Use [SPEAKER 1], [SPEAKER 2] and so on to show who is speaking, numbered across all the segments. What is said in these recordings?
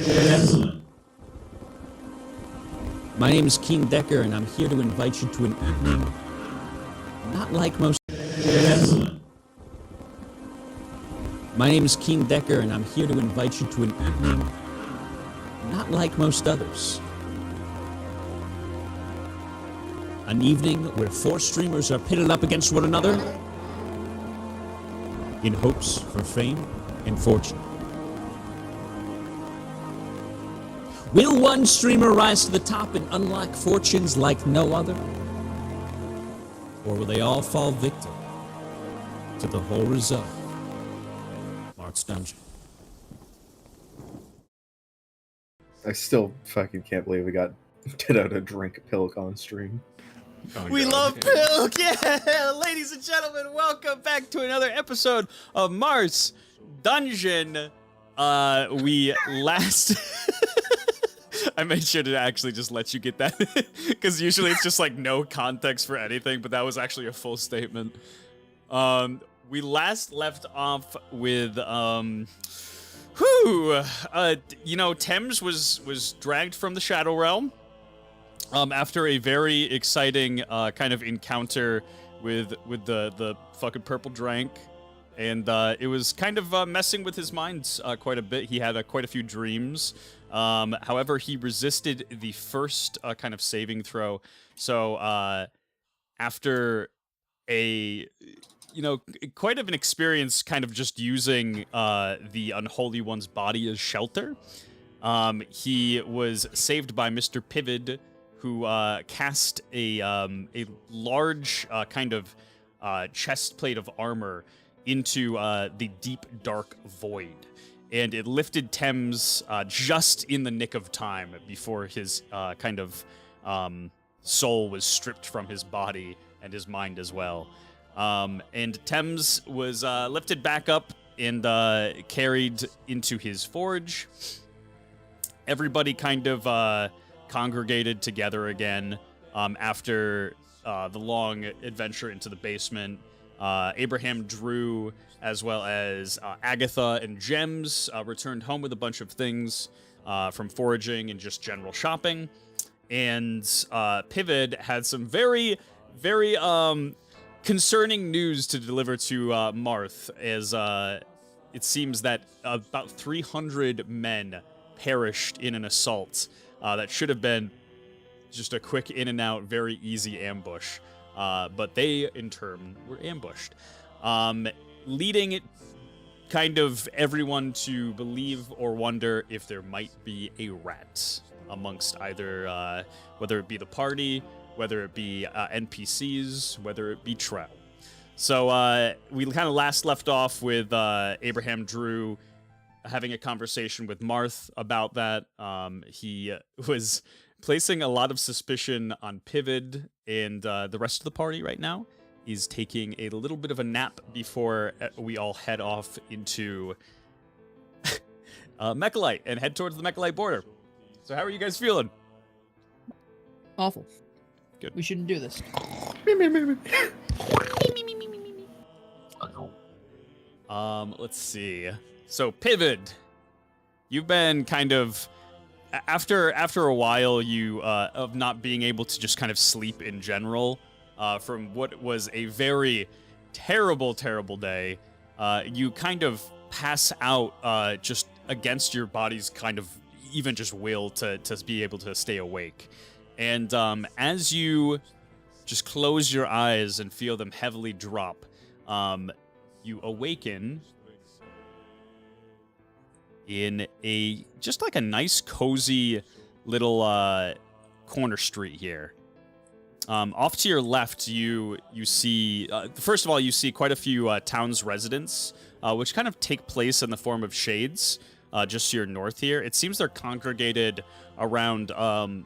[SPEAKER 1] Excellent. My name is Keen Decker, and I'm here to invite you to an evening not like most. Excellent. My name is Keen Decker, and I'm here to invite you to an evening not like most others. An evening where four streamers are pitted up against one another in hopes for fame and fortune. Will one streamer rise to the top and unlock fortunes like no other? Or will they all fall victim to the whole result? Marth's Dungeon.
[SPEAKER 2] I still fucking can't believe we got Ditto to drink Pilk on stream.
[SPEAKER 3] Oh,
[SPEAKER 4] We
[SPEAKER 3] God.
[SPEAKER 4] love Pilk! Yeah! Ladies and gentlemen, welcome back to another episode of Marth's Dungeon. We last... I made sure to actually just let you get that, because usually it's just like no context for anything, but that was actually a full statement. We last left off with, Thames was dragged from the Shadow Realm, after a very exciting, kind of encounter with the fucking purple drank. And it was kind of messing with his mind quite a bit. He had quite a few dreams. However, he resisted the first kind of saving throw. So after a, quite of an experience kind of just using the Unholy One's body as shelter, he was saved by Mr. Pivid, who cast a large kind of chest plate of armor into the deep, dark void. And it lifted Thames just in the nick of time before his soul was stripped from his body and his mind as well. And Thames was lifted back up and carried into his forge. Everybody kind of congregated together again after the long adventure into the basement. Abraham Drew, as well as Agatha and Gems, returned home with a bunch of things from foraging and just general shopping. And Pivid had some very, very concerning news to deliver to Marth, as it seems that about 300 men perished in an assault that should have been just a quick in and out, very easy ambush. But they, in turn, were ambushed, leading kind of everyone to believe or wonder if there might be a rat amongst either, whether it be the party, whether it be NPCs, whether it be Trout. So we kind of last left off with Abraham Drew having a conversation with Marth about that. He was placing a lot of suspicion on Pivid, and the rest of the party right now is taking a little bit of a nap before we all head off into Mechalite and head towards the Mechalite border. So how are you guys feeling?
[SPEAKER 5] Awful.
[SPEAKER 4] Good.
[SPEAKER 5] We shouldn't do this.
[SPEAKER 4] Let's see. So Pivid, you've been kind of after a while you of not being able to just kind of sleep in general, from what was a very terrible day, you kind of pass out just against your body's kind of even just will to be able to stay awake. And as you just close your eyes and feel them heavily drop, you awaken in just like a nice, cozy little corner street here. Off to your left, you see, first of all, you see quite a few town's residents, which kind of take place in the form of shades, just to your north here. It seems they're congregated around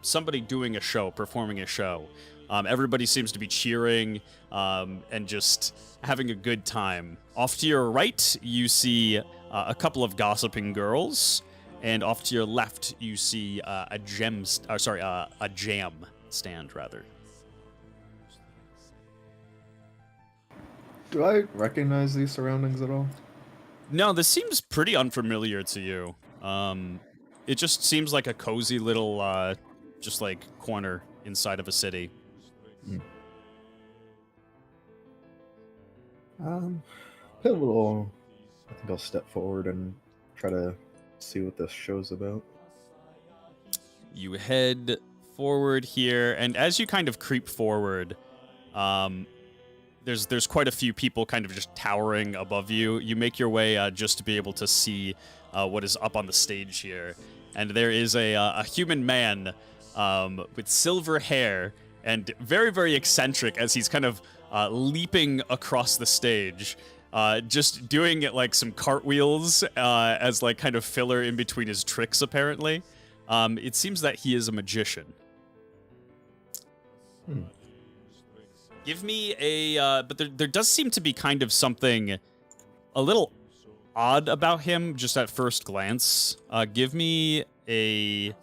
[SPEAKER 4] somebody doing a show, performing a show. Everybody seems to be cheering and just having a good time. Off to your right, you see a couple of gossiping girls, and off to your left, you see a jam stand, rather.
[SPEAKER 2] Do I recognize these surroundings at all?
[SPEAKER 4] No, this seems pretty unfamiliar to you. it just seems like a cozy little, just like corner inside of a city.
[SPEAKER 2] Pivotal. I think I'll step forward and try to see what this show's about.
[SPEAKER 4] You head forward here, and as you kind of creep forward, there's quite a few people kind of just towering above you. You make your way just to be able to see what is up on the stage here, and there is a human man with silver hair and very, very eccentric as he's kind of leaping across the stage, just doing like some cartwheels as like kind of filler in between his tricks, apparently. It seems that he is a magician. Give me a, but there does seem to be kind of something a little odd about him just at first glance. Give me a,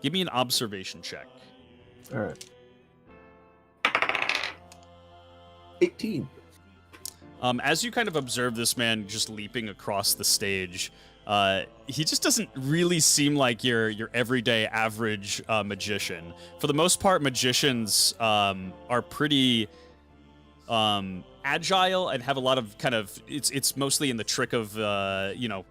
[SPEAKER 4] give me an observation check.
[SPEAKER 2] All right. 18.
[SPEAKER 4] As you kind of observe this man just leaping across the stage, he just doesn't really seem like your everyday average magician. For the most part, magicians are pretty agile and have a lot of kind of, it's mostly in the trick of the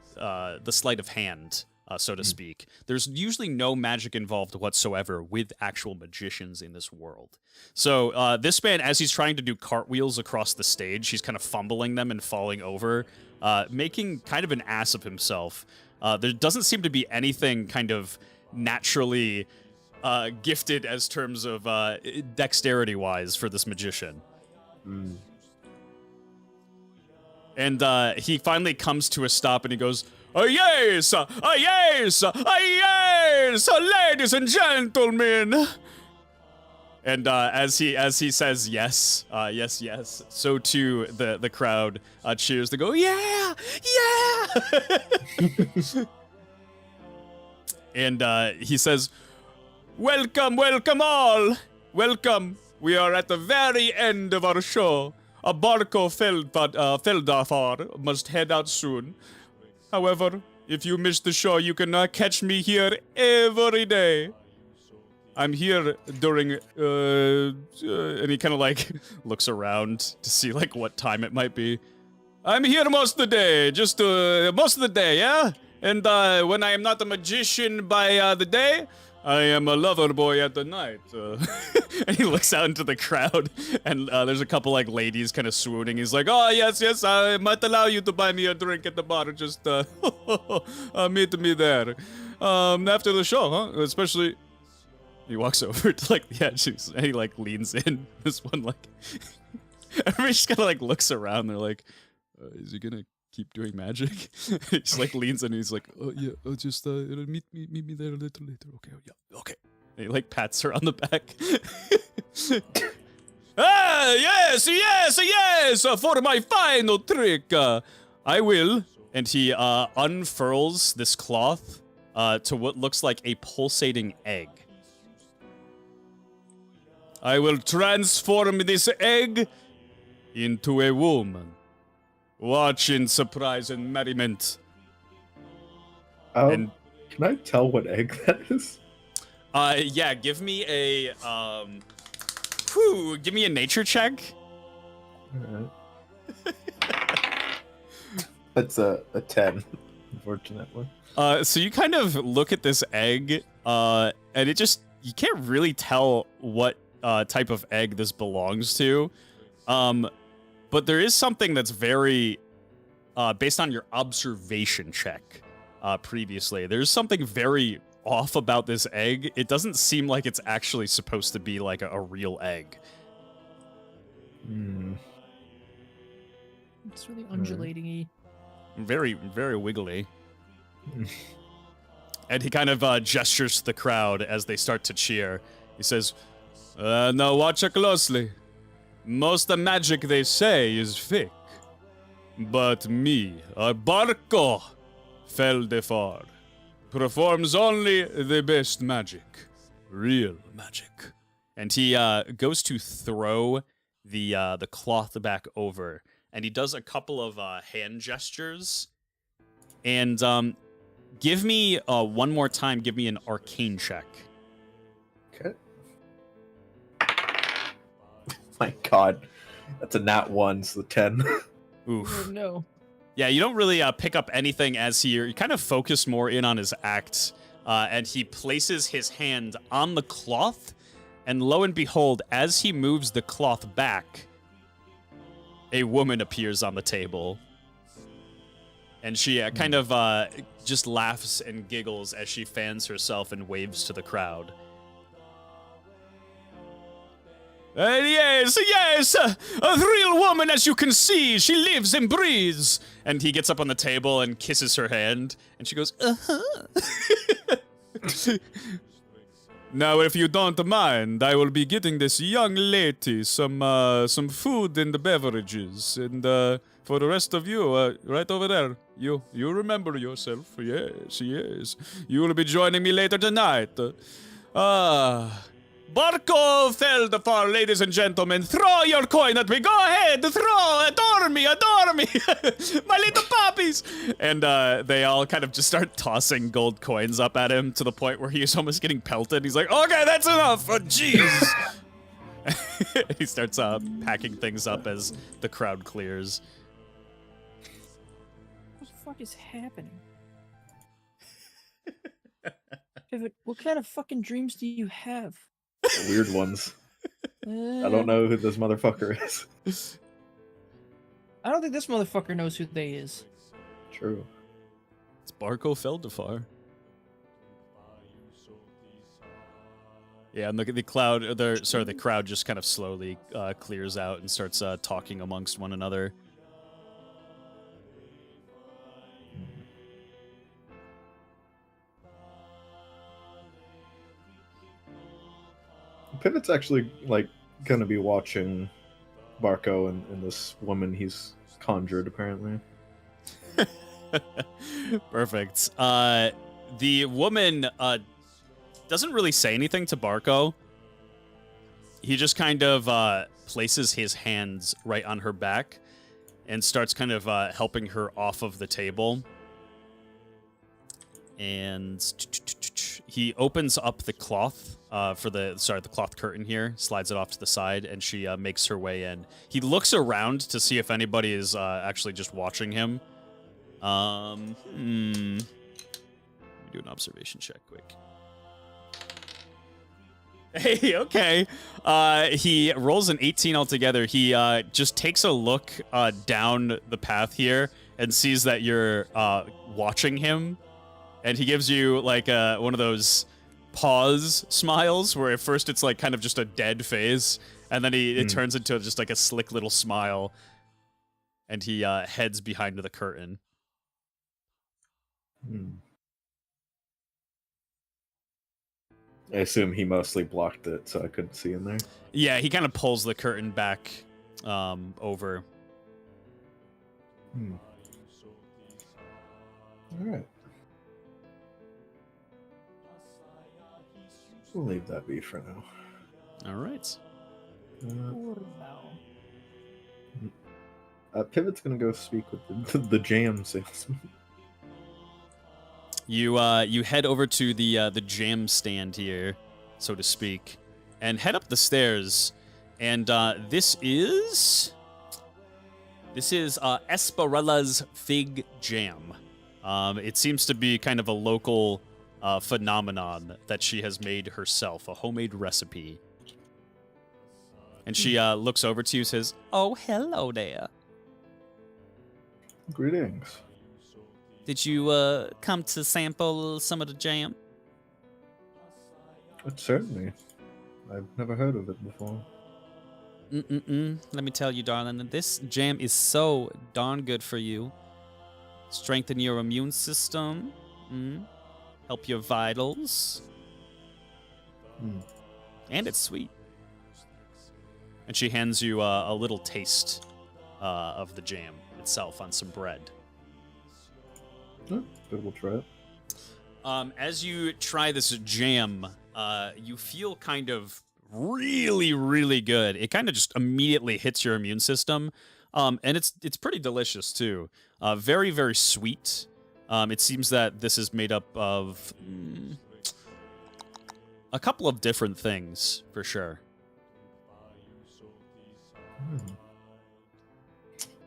[SPEAKER 4] sleight of hand, so to speak. There's usually no magic involved whatsoever with actual magicians in this world. So this man, as he's trying to do cartwheels across the stage, he's kind of fumbling them and falling over, making kind of an ass of himself. There doesn't seem to be anything kind of naturally gifted as terms of dexterity-wise for this magician. And he finally comes to a stop and he goes, yes, yes, yes, ladies and gentlemen. And as he says yes, yes, yes, so too the crowd cheers. They go, yeah, yeah. And he says, welcome, welcome all, welcome. We are at the very end of our show. A barco Feldafar must head out soon. However, if you miss the show, you can catch me here every day. I'm here during, and he kind of like looks around to see like what time it might be. I'm here most of the day, just most of the day, yeah? And when I am not a magician by the day, I am a lover boy at the night. And he looks out into the crowd, and there's a couple like ladies kind of swooning. He's like, oh, yes, yes, I might allow you to buy me a drink at the bar. Just meet me there. After the show, huh? Especially... He walks over to like the edge and he like leans in. This one like... Everybody just kind of like looks around. They're like, is he gonna keep doing magic? He just like leans in and he's like, oh yeah, just meet me there a little later. Okay, yeah, okay. And he like pats her on the back. Ah, yes, yes, yes, for my final trick, I will. And he unfurls this cloth to what looks like a pulsating egg. I will transform this egg into a woman. Watch in surprise and merriment.
[SPEAKER 2] Can I tell what egg that is?
[SPEAKER 4] Yeah, give me a, give me a nature check.
[SPEAKER 2] Alright. That's a 10, unfortunately.
[SPEAKER 4] So you kind of look at this egg, and it just, you can't really tell what type of egg this belongs to. But there is something that's very, based on your observation check previously, there's something very off about this egg. It doesn't seem like it's actually supposed to be like a real egg.
[SPEAKER 5] It's really undulating-y.
[SPEAKER 4] Very, very wiggly. And he kind of gestures to the crowd as they start to cheer. He says, now watch her closely. Most of the magic they say is fake. But me, a barco Feldefar, performs only the best magic. Real magic. And he goes to throw the cloth back over. and he does a couple of hand gestures. And give me one more time. Give me an arcane check.
[SPEAKER 2] Okay. My God, that's a nat 1, so 10.
[SPEAKER 4] Oof.
[SPEAKER 5] Oh, no.
[SPEAKER 4] Yeah, you don't really pick up anything as you kind of focus more in on his act, and he places his hand on the cloth, and lo and behold, as he moves the cloth back, a woman appears on the table. And she kind of just laughs and giggles as she fans herself and waves to the crowd. Yes, a real woman, as you can see. She lives and breathes. And he gets up on the table and kisses her hand. And she goes, uh-huh. Now, if you don't mind, I will be getting this young lady some food and the beverages. And for the rest of you, right over there, you remember yourself. Yes. You will be joining me later tonight. Barco Feldafar, ladies and gentlemen, throw your coin at me. Go ahead, throw, adore me, my little puppies. And they all kind of just start tossing gold coins up at him to the point where he's almost getting pelted. He's like, okay, that's enough. Oh, jeez. He starts packing things up as the crowd clears.
[SPEAKER 5] What the fuck is happening? Pivot, what kind of fucking dreams do you have?
[SPEAKER 2] Weird ones. I don't know who this motherfucker is.
[SPEAKER 5] I don't think this motherfucker knows who they is.
[SPEAKER 2] True.
[SPEAKER 4] It's Barco Feldafar. Yeah, and look at the the crowd just kind of slowly clears out and starts talking amongst one another.
[SPEAKER 2] Pivot's actually like gonna be watching Barco and this woman he's conjured apparently.
[SPEAKER 4] Perfect. The woman doesn't really say anything to Barco. He just kind of places his hands right on her back and starts kind of helping her off of the table. And he opens up the cloth the cloth curtain here, slides it off to the side, and she makes her way in. He looks around to see if anybody is actually just watching him. Let me do an observation check quick. Hey, okay. He rolls an 18 altogether. He just takes a look down the path here and sees that you're watching him. And he gives you like one of those pause smiles where at first it's like kind of just a dead face, and then it turns into just like a slick little smile, and he heads behind the curtain.
[SPEAKER 2] I assume he mostly blocked it so I couldn't see in there.
[SPEAKER 4] Yeah, he kind of pulls the curtain back over.
[SPEAKER 2] All right. We'll leave that be for now.
[SPEAKER 4] All right.
[SPEAKER 2] Pivot's gonna go speak with the jam salesman.
[SPEAKER 4] You head over to the jam stand here, so to speak, and head up the stairs. And this is Esparella's Fig Jam. It seems to be kind of a local phenomenon that she has made herself, a homemade recipe. And she looks over to you and says, "Oh, hello there.
[SPEAKER 2] Greetings.
[SPEAKER 4] Did you come to sample some of the jam?"
[SPEAKER 2] Certainly. I've never heard of it before.
[SPEAKER 4] Let me tell you, darling, this jam is so darn good for you. Strengthen your immune system. Help your vitals. And it's sweet. And she hands you a little taste of the jam itself on some bread.
[SPEAKER 2] Good, we'll try it.
[SPEAKER 4] As you try this jam, you feel kind of really, really good. It kind of just immediately hits your immune system. And it's pretty delicious too. Very, very sweet. It seems that this is made up of a couple of different things for sure.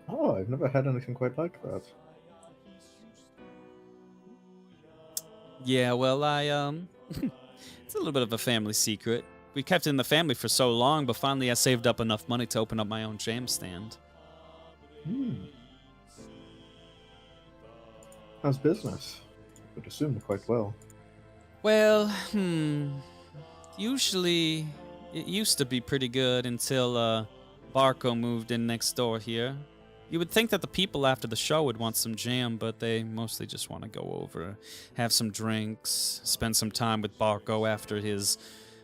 [SPEAKER 2] Oh, I've never had anything quite like that.
[SPEAKER 4] Yeah, well, it's a little bit of a family secret. We kept it in the family for so long, but finally I saved up enough money to open up my own jam stand.
[SPEAKER 2] How's business? I would assume quite well.
[SPEAKER 4] Well, usually it used to be pretty good until Barco moved in next door here. You would think that the people after the show would want some jam, but they mostly just want to go over, have some drinks, spend some time with Barco after his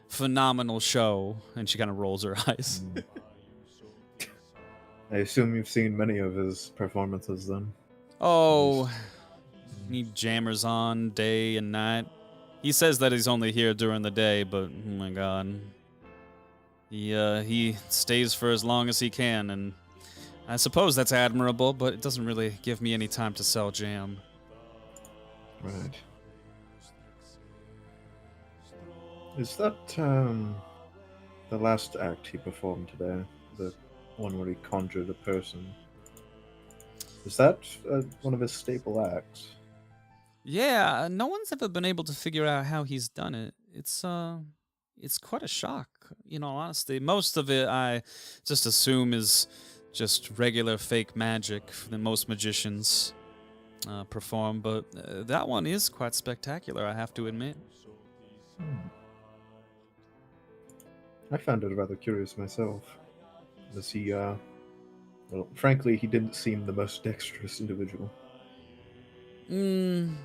[SPEAKER 4] phenomenal show. And she kind of rolls her eyes.
[SPEAKER 2] I assume you've seen many of his performances then.
[SPEAKER 4] Oh, need jammers on day and night. He says that he's only here during the day, but oh my god. He stays for as long as he can, and I suppose that's admirable, but it doesn't really give me any time to sell jam.
[SPEAKER 2] Right. Is that the last act he performed today? The one where he conjured a person? Is that one of his staple acts?
[SPEAKER 4] Yeah, no one's ever been able to figure out how he's done it. It's quite a shock, you know, honestly. Most of it I just assume is just regular fake magic that most magicians perform, but that one is quite spectacular, I have to admit.
[SPEAKER 2] I found it rather curious myself. As he, well, frankly, he didn't seem the most dexterous individual.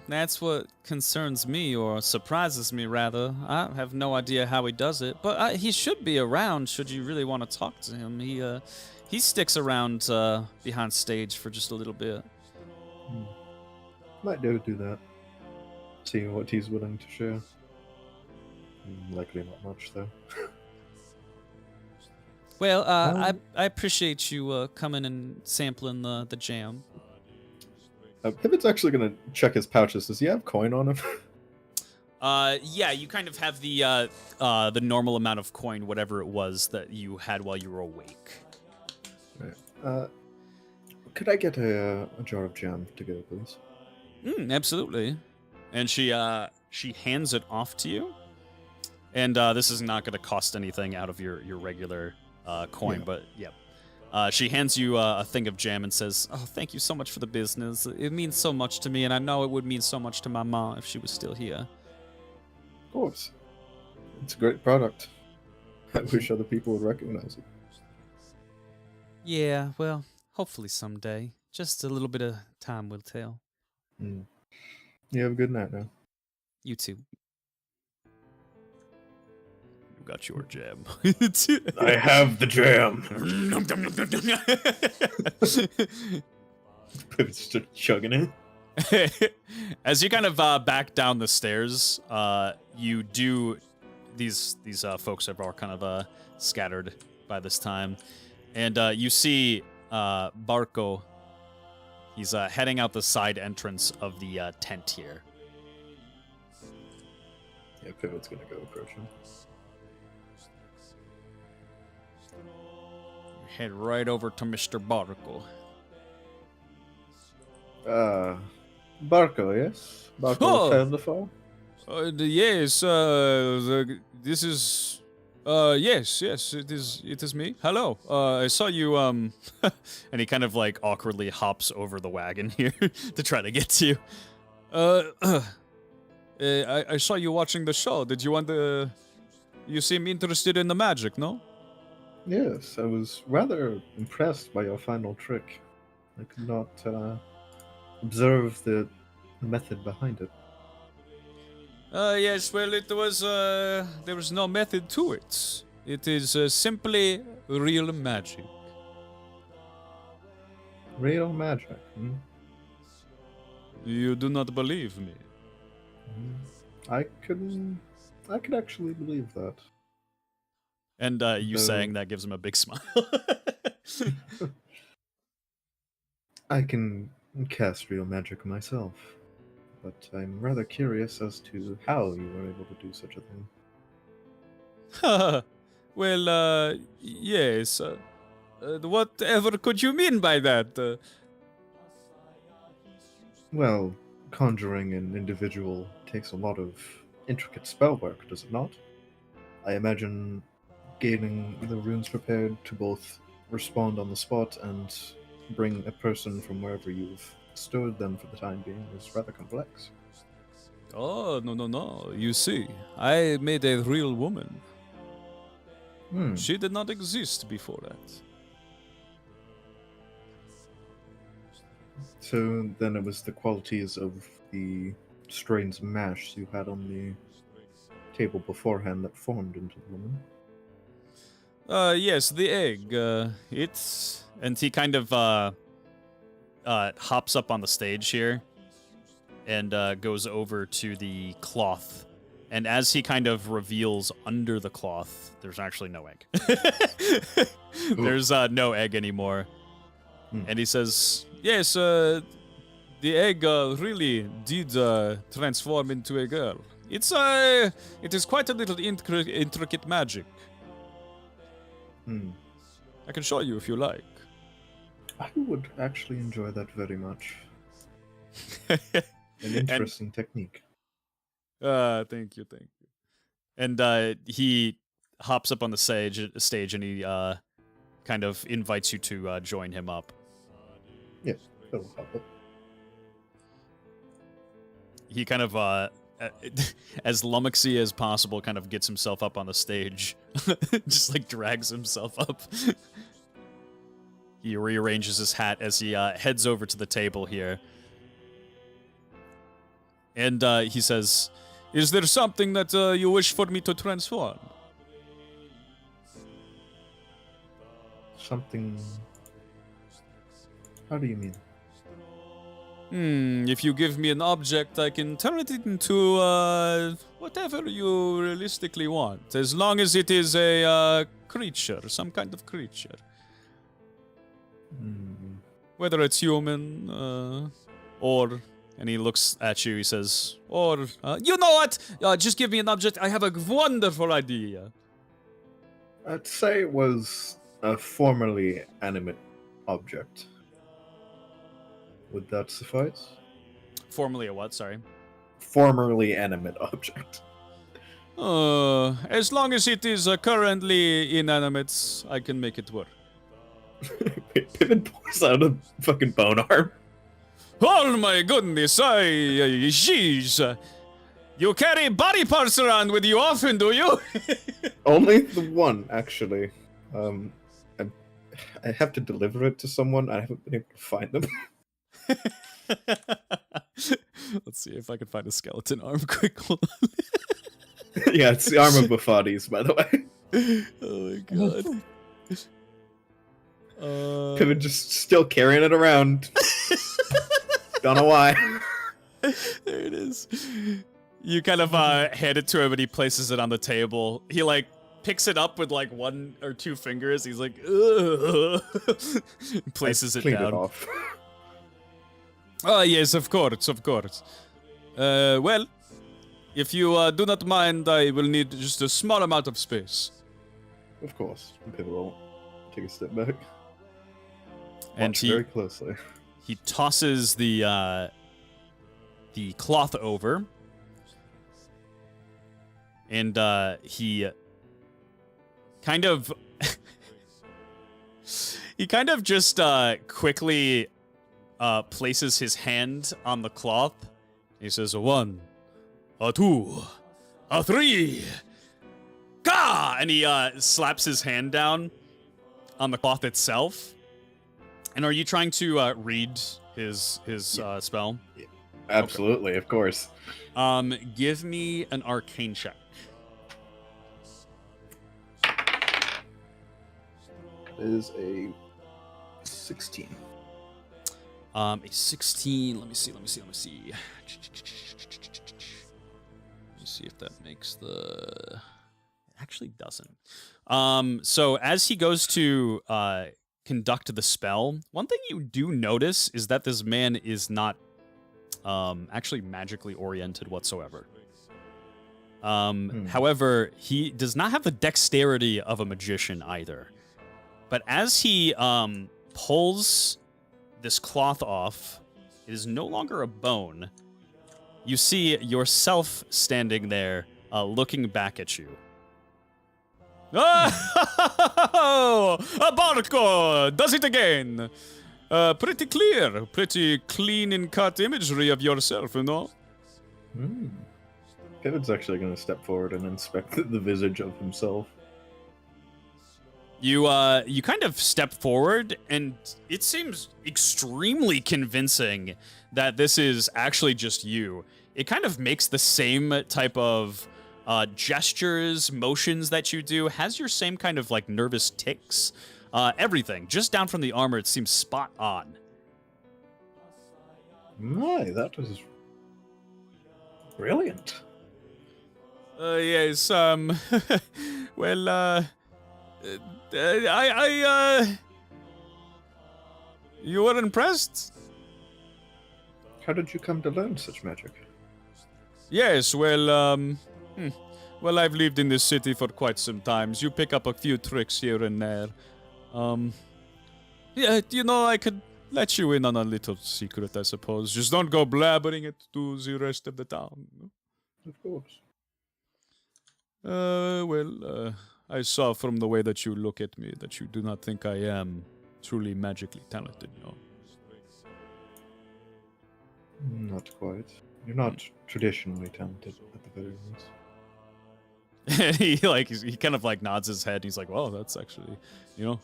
[SPEAKER 4] That's what concerns me, or surprises me, rather. I have no idea how he does it, but he should be around should you really want to talk to him. He sticks around behind stage for just a little bit.
[SPEAKER 2] Might do that. See what he's willing to share. Likely not much, though.
[SPEAKER 4] Well, I appreciate you coming and sampling the jam.
[SPEAKER 2] Pivot's actually gonna check his pouches. Does he have coin on him?
[SPEAKER 4] Yeah, you kind of have the normal amount of coin, whatever it was that you had while you were awake.
[SPEAKER 2] Right. Could I get a jar of jam to go, please?
[SPEAKER 4] Absolutely. And she hands it off to you. And this is not going to cost anything out of your regular coin, but yep. She hands you a thing of jam and says, "Oh, thank you so much for the business. It means so much to me, and I know it would mean so much to my mom if she was still here."
[SPEAKER 2] Of course. It's a great product. I wish other people would recognize it.
[SPEAKER 4] Yeah, well, hopefully someday. Just a little bit of time will tell.
[SPEAKER 2] You have a good night now.
[SPEAKER 4] You too. You got your jam.
[SPEAKER 2] I have the jam. Pivot's just chugging it.
[SPEAKER 4] As you kind of back down the stairs, you do these folks have all kind of scattered by this time, and you see Barco. He's heading out the side entrance of the tent here.
[SPEAKER 2] Yeah, Pivot's gonna go approach him.
[SPEAKER 4] Head right over to Mr. Barco.
[SPEAKER 2] Barco, yes? Barco
[SPEAKER 4] Oh!
[SPEAKER 2] Fernlefall?
[SPEAKER 4] Yes, this is... yes, it is me. Hello. I saw you, and he kind of, like, awkwardly hops over the wagon here to try to get to you. I saw you watching the show. Did you want to... You seem interested in the magic, no?
[SPEAKER 2] Yes, I was rather impressed by your final trick. I could not observe the method behind it.
[SPEAKER 4] Yes, well, it was, there was no method to it. It is simply real magic.
[SPEAKER 2] Real magic,
[SPEAKER 4] You do not believe me?
[SPEAKER 2] I could actually believe that.
[SPEAKER 4] And you saying that gives him a big smile.
[SPEAKER 2] I can cast real magic myself, but I'm rather curious as to how you were able to do such a thing.
[SPEAKER 4] Well, yes. Whatever could you mean by that?
[SPEAKER 2] Well, conjuring an individual takes a lot of intricate spell work, does it not? I imagine getting the runes prepared to both respond on the spot and bring a person from wherever you've stored them for the time being is rather complex.
[SPEAKER 4] Oh, no, no, no. You see, I made a real woman.
[SPEAKER 2] Hmm.
[SPEAKER 4] She did not exist before that.
[SPEAKER 2] So then it was the qualities of the strains of mash you had on the table beforehand that formed into the woman.
[SPEAKER 4] Yes, the egg. It's... And he kind of, hops up on the stage here and goes over to the cloth. And as he kind of reveals under the cloth, there's actually no egg. There's no egg anymore. And he says, yes, the egg really did transform into a girl. It is quite a little intricate magic. I can show you if you like.
[SPEAKER 2] I would actually enjoy that very much. An interesting technique.
[SPEAKER 4] Thank you. And he hops up on the stage and he kind of invites you to join him up.
[SPEAKER 2] Yes, that'll help it.
[SPEAKER 4] He kind of, as lummoxy as possible, kind of gets himself up on the stage. Just like drags himself up. He rearranges his hat as he heads over to the table here. And he says, is there something that you wish for me to transform?
[SPEAKER 2] Something... How do you mean?
[SPEAKER 4] If you give me an object, I can turn it into whatever you realistically want, as long as it is a creature, some kind of creature. Whether it's human, or... And he looks at you, he says, or, you know what? Just give me an object, I have a wonderful idea.
[SPEAKER 2] I'd say it was a formerly animate object. Would that suffice?
[SPEAKER 4] Formerly a what, sorry?
[SPEAKER 2] Formerly animate object.
[SPEAKER 4] As long as it is currently inanimate, I can make it work.
[SPEAKER 2] Pippin pulls out a fucking bone arm.
[SPEAKER 4] Oh my goodness, jeez. You carry body parts around with you often, do you?
[SPEAKER 2] Only the one, actually. I have to deliver it to someone. I haven't been able to find them.
[SPEAKER 4] Let's see if I can find a skeleton arm quick. Hold on.
[SPEAKER 2] Yeah, it's the arm of Bafades, by the way.
[SPEAKER 4] Oh my god.
[SPEAKER 2] Pippin just still carrying it around. Don't know why.
[SPEAKER 4] There it is. You kind of hand it to him and he places it on the table. He like picks it up with like one or two fingers. He's like, ugh. Places it down.
[SPEAKER 2] It off.
[SPEAKER 4] Oh yes, of course. Well, if you do not mind, I will need just a small amount of space.
[SPEAKER 2] Of course. Pippin will take a step back.
[SPEAKER 4] And
[SPEAKER 2] watch very closely.
[SPEAKER 4] He tosses the cloth over, and he kind of just quickly places his hand on the cloth. He says, a 1, a 2, a 3, ga! And he slaps his hand down on the cloth itself. And are you trying to read his spell?
[SPEAKER 2] Yeah. Absolutely, okay. Of course.
[SPEAKER 4] Give me an arcane check.
[SPEAKER 2] It is a 16.
[SPEAKER 4] A 16. Let me see. Let me see if that makes the... It actually doesn't. So as he goes to conduct the spell, one thing you do notice is that this man is not actually magically oriented whatsoever. However, he does not have the dexterity of a magician either. But as he pulls this cloth off, it is no longer a bone. You see yourself standing there, looking back at you. Oh, a Barco does it again. Pretty clear, pretty clean and cut imagery of yourself, you know?
[SPEAKER 2] Pivid's actually going to step forward and inspect the visage of himself.
[SPEAKER 4] You kind of step forward, and it seems extremely convincing that this is actually just you. It kind of makes the same type of gestures, motions that you do, has your same kind of like nervous tics, everything. Just down from the armor, it seems spot on.
[SPEAKER 2] My, that was brilliant.
[SPEAKER 4] Yes, well, you were impressed?
[SPEAKER 2] How did you come to learn such magic?
[SPEAKER 4] Yes, well, well, I've lived in this city for quite some time. You pick up a few tricks here and there. Yeah, you know, I could let you in on a little secret, I suppose. Just don't go blabbering it to the rest of the town.
[SPEAKER 2] Of course.
[SPEAKER 4] Well, I saw from the way that you look at me that you do not think I am truly magically talented, no?
[SPEAKER 2] Not quite. You're not traditionally talented, at the very least.
[SPEAKER 4] he kind of like nods his head. He's like, well, that's actually, you know,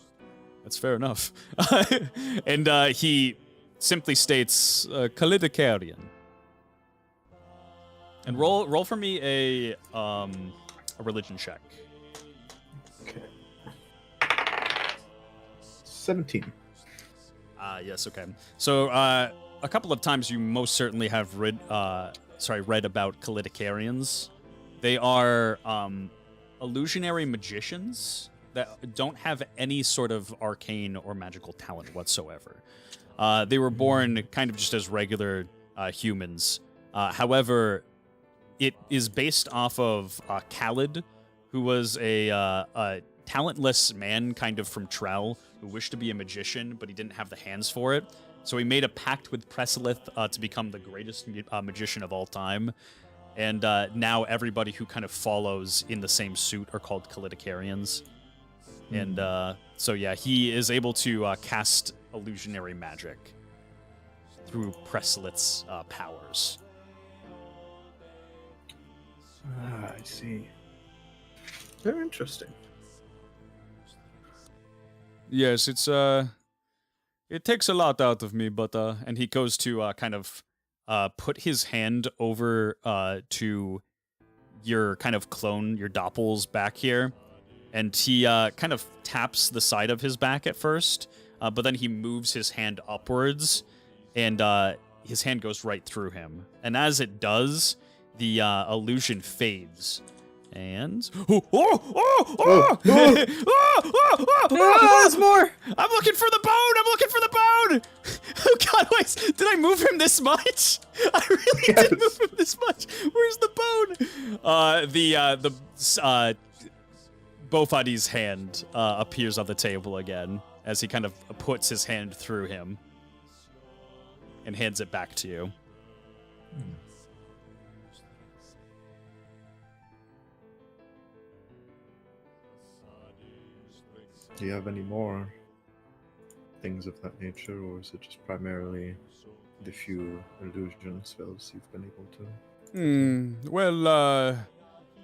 [SPEAKER 4] that's fair enough. And he simply states, Kalidikarian. And roll for me a religion check.
[SPEAKER 2] Okay. 17.
[SPEAKER 4] Yes, okay. So, a couple of times you most certainly have read about Kalidikarians. They are illusionary magicians that don't have any sort of arcane or magical talent whatsoever. They were born kind of just as regular humans. However, it is based off of Khalid, who was a talentless man kind of from Trell who wished to be a magician, but he didn't have the hands for it. So he made a pact with Presilith to become the greatest magician of all time. And now everybody who kind of follows in the same suit are called Kalidikarians. And so, yeah, he is able to cast illusionary magic through Presilith's powers.
[SPEAKER 2] Ah, I see. Very interesting.
[SPEAKER 4] Yes, it's it takes a lot out of me, but and he goes to kind of put his hand over to your kind of clone, your doppel's back here, and he kind of taps the side of his back at first, but then he moves his hand upwards, and his hand goes right through him. And as it does, the illusion fades. And
[SPEAKER 5] There's more.
[SPEAKER 4] I'm looking for the bone. I'm looking for the bone. Oh God, wait! Did I move him this much? I really did move him this much. Where's the bone? The Bofadi's hand appears on the table again as he kind of puts his hand through him and hands it back to you.
[SPEAKER 2] Do you have any more things of that nature, or is it just primarily the few illusion spells you've been able to?
[SPEAKER 4] Well,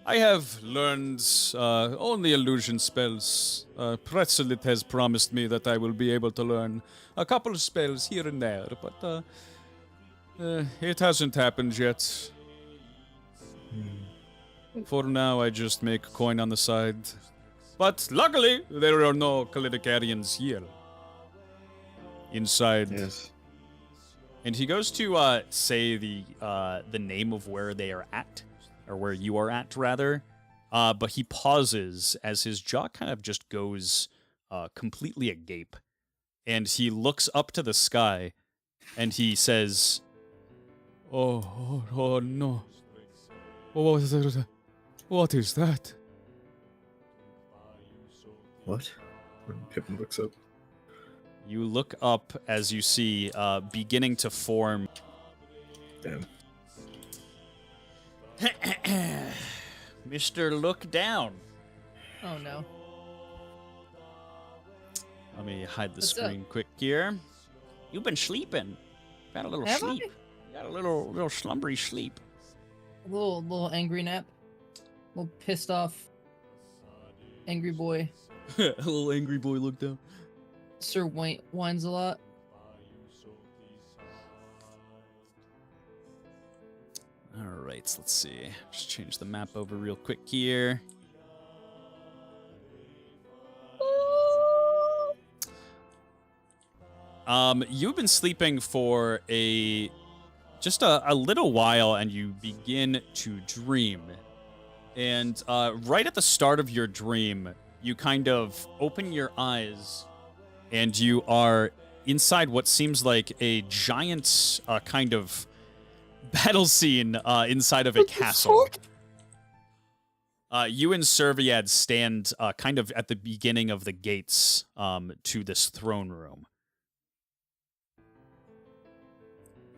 [SPEAKER 4] I have learned only illusion spells. Pretzlit has promised me that I will be able to learn a couple of spells here and there, but it hasn't happened yet. For now, I just make coin on the side. But luckily, there are no Kalidikarians here. Inside.
[SPEAKER 2] Yes.
[SPEAKER 4] And he goes to say the name of where they are at, or where you are at, rather. But he pauses as his jaw kind of just goes completely agape and he looks up to the sky, and he says, "Oh no! What is that? What is that?"
[SPEAKER 2] What? When Pippin looks up.
[SPEAKER 4] You look up as you see beginning to form.
[SPEAKER 2] Damn.
[SPEAKER 4] Mr. Look Down.
[SPEAKER 5] Oh no.
[SPEAKER 4] Let me hide the
[SPEAKER 5] What's
[SPEAKER 4] screen quick here. You've been sleeping. Got a little
[SPEAKER 5] Have
[SPEAKER 4] sleep.
[SPEAKER 5] I?
[SPEAKER 4] Got a little slumbery sleep.
[SPEAKER 5] A little angry nap. A little pissed off. Angry boy.
[SPEAKER 4] A little angry boy Look Down.
[SPEAKER 5] Sir whines a lot.
[SPEAKER 4] All right, let's see. Just change the map over real quick here. You've been sleeping for just a little while, and you begin to dream. And right at the start of your dream, you kind of open your eyes, and you are inside what seems like a giant kind of battle scene inside of a castle. You and Serviad stand kind of at the beginning of the gates to this throne room.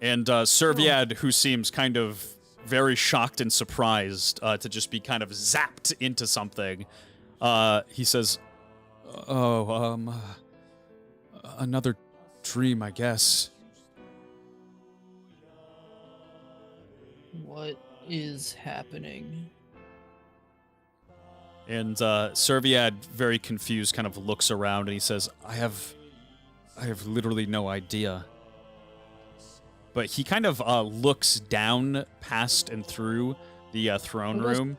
[SPEAKER 4] And Serviad, who seems kind of very shocked and surprised to just be kind of zapped into something, he says, another dream, I guess.
[SPEAKER 5] What is happening?
[SPEAKER 4] And Serviad, very confused, kind of looks around and he says, I have literally no idea. But he kind of looks down past and through the throne room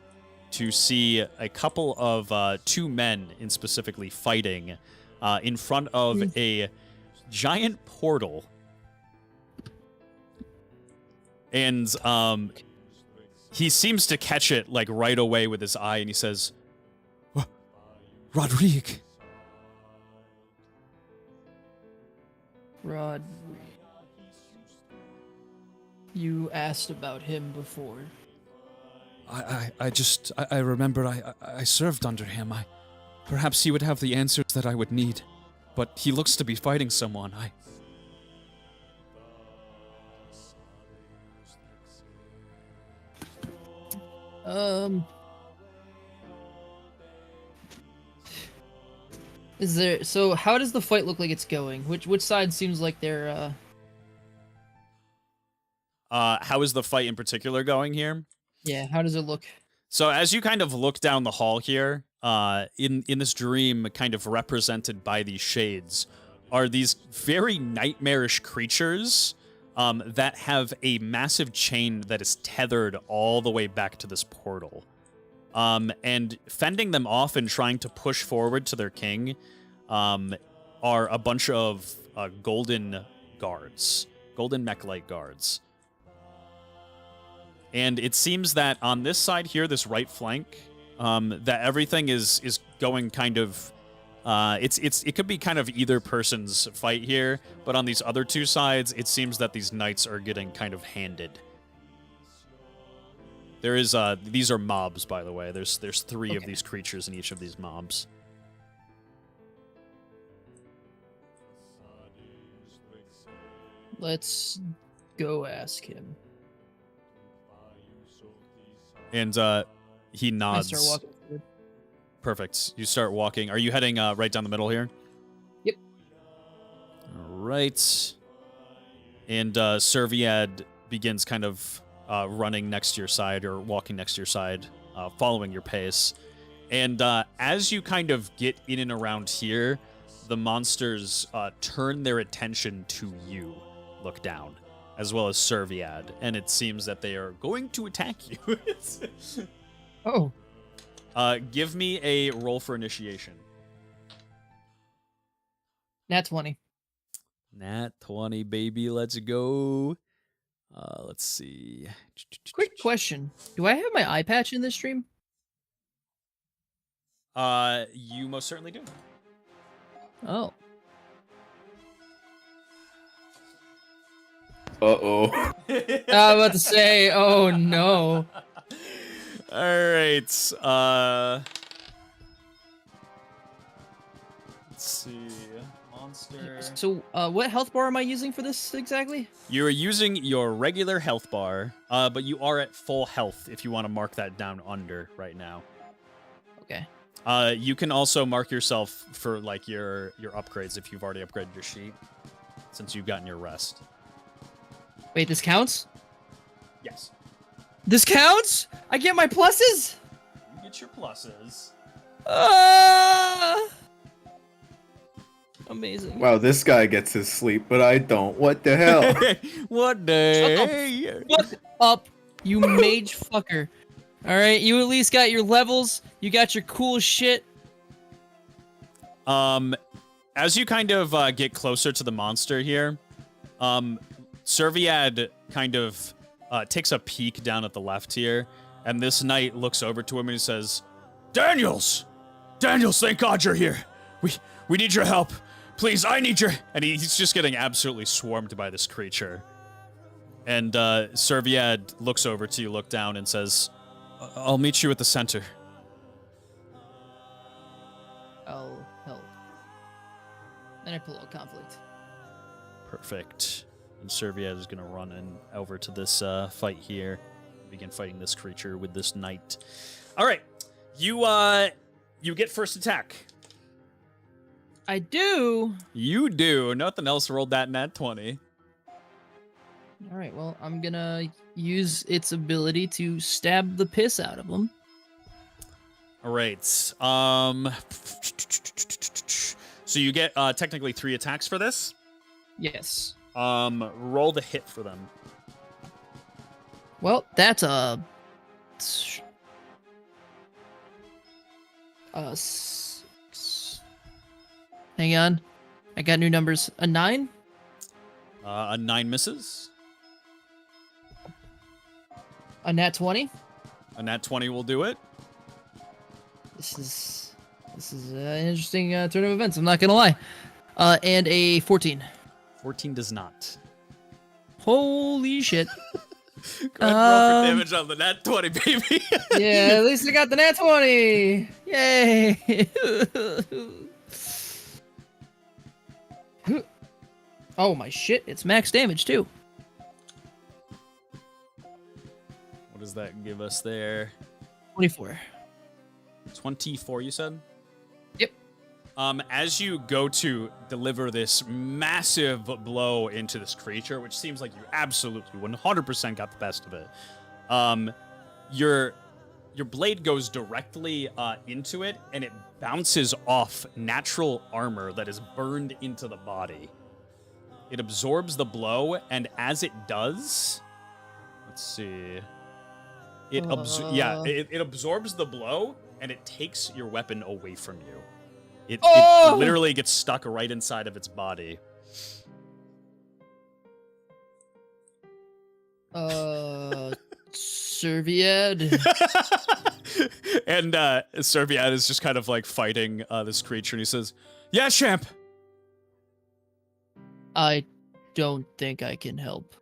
[SPEAKER 4] to see a couple of two men in specifically fighting in front of a giant portal. And he seems to catch it like right away with his eye, and he says, Rodrigue.
[SPEAKER 5] Rod. You asked about him before.
[SPEAKER 3] I remember I served under him. Perhaps he would have the answers that I would need. But he looks to be fighting someone.
[SPEAKER 5] Is there, so how does the fight look like it's going? Which side seems like they're,
[SPEAKER 4] How is the fight in particular going here?
[SPEAKER 5] yeah, how does it look?
[SPEAKER 4] So as you kind of look down the hall here, in this dream, kind of represented by these shades, are these very nightmarish creatures that have a massive chain that is tethered all the way back to this portal. And fending them off and trying to push forward to their king are a bunch of golden guards, golden mech-like guards. And it seems that on this side here, this right flank, that everything is going kind of, it could be kind of either person's fight here, but on these other two sides, it seems that these knights are getting kind of handed. There is, these are mobs, by the way. There's three of these creatures in each of these mobs.
[SPEAKER 5] Let's go ask him.
[SPEAKER 4] And he nods.
[SPEAKER 5] I start walking forward.
[SPEAKER 4] Perfect. You start walking. Are you heading right down the middle here?
[SPEAKER 5] Yep.
[SPEAKER 4] All right. And Serviad begins kind of running next to your side or walking next to your side, following your pace. And as you kind of get in and around here, the monsters turn their attention to you, Look Down, as well as Serviad, and it seems that they are going to attack you.
[SPEAKER 5] Oh.
[SPEAKER 4] Give me a roll for initiation.
[SPEAKER 5] Nat 20.
[SPEAKER 4] Nat 20, baby. Let's go. Let's see.
[SPEAKER 5] Quick question. Do I have my eye patch in this stream?
[SPEAKER 4] You most certainly do.
[SPEAKER 5] Oh.
[SPEAKER 2] Uh-oh.
[SPEAKER 5] I was about to say, oh no.
[SPEAKER 4] All right. Let's see. Monster.
[SPEAKER 5] So, what health bar am I using for this exactly?
[SPEAKER 4] You're using your regular health bar, but you are at full health if you want to mark that down under right now.
[SPEAKER 5] Okay.
[SPEAKER 4] You can also mark yourself for like your upgrades if you've already upgraded your sheet, since you've gotten your rest.
[SPEAKER 5] Wait, this counts?
[SPEAKER 4] Yes.
[SPEAKER 5] This counts? I get my pluses?
[SPEAKER 4] You get your pluses.
[SPEAKER 5] Amazing.
[SPEAKER 2] Wow, this guy gets his sleep, but I don't. What the hell?
[SPEAKER 4] What the?
[SPEAKER 5] Fuck up, you mage fucker. Alright, you at least got your levels, you got your cool shit.
[SPEAKER 4] As you kind of get closer to the monster here, Serviad kind of takes a peek down at the left here, and this knight looks over to him and he says, Daniels, thank God you're here. We need your help. Please, I need your... And he's just getting absolutely swarmed by this creature. And Serviad looks over to you, look down, and says, I'll meet you at the center.
[SPEAKER 5] I'll help. Then I pull out conflict.
[SPEAKER 4] Perfect. And Serviad is going to run over to this fight here. Begin fighting this creature with this knight. All right. You get first attack.
[SPEAKER 5] I do.
[SPEAKER 4] You do. Nothing else rolled that nat 20.
[SPEAKER 5] All right, well, I'm gonna use its ability to stab the piss out of him.
[SPEAKER 4] All right. So you get technically 3 attacks for this.
[SPEAKER 5] Yes.
[SPEAKER 4] Roll the hit for them.
[SPEAKER 5] Well, that's a hang on. I got new numbers. A 9?
[SPEAKER 4] A 9 misses.
[SPEAKER 5] A nat 20?
[SPEAKER 4] A nat 20 will do it.
[SPEAKER 5] This is an interesting turn of events, I'm not gonna lie. And a 14.
[SPEAKER 4] 14 does not.
[SPEAKER 5] Holy shit.
[SPEAKER 4] Go ahead and roll for damage on the nat 20, baby.
[SPEAKER 5] Yeah, at least I got the nat 20! Yay! Oh my shit, it's max damage too.
[SPEAKER 4] What does that give us there?
[SPEAKER 5] 24.
[SPEAKER 4] 24, you said?
[SPEAKER 5] Yep.
[SPEAKER 4] As you go to deliver this massive blow into this creature, which seems like you absolutely 100% got the best of it, your blade goes directly into it, and it bounces off natural armor that is burned into the body. It absorbs the blow, and as it does, let's see, it absorbs the blow, and it takes your weapon away from you. It literally gets stuck right inside of its body.
[SPEAKER 5] Serviad.
[SPEAKER 4] And Serviad is just kind of like fighting this creature, and he says, "Yeah, champ."
[SPEAKER 5] I don't think I can help.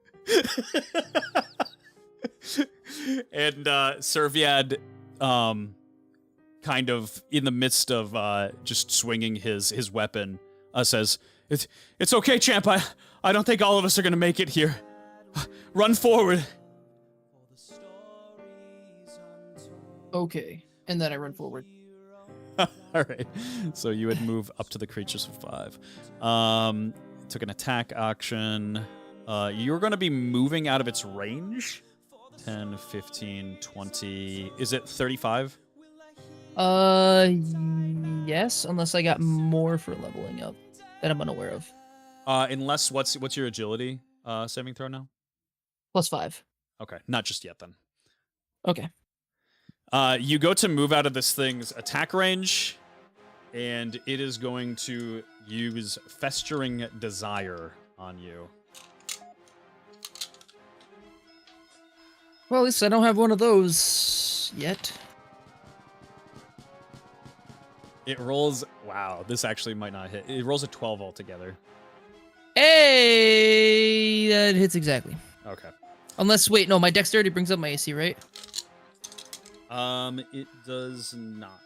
[SPEAKER 4] And Serviad, kind of in the midst of just swinging his weapon, says, "It's okay, champ. I don't think all of us are gonna make it here. Run forward."
[SPEAKER 5] Okay, and then I run forward.
[SPEAKER 4] All right. So you would move up to the creatures for 5. Took an attack action. You're going to be moving out of its range. 10, 15, 20. Is it 35?
[SPEAKER 5] Yes, unless I got more for leveling up that I'm unaware of.
[SPEAKER 4] Unless, what's your agility saving throw now?
[SPEAKER 5] +5.
[SPEAKER 4] Okay, not just yet then.
[SPEAKER 5] Okay.
[SPEAKER 4] You go to move out of this thing's attack range, and it is going to use Festering Desire on you.
[SPEAKER 5] Well, at least I don't have one of those yet.
[SPEAKER 4] It rolls... Wow, this actually might not hit. It rolls a 12 altogether.
[SPEAKER 5] Hey! Yeah, it hits exactly.
[SPEAKER 4] Okay.
[SPEAKER 5] Unless, wait, no, my dexterity brings up my AC, right?
[SPEAKER 4] It does not.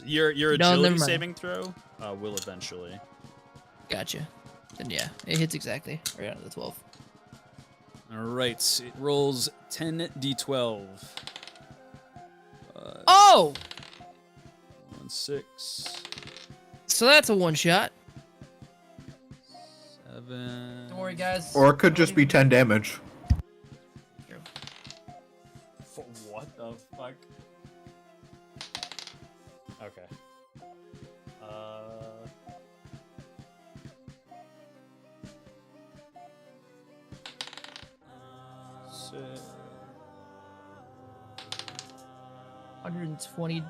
[SPEAKER 4] Your
[SPEAKER 5] No,
[SPEAKER 4] agility
[SPEAKER 5] never mind.
[SPEAKER 4] saving throw will eventually.
[SPEAKER 5] Gotcha. Then yeah, it hits exactly. Right out of the 12.
[SPEAKER 4] All right. It rolls 10d12.
[SPEAKER 5] Oh!
[SPEAKER 4] 1, 6,
[SPEAKER 5] So that's a one shot.
[SPEAKER 4] 7.
[SPEAKER 5] Don't worry, guys.
[SPEAKER 2] Or it could just be 10 damage.
[SPEAKER 4] What the fuck? Okay. Six.
[SPEAKER 5] 120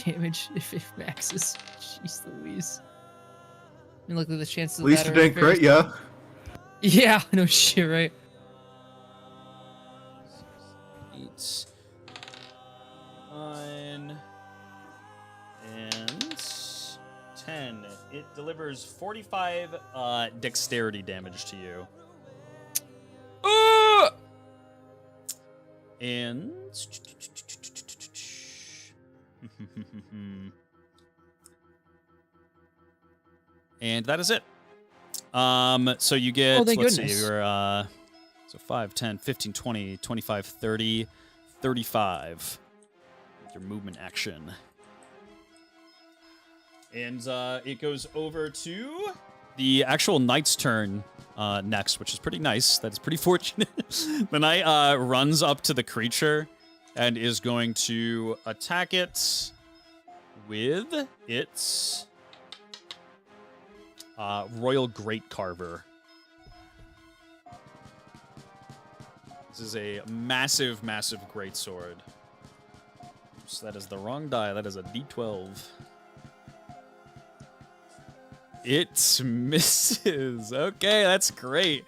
[SPEAKER 5] damage if it maxes. Jeez Louise. I mean, look at the chances
[SPEAKER 2] At
[SPEAKER 5] of
[SPEAKER 2] least
[SPEAKER 5] that
[SPEAKER 2] it
[SPEAKER 5] are
[SPEAKER 2] didn't crit ya.
[SPEAKER 5] Yeah, no shit, right?
[SPEAKER 4] 8, 9, and 10. It delivers 45 dexterity damage to you. And and that is it. So you get,
[SPEAKER 5] thank
[SPEAKER 4] let's
[SPEAKER 5] goodness.
[SPEAKER 4] see, you're so 5, 10, 15, 20, 25, 30, 35 with your movement action. And it goes over to the actual knight's turn next, which is pretty nice. That's pretty fortunate. The knight runs up to the creature and is going to attack it with its Royal Great Carver. This is a massive, massive greatsword. So that is the wrong die. That is a D12. It misses. Okay, that's great.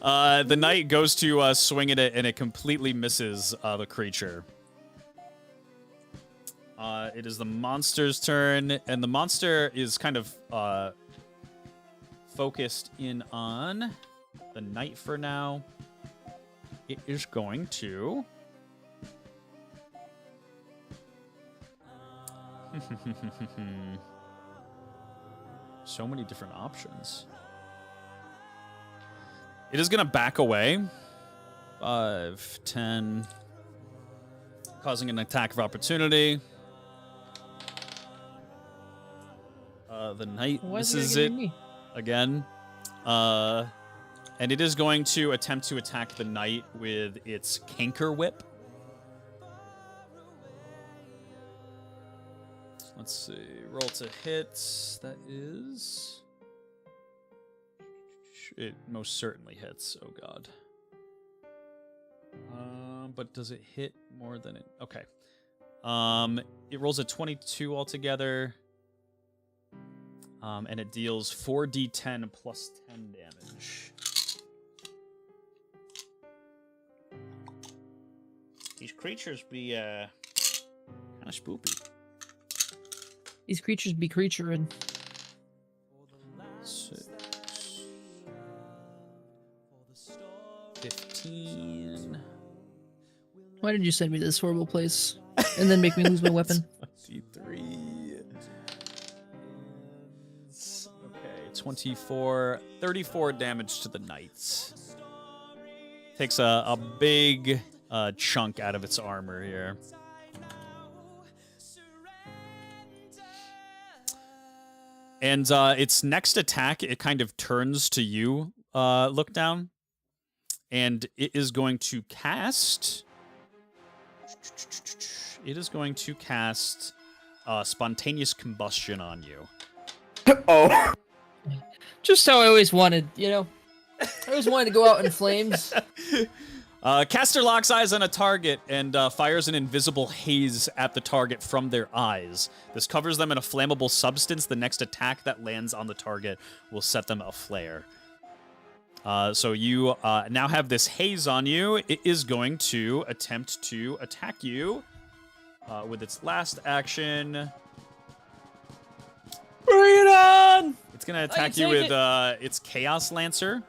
[SPEAKER 4] The knight goes to swing at it, and it completely misses the creature. It is the monster's turn, and the monster is kind of focused in on the knight for now. It is going to... So many different options. It is going to back away. 5, 10. Causing an attack of opportunity. The knight misses it again. And it is going to attempt to attack the knight with its canker whip. Let's see. Roll to hit. That is... It most certainly hits. Oh, God. But does it hit more than it... Okay. It rolls a 22 altogether. And it deals 4d10 plus 10 damage. These creatures be, kind of spoopy.
[SPEAKER 5] These creatures be creaturing.
[SPEAKER 4] 6, 15.
[SPEAKER 5] Why did you send me to this horrible place and then make me lose my weapon?
[SPEAKER 4] 23. Okay, 24. 34 damage to the knights. Takes a big chunk out of its armor here. And its next attack, it kind of turns to you, Look Down. And it is going to cast... It is going to cast Spontaneous Combustion on you.
[SPEAKER 2] Oh.
[SPEAKER 5] Just how I always wanted, you know? I always wanted to go out in flames.
[SPEAKER 4] Caster locks eyes on a target and fires an invisible haze at the target from their eyes. This covers them in a flammable substance. The next attack that lands on the target will set them aflare. So you now have this haze on you. It is going to attempt to attack you with its last action.
[SPEAKER 5] Bring it on!
[SPEAKER 4] It's going to attack you with its Chaos Lancer.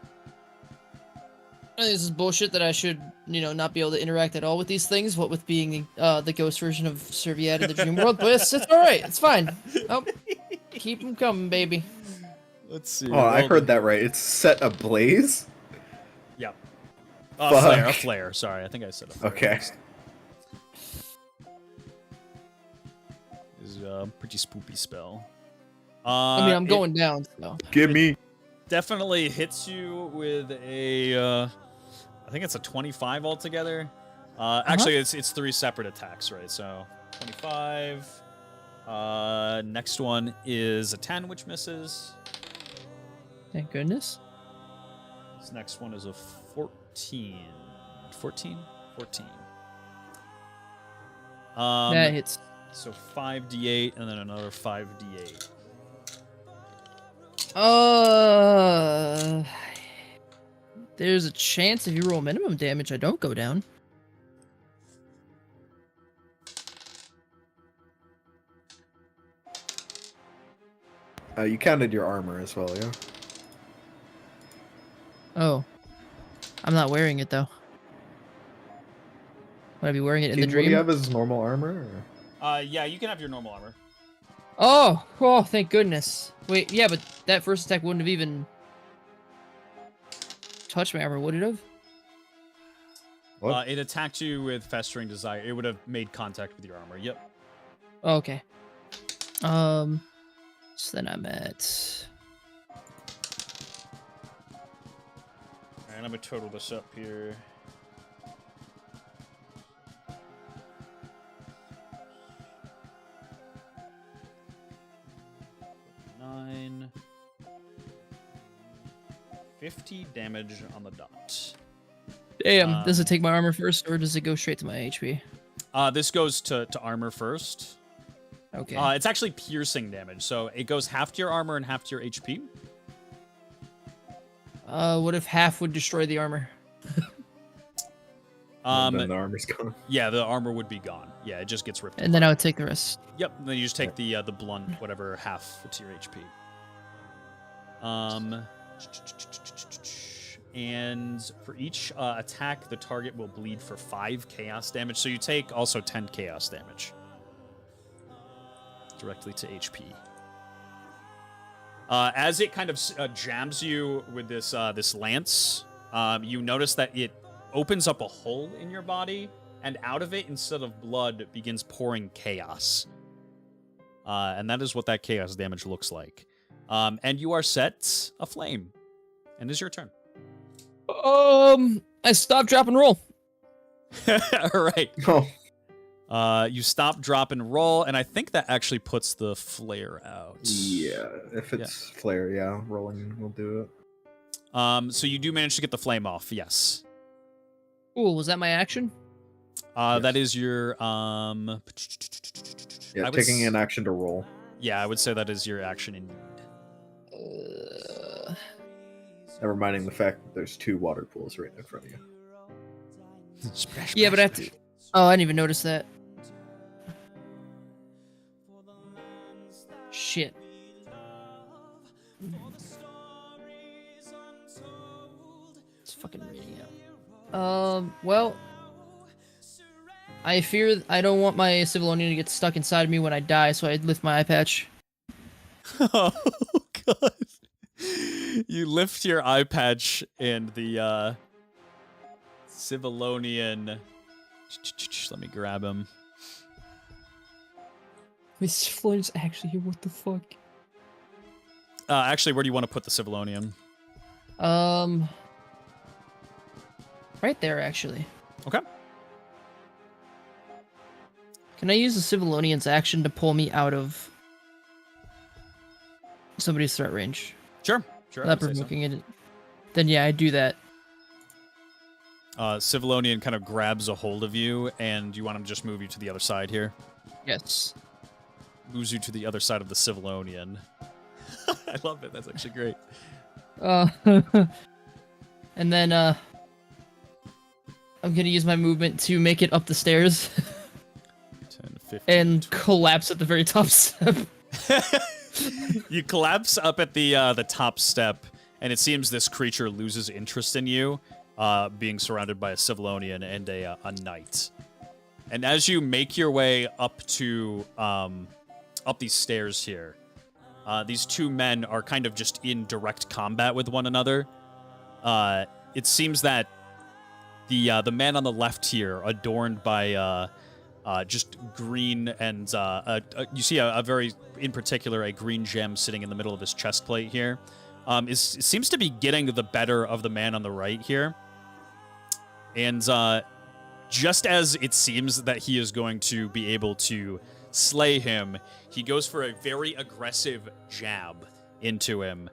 [SPEAKER 5] I think this is bullshit that I should, not be able to interact at all with these things. What with being the ghost version of Servitude in the dream world, but it's all right. It's fine. Oh, keep them coming, baby.
[SPEAKER 4] Let's see.
[SPEAKER 2] Oh, I heard that right. It's set ablaze?
[SPEAKER 4] Yep.
[SPEAKER 2] Fuck.
[SPEAKER 4] A flare. Sorry, I think I said a flare.
[SPEAKER 2] Okay.
[SPEAKER 4] Is a pretty spoopy spell.
[SPEAKER 5] I mean, I'm going down, so.
[SPEAKER 2] Give me.
[SPEAKER 4] Definitely hits you with a, I think it's a 25 altogether. Actually, it's 3 separate attacks, right? So 25. Next one is a 10, which misses.
[SPEAKER 5] Thank goodness.
[SPEAKER 4] This next one is a 14. 14? 14.
[SPEAKER 5] That hits.
[SPEAKER 4] So 5d8 and then another 5d8.
[SPEAKER 5] There's a chance if you roll minimum damage, I don't go down.
[SPEAKER 2] You counted your armor as well, yeah?
[SPEAKER 5] Oh. I'm not wearing it, though. Would I be wearing it in the
[SPEAKER 2] What do
[SPEAKER 5] dream?
[SPEAKER 2] you have as normal armor? Or?
[SPEAKER 4] Yeah, you can have your normal armor.
[SPEAKER 5] Oh, thank goodness. Wait, yeah, but that first attack wouldn't have even touched my armor, would it have?
[SPEAKER 2] What?
[SPEAKER 4] It attacked you with Festering Desire. It would have made contact with your armor. Yep.
[SPEAKER 5] Oh, okay. So then I'm at...
[SPEAKER 4] Alright, I'm gonna total this up here. Nine. 50 damage on the dot.
[SPEAKER 5] Damn, does it take my armor first, or does it go straight to my HP?
[SPEAKER 4] This goes to armor first.
[SPEAKER 5] Okay.
[SPEAKER 4] It's actually piercing damage, so it goes half to your armor and half to your HP.
[SPEAKER 5] What if half would destroy the armor?
[SPEAKER 2] And then the armor's gone.
[SPEAKER 4] Yeah, the armor would be gone. Yeah, it just gets ripped.
[SPEAKER 5] And then I would take the rest.
[SPEAKER 4] Yep, and then you just take the blunt, whatever, half to your HP. And for each attack, the target will bleed for 5 chaos damage. So you take also 10 chaos damage directly to HP. As it kind of jams you with this this lance, you notice that it opens up a hole in your body, and out of it, instead of blood, begins pouring chaos. And that is what that chaos damage looks like. And you are set aflame. And it is your turn.
[SPEAKER 5] I stop, drop, and roll.
[SPEAKER 4] All right.
[SPEAKER 2] Oh.
[SPEAKER 4] You stop, drop, and roll, and I think that actually puts the flare out.
[SPEAKER 2] Yeah, if it's flare, yeah, rolling will do it.
[SPEAKER 4] So you do manage to get the flame off, yes.
[SPEAKER 5] Cool, was that my action?
[SPEAKER 2] Yes.
[SPEAKER 4] That is your
[SPEAKER 2] Yeah, taking an action to roll.
[SPEAKER 4] Yeah, I would say that is your action indeed.
[SPEAKER 2] Never minding the fact that there's 2 water pools right in front of you.
[SPEAKER 4] Splash,
[SPEAKER 5] Yeah, but I have to... Oh, I didn't even notice that. Shit. It's fucking reading out. Well... I fear I don't want my Civilonian to get stuck inside of me when I die, so I lift my eye patch.
[SPEAKER 4] Oh, God. You lift your eye patch, and the Civilonian... Let me grab him.
[SPEAKER 5] Miss Flint's actually here, what the fuck?
[SPEAKER 4] Actually, where do you want to put the Civilonian?
[SPEAKER 5] Right there, actually.
[SPEAKER 4] Okay.
[SPEAKER 5] Can I use the Civilonian's action to pull me out of somebody's threat range?
[SPEAKER 4] Sure. Sure.
[SPEAKER 5] Not provoking it. Then yeah, I do that.
[SPEAKER 4] Civilonian kind of grabs a hold of you, and you want him to just move you to the other side here?
[SPEAKER 5] Yes.
[SPEAKER 4] Moves you to the other side of the Civilonian. I love it. That's actually great.
[SPEAKER 5] And then I'm gonna use my movement to make it up the stairs
[SPEAKER 4] 10, 15,
[SPEAKER 5] and collapse at the very top step.
[SPEAKER 4] You collapse up at the top step, and it seems this creature loses interest in you, being surrounded by a Civilonian and a knight. And as you make your way up to up these stairs here, these two men are kind of just in direct combat with one another. It seems that the man on the left here, adorned by just green and you see a very, in particular, a green gem sitting in the middle of his chest plate here, seems to be getting the better of the man on the right here. And just as it seems that he is going to be able to slay him, he goes for a very aggressive jab into him.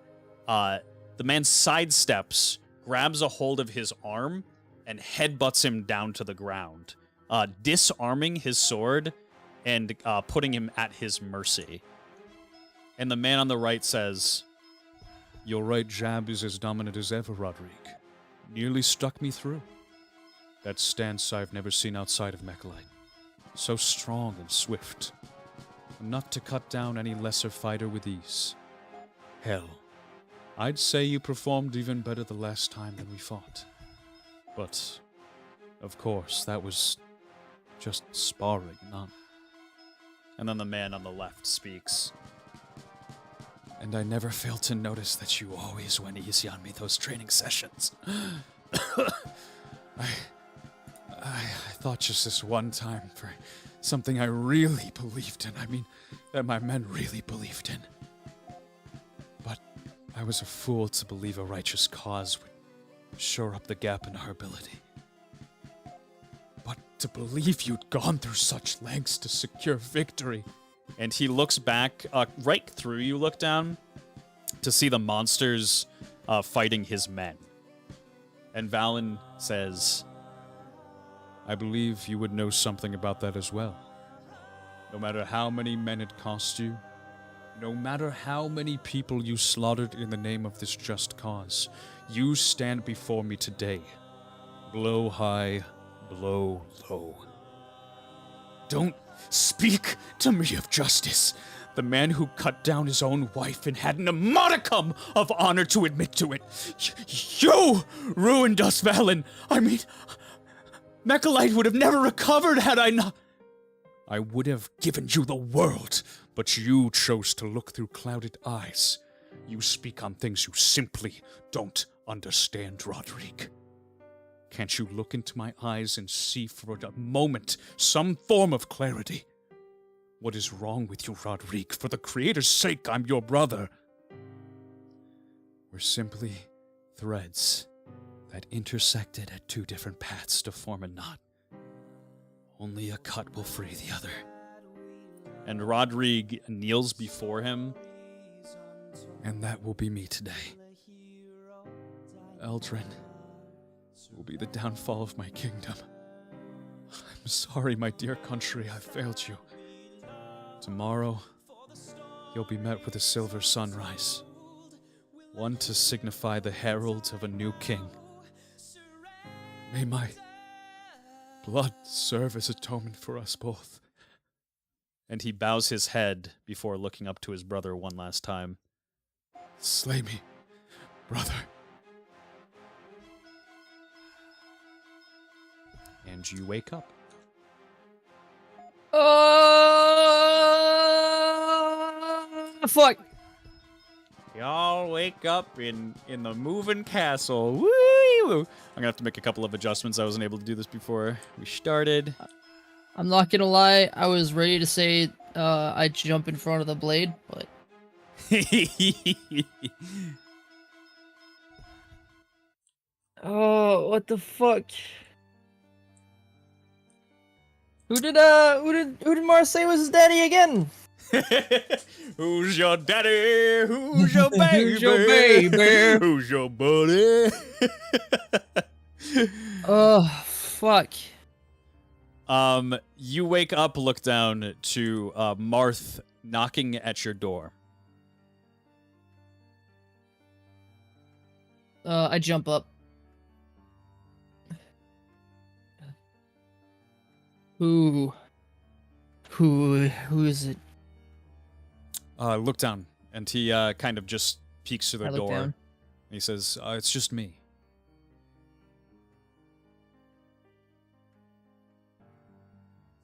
[SPEAKER 4] The man sidesteps, grabs a hold of his arm, and headbutts him down to the ground, disarming his sword and putting him at his mercy. And the man on the right says,
[SPEAKER 3] Your right jab is as dominant as ever, Roderick. Nearly struck me through. That stance I've never seen outside of Mechalite. So strong and swift. Enough to cut down any lesser fighter with ease. Hell, I'd say you performed even better the last time that we fought. But, of course, that was just sparring, not...
[SPEAKER 4] And then the man on the left speaks.
[SPEAKER 3] And I never failed to notice that you always went easy on me those training sessions. I thought just this one time for something I really believed in. I mean, that my men really believed in. But I was a fool to believe a righteous cause would shore up the gap in our ability. But to believe you'd gone through such lengths to secure victory.
[SPEAKER 4] And he looks back, right through you, look down, to see the monsters fighting his men. And Valen says,
[SPEAKER 3] I believe you would know something about that as well. No matter how many men it cost you, no matter how many people you slaughtered in the name of this just cause, you stand before me today. Blow high, blow low. Don't speak to me of justice. The man who cut down his own wife and hadn't a modicum of honor to admit to it. You ruined us, Valen. I mean, Mechalite would have never recovered had I not... I would have given you the world, but you chose to look through clouded eyes. You speak on things you simply don't understand, Roderick. Can't you look into my eyes and see for a moment some form of clarity? What is wrong with you, Roderick? For the Creator's sake, I'm your brother. We're simply threads that intersected at two different paths to form a knot. Only a cut will free the other.
[SPEAKER 4] and Rodrigue kneels before him.
[SPEAKER 3] And that will be me today. Eldrin will be the downfall of my kingdom. I'm sorry, my dear country, I failed you. Tomorrow, you'll be met with a silver sunrise, one to signify the herald of a new king. May my blood serve as atonement for us both.
[SPEAKER 4] And he bows his head before looking up to his brother one last time.
[SPEAKER 3] Slay me, brother.
[SPEAKER 4] And you wake up.
[SPEAKER 5] Fuck.
[SPEAKER 4] Y'all wake up in the moving castle. Woo! I'm gonna have to make a couple of adjustments. I wasn't able to do this before we started.
[SPEAKER 5] I'm not gonna lie, I was ready to say I'd jump in front of the blade, but... Oh, what the fuck? Who did Marth say was his daddy again?
[SPEAKER 4] Who's your daddy? Who's your baby?
[SPEAKER 5] Who's your baby?
[SPEAKER 4] Who's your buddy?
[SPEAKER 5] Oh, fuck.
[SPEAKER 4] You wake up, look down to Marth knocking at your door.
[SPEAKER 5] I jump up. Who is it?
[SPEAKER 4] Look down, and he kind of just peeks through the
[SPEAKER 5] I look
[SPEAKER 4] door.
[SPEAKER 5] down.
[SPEAKER 4] And he says,
[SPEAKER 3] It's just me.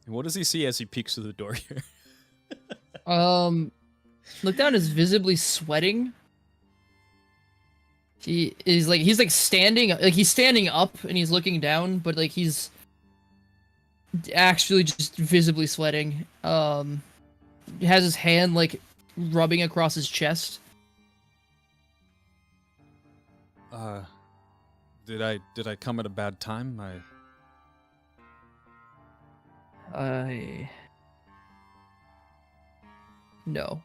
[SPEAKER 4] What does he see as he peeks through the door here?
[SPEAKER 5] Look down is visibly sweating. He's like standing, like he's standing up and he's looking down, but like he's actually just visibly sweating. He has his hand like rubbing across his chest.
[SPEAKER 3] Did I come at a bad time?
[SPEAKER 5] No.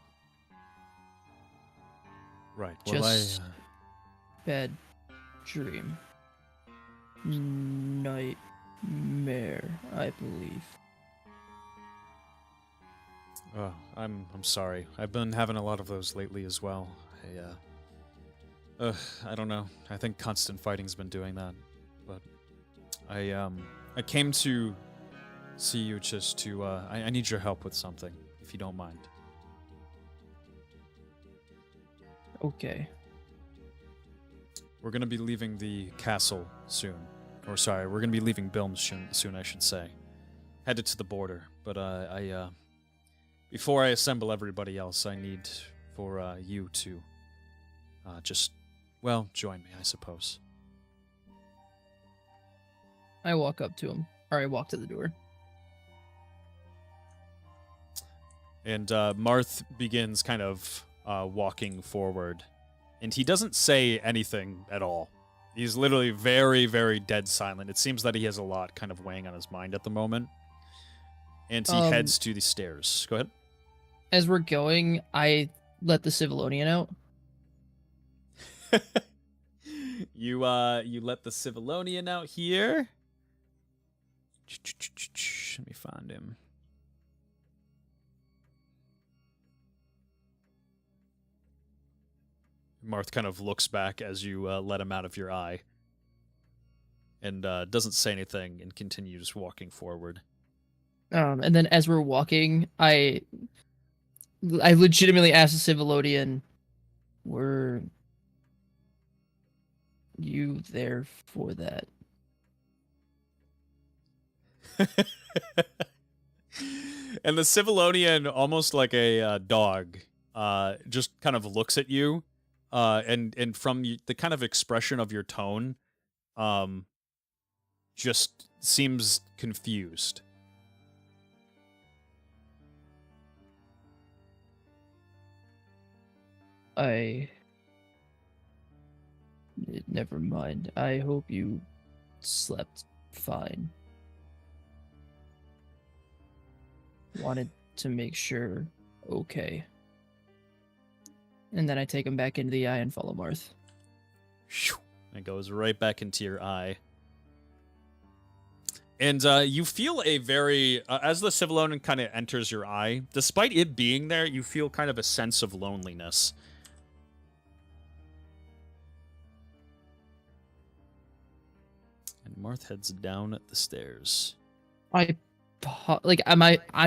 [SPEAKER 3] Right. Well,
[SPEAKER 5] Just bad dream. Nightmare, I believe.
[SPEAKER 3] Oh, I'm sorry. I've been having a lot of those lately as well. I don't know. I think constant fighting's been doing that. But I came to see you just to I need your help with something, if you don't mind.
[SPEAKER 5] Okay.
[SPEAKER 3] We're gonna be leaving the castle soon. Or sorry, we're gonna be leaving Bilm soon, I should say. Headed to the border. But before I assemble everybody else, I need for you to just, well, join me, I suppose.
[SPEAKER 5] I walk up to him, or I walk to the door.
[SPEAKER 4] And Marth begins kind of walking forward. And he doesn't say anything at all. He's literally very, very dead silent. It seems that he has a lot kind of weighing on his mind at the moment. And he heads to the stairs. Go ahead.
[SPEAKER 5] As we're going, I let the Civilonian out.
[SPEAKER 4] You let the Civilonian out here. Let me find him. Marth kind of looks back as you let him out of your eye. And doesn't say anything and continues walking forward.
[SPEAKER 5] And then as we're walking, I legitimately asked the Civilonian, were you there for that?
[SPEAKER 4] And the Civilonian, almost like a dog, just kind of looks at you, and from the kind of expression of your tone, just seems confused.
[SPEAKER 5] Never mind. I hope you slept fine. Wanted to make sure. Okay. And then I take him back into the eye and follow Marth.
[SPEAKER 4] It goes right back into your eye. And you feel a very, as the Civilonian kind of enters your eye, despite it being there, you feel kind of a sense of loneliness. And Marth heads down the stairs.
[SPEAKER 5] I'm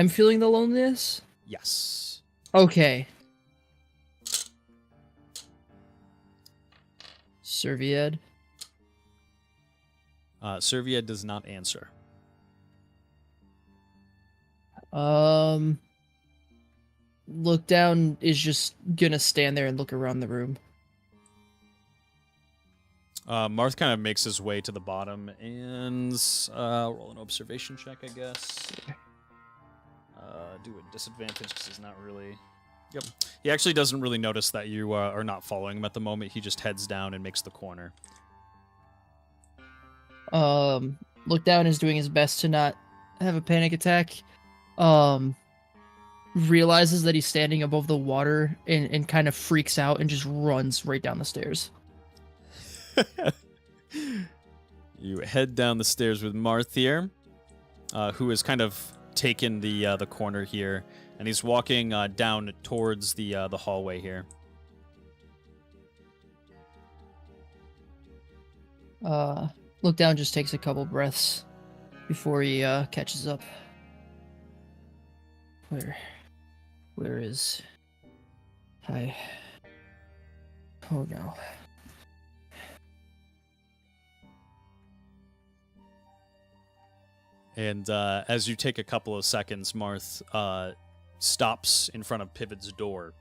[SPEAKER 5] feeling the loneliness?
[SPEAKER 4] Yes.
[SPEAKER 5] Okay. Servitude?
[SPEAKER 4] Servitude does not answer.
[SPEAKER 5] Look down is just gonna stand there and look around the room.
[SPEAKER 4] Marth kind of makes his way to the bottom and roll an observation check, I guess. Do a disadvantage because he's not really... Yep. He actually doesn't really notice that you are not following him at the moment. He just heads down and makes the corner.
[SPEAKER 5] Look down is doing his best to not have a panic attack. Realizes that he's standing above the water and kind of freaks out and just runs right down the stairs.
[SPEAKER 4] You head down the stairs with Marth here, who has kind of taken the corner here, and he's walking down towards the hallway here.
[SPEAKER 5] Look down just takes a couple breaths before he catches up. Where is I? Oh no.
[SPEAKER 4] And as you take a couple of seconds, Marth stops in front of Pivot's door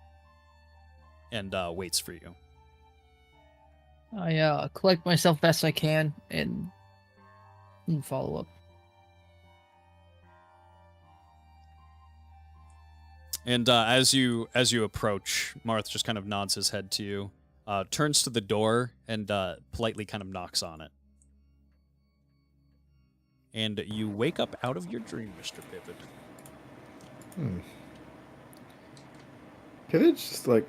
[SPEAKER 4] and waits for you.
[SPEAKER 5] I collect myself best I can and follow up.
[SPEAKER 4] And as you approach, Marth just kind of nods his head to you, turns to the door, and politely kind of knocks on it. And you wake up out of your dream, Mr. Pivot.
[SPEAKER 2] Pivot's just like...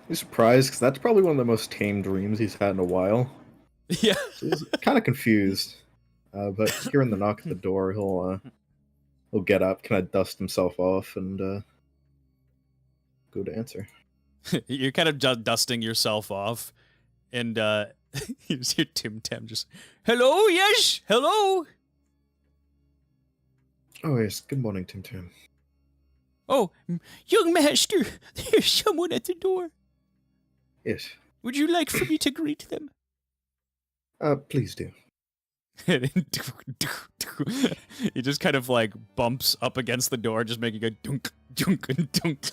[SPEAKER 2] He's surprised, because that's probably one of the most tame dreams he's had in a while.
[SPEAKER 4] Yeah.
[SPEAKER 2] So he's kind of confused. But hearing the knock at the door, he'll get up, kind of dust himself off, and go to answer.
[SPEAKER 4] You're kind of dusting yourself off, and you just hear Tim Tam just, "Hello, yes, hello."
[SPEAKER 2] Oh yes, good morning, Tim Tam.
[SPEAKER 4] Oh, young master, there's someone at the door.
[SPEAKER 2] Yes.
[SPEAKER 4] Would you like for me to greet them?
[SPEAKER 2] Please do.
[SPEAKER 4] He just kind of like bumps up against the door, just making a dunk, dunk, and dunk.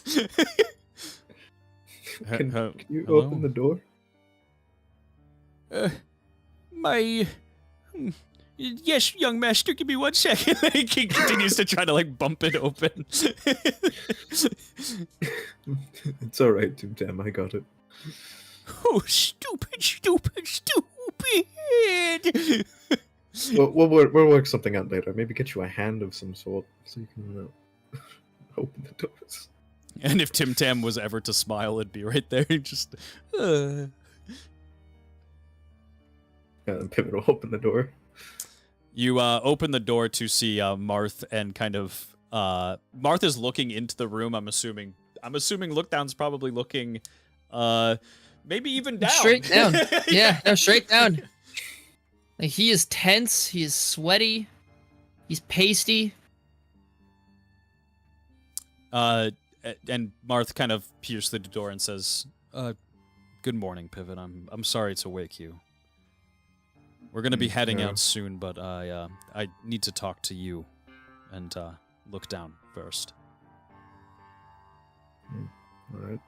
[SPEAKER 2] Can you
[SPEAKER 4] hello?
[SPEAKER 2] open the door?
[SPEAKER 4] Yes, young master, give me 1 second. He continues to try to like bump it open.
[SPEAKER 2] It's alright, Tim Tam, I got it.
[SPEAKER 4] Oh, stupid.
[SPEAKER 2] We'll work something out later. Maybe get you a hand of some sort so you can open the doors.
[SPEAKER 4] And if Tim Tam was ever to smile, it'd be right there. Just.
[SPEAKER 2] And Pivot will open the door.
[SPEAKER 4] You open the door to see Marth, and kind of Marth is looking into the room. I'm assuming Lookdown's probably looking, maybe even down.
[SPEAKER 5] Straight down. Yeah, no, straight down. Like, he is tense. He is sweaty. He's pasty.
[SPEAKER 4] And Marth kind of peers through the door and says, "Good morning, Pivot. I'm sorry to wake you. We're gonna be heading out soon, but I need to talk to you and look down first."
[SPEAKER 2] Alright.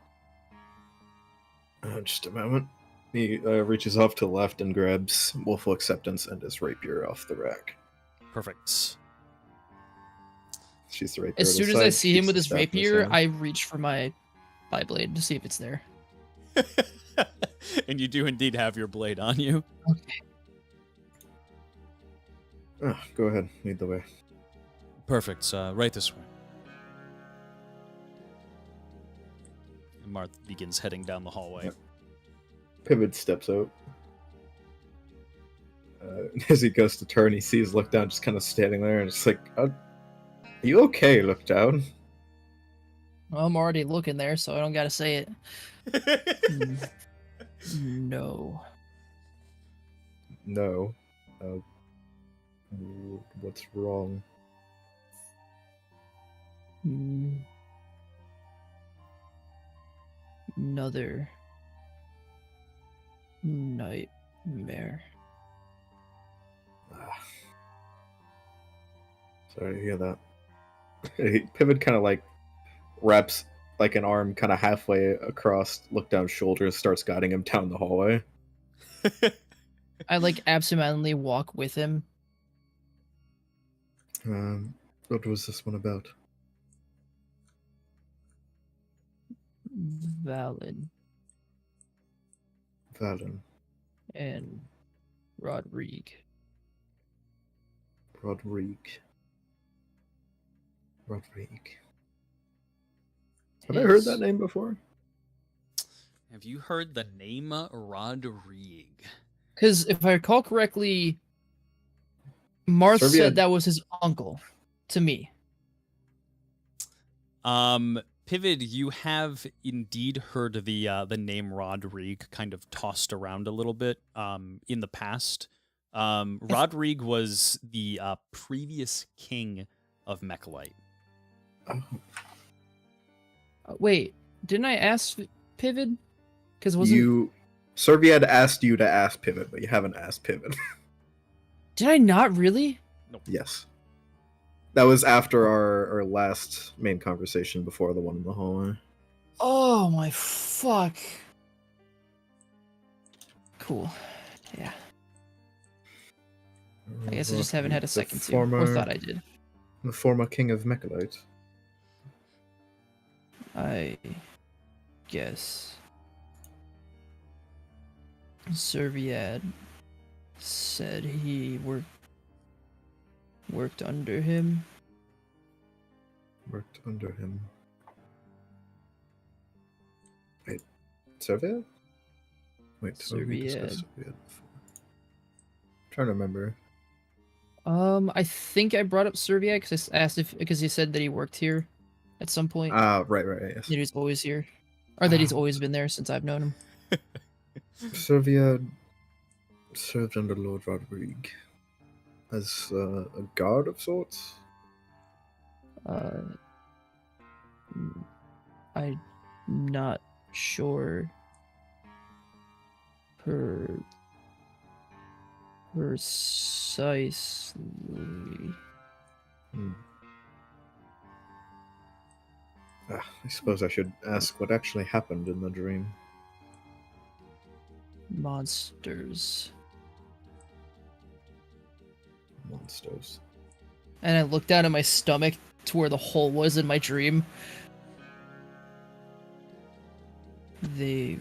[SPEAKER 2] Just a moment. He reaches off to the left and grabs Willful Acceptance and his rapier off the rack.
[SPEAKER 4] Perfect.
[SPEAKER 2] She's the rapier.
[SPEAKER 5] As soon as I see him with his rapier,
[SPEAKER 2] I
[SPEAKER 5] I reach for my blade to see if it's there.
[SPEAKER 4] And you do indeed have your blade on you.
[SPEAKER 5] Okay.
[SPEAKER 2] go ahead, lead the way.
[SPEAKER 4] Perfect. Right this way. And Marth begins heading down the hallway.
[SPEAKER 2] Yep. Pivot steps out. As he goes to turn, he sees Lookdown just kind of standing there, and it's like, "Are you okay, Lookdown?"
[SPEAKER 5] Well, I'm already looking there, so I don't gotta say it. No.
[SPEAKER 2] No. What's wrong?
[SPEAKER 5] Another nightmare.
[SPEAKER 2] Sorry to hear that. Pivot kind of like wraps like an arm kind of halfway across Lookdown's shoulders, starts guiding him down the hallway.
[SPEAKER 5] I like absentmindedly walk with him.
[SPEAKER 2] What was this one about?
[SPEAKER 5] Valen and Rodrigue.
[SPEAKER 2] Have I heard that name before?
[SPEAKER 4] Have you heard the name Rodrigue?
[SPEAKER 5] Because if I recall correctly, Marth
[SPEAKER 2] Servia-
[SPEAKER 5] said that was his uncle to me.
[SPEAKER 4] Pivot, you have indeed heard the name Rodrigue kind of tossed around a little bit in the past. Rodrigue was the previous king of Mechalite.
[SPEAKER 2] Oh.
[SPEAKER 5] Wait, didn't I ask Pivot? Because wasn't
[SPEAKER 2] Servia had asked you to ask Pivot, but you haven't asked Pivot.
[SPEAKER 5] Did I not really?
[SPEAKER 4] Nope.
[SPEAKER 2] Yes. That was after our last main conversation before the one in the hallway.
[SPEAKER 5] Oh my fuck. Cool. Yeah. I guess I just haven't had a second to. Or thought I did.
[SPEAKER 2] The former king of Mechalite.
[SPEAKER 5] I guess. Serviad said he worked under him.
[SPEAKER 2] Worked under him. Wait, Serviad? Wait, have we discussed Serviad before? I'm trying to remember.
[SPEAKER 5] I think I brought up Serviad because I asked because he said that he worked here at some point.
[SPEAKER 2] Right, yes.
[SPEAKER 5] That he's always here. Or that he's always been there since I've known him.
[SPEAKER 2] Serviad served under Lord Rodrigue as a guard of sorts.
[SPEAKER 5] I'm not sure precisely.
[SPEAKER 2] I suppose I should ask what actually happened in the dream.
[SPEAKER 5] Monsters. And I looked down at my stomach to where the hole was in my dream. They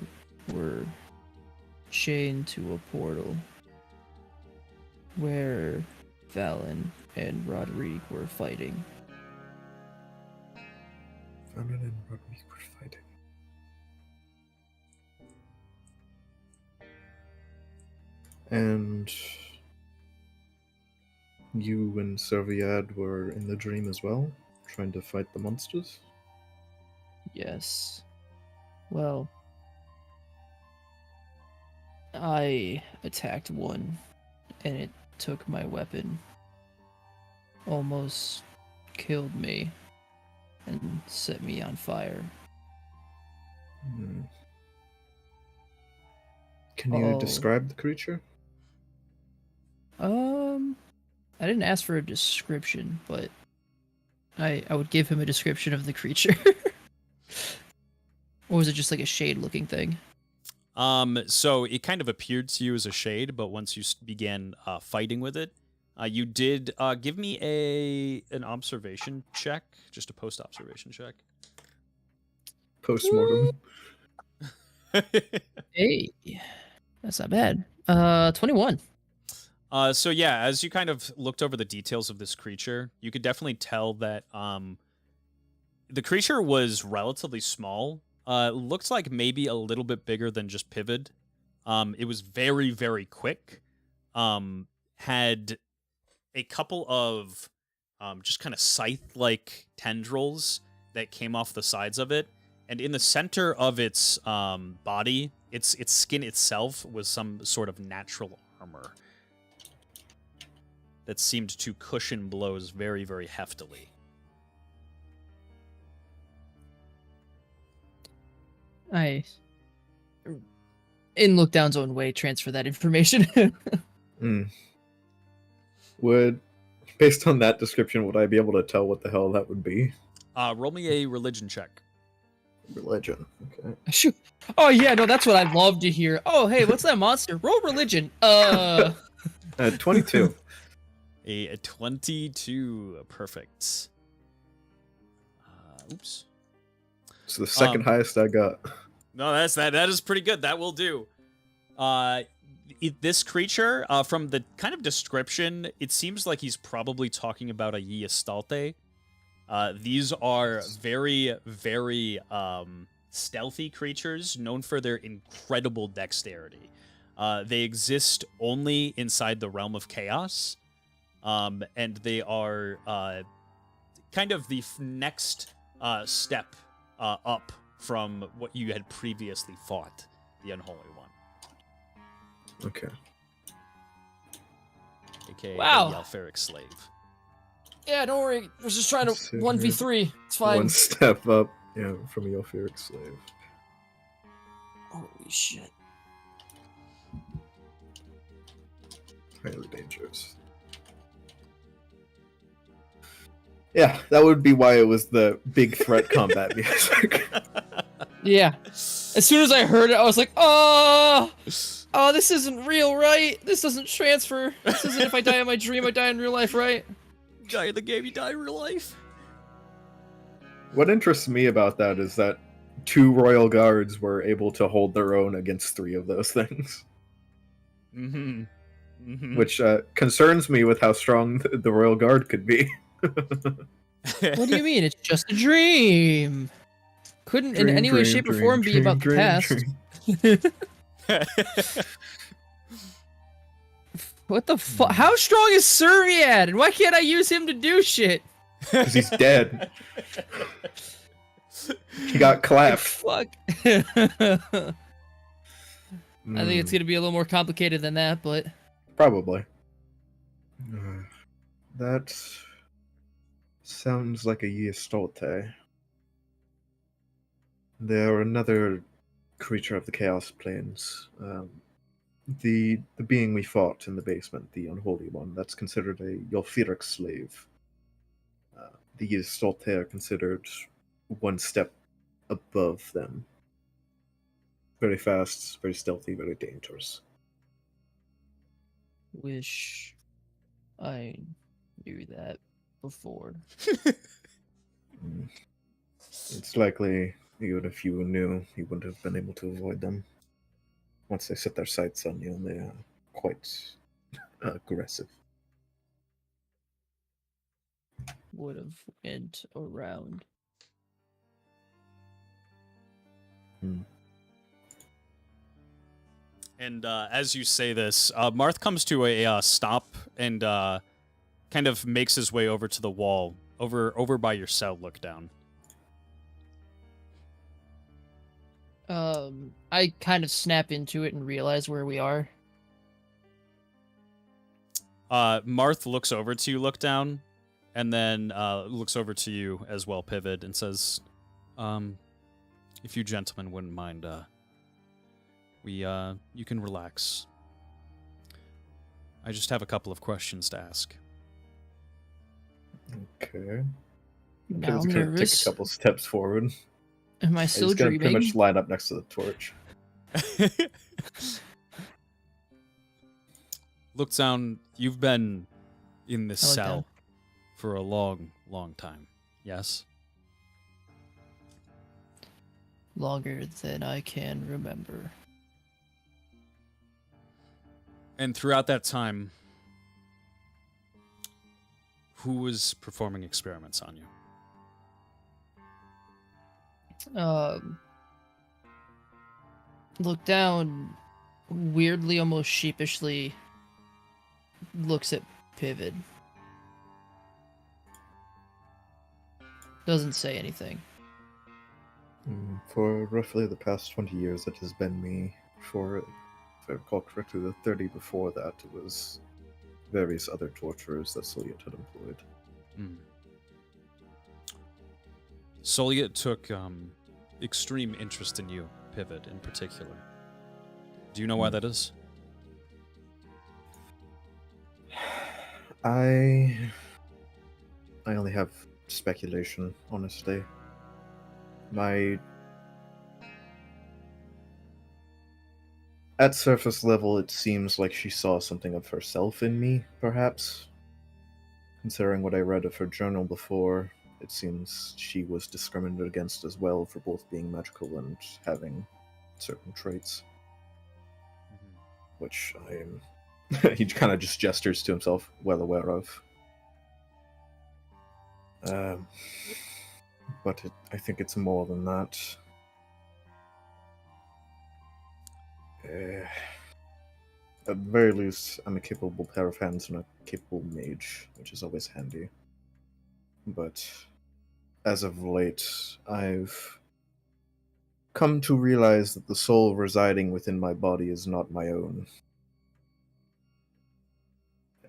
[SPEAKER 5] were chained to a portal where Valen and Rodrigue were fighting.
[SPEAKER 2] Valen and Rodrigue were fighting. And you and Serviad were in the dream as well, trying to fight the monsters?
[SPEAKER 5] Yes. Well, I attacked one, and it took my weapon. Almost killed me, and set me on fire.
[SPEAKER 2] Can you describe the creature?
[SPEAKER 5] I didn't ask for a description, but I would give him a description of the creature. Or was it just like a shade-looking thing?
[SPEAKER 4] So it kind of appeared to you as a shade, but once you began fighting with it, you did give me an observation check, just a post-observation check.
[SPEAKER 2] Post-mortem.
[SPEAKER 5] Hey, that's not bad. 21.
[SPEAKER 4] So yeah, as you kind of looked over the details of this creature, you could definitely tell that the creature was relatively small. Looks like maybe a little bit bigger than just Pivid. It was very, very quick. Had a couple of just kind of scythe-like tendrils that came off the sides of it. And in the center of its body, its skin itself was some sort of natural armor that seemed to cushion blows very, very heftily.
[SPEAKER 5] I, in Lookdown's own way, transfer that information.
[SPEAKER 2] Based on that description, would I be able to tell what the hell that would be?
[SPEAKER 4] Roll me a religion check.
[SPEAKER 2] Religion, okay.
[SPEAKER 5] Shoot. Oh yeah, no, that's what I'd love to hear. Oh hey, what's that monster? Roll religion.
[SPEAKER 2] 22.
[SPEAKER 4] A 22, perfect. Oops.
[SPEAKER 2] It's the second highest I got.
[SPEAKER 4] No, that is pretty good. That will do. This creature, from the kind of description, it seems like he's probably talking about a Yiestalte. These are very, very stealthy creatures, known for their incredible dexterity. They exist only inside the realm of chaos, and they are kind of the next step up from what you had previously fought, the Unholy One.
[SPEAKER 2] Okay.
[SPEAKER 4] AKA
[SPEAKER 5] Wow.
[SPEAKER 4] the Alpharic Slave.
[SPEAKER 5] Yeah, don't worry. We're just trying to 1v3. It's fine.
[SPEAKER 2] One step up, from a Alpharic Slave.
[SPEAKER 5] Holy shit.
[SPEAKER 2] Highly dangerous. Yeah, that would be why it was the big threat combat music.
[SPEAKER 5] Yeah. As soon as I heard it, I was like, oh, this isn't real, right? This doesn't transfer. This isn't if I die in my dream, I die in real life, right?
[SPEAKER 4] Die in the game, you die in real life.
[SPEAKER 2] What interests me about that is that 2 royal guards were able to hold their own against 3 of those things.
[SPEAKER 4] Mm-hmm. Mm-hmm.
[SPEAKER 2] Which concerns me with how strong the royal guard could be.
[SPEAKER 5] What do you mean? It's just a dream. Couldn't in any way, shape, or form be about the past. What the fuck? How strong is Servitude? And why can't I use him to do shit?
[SPEAKER 2] Because he's dead. He got clapped.
[SPEAKER 5] Fuck. I think it's gonna be a little more complicated than that, but
[SPEAKER 2] Probably. That sounds like a Yeastolte. They're another creature of the Chaos Planes. The being we fought in the basement, the Unholy One, that's considered a Yolfiric slave. The Yeastolte are considered one step above them. Very fast, very stealthy, very dangerous.
[SPEAKER 5] wish I knew that before.
[SPEAKER 2] It's likely even if you knew, you wouldn't have been able to avoid them. Once they set their sights on you, they are quite aggressive.
[SPEAKER 5] Would have went around.
[SPEAKER 4] And as you say this, Marth comes to a stop and kind of makes his way over to the wall, over by your cell. Look down.
[SPEAKER 5] I kind of snap into it and realize where we are.
[SPEAKER 4] Marth looks over to you, look down, and then looks over to you as well, Pivot, and says, if you gentlemen wouldn't mind, you can relax. I just have a couple of questions to ask.
[SPEAKER 2] Okay.
[SPEAKER 5] Now I'm
[SPEAKER 2] Take
[SPEAKER 5] nervous.
[SPEAKER 2] a couple steps forward.
[SPEAKER 5] Am I still
[SPEAKER 2] He's gonna
[SPEAKER 5] dreaming?
[SPEAKER 2] pretty much line up next to the torch.
[SPEAKER 4] Look down, you've been in this
[SPEAKER 5] I look
[SPEAKER 4] cell
[SPEAKER 5] down.
[SPEAKER 4] for a long, long time. Yes?
[SPEAKER 5] Longer than I can remember.
[SPEAKER 4] And throughout that time, who was performing experiments on you?
[SPEAKER 5] Look down, weirdly, almost sheepishly, looks at Pivot. Doesn't say anything.
[SPEAKER 2] For roughly the past 20 years, it has been me. For, if I recall correctly, the 30 before that, it was various other torturers that Soliot had employed.
[SPEAKER 4] Soliot took extreme interest in you, Pivot, in particular. Do you know why that is?
[SPEAKER 2] I only have speculation, honestly. At surface level, it seems like she saw something of herself in me, perhaps. Considering what I read of her journal before, it seems she was discriminated against as well for both being magical and having certain traits. Which I am... he kind of just gestures to himself, well aware of. But I think it's more than that. At the very least, I'm a capable pair of hands and a capable mage, which is always handy. But as of late, I've come to realize that the soul residing within my body is not my own.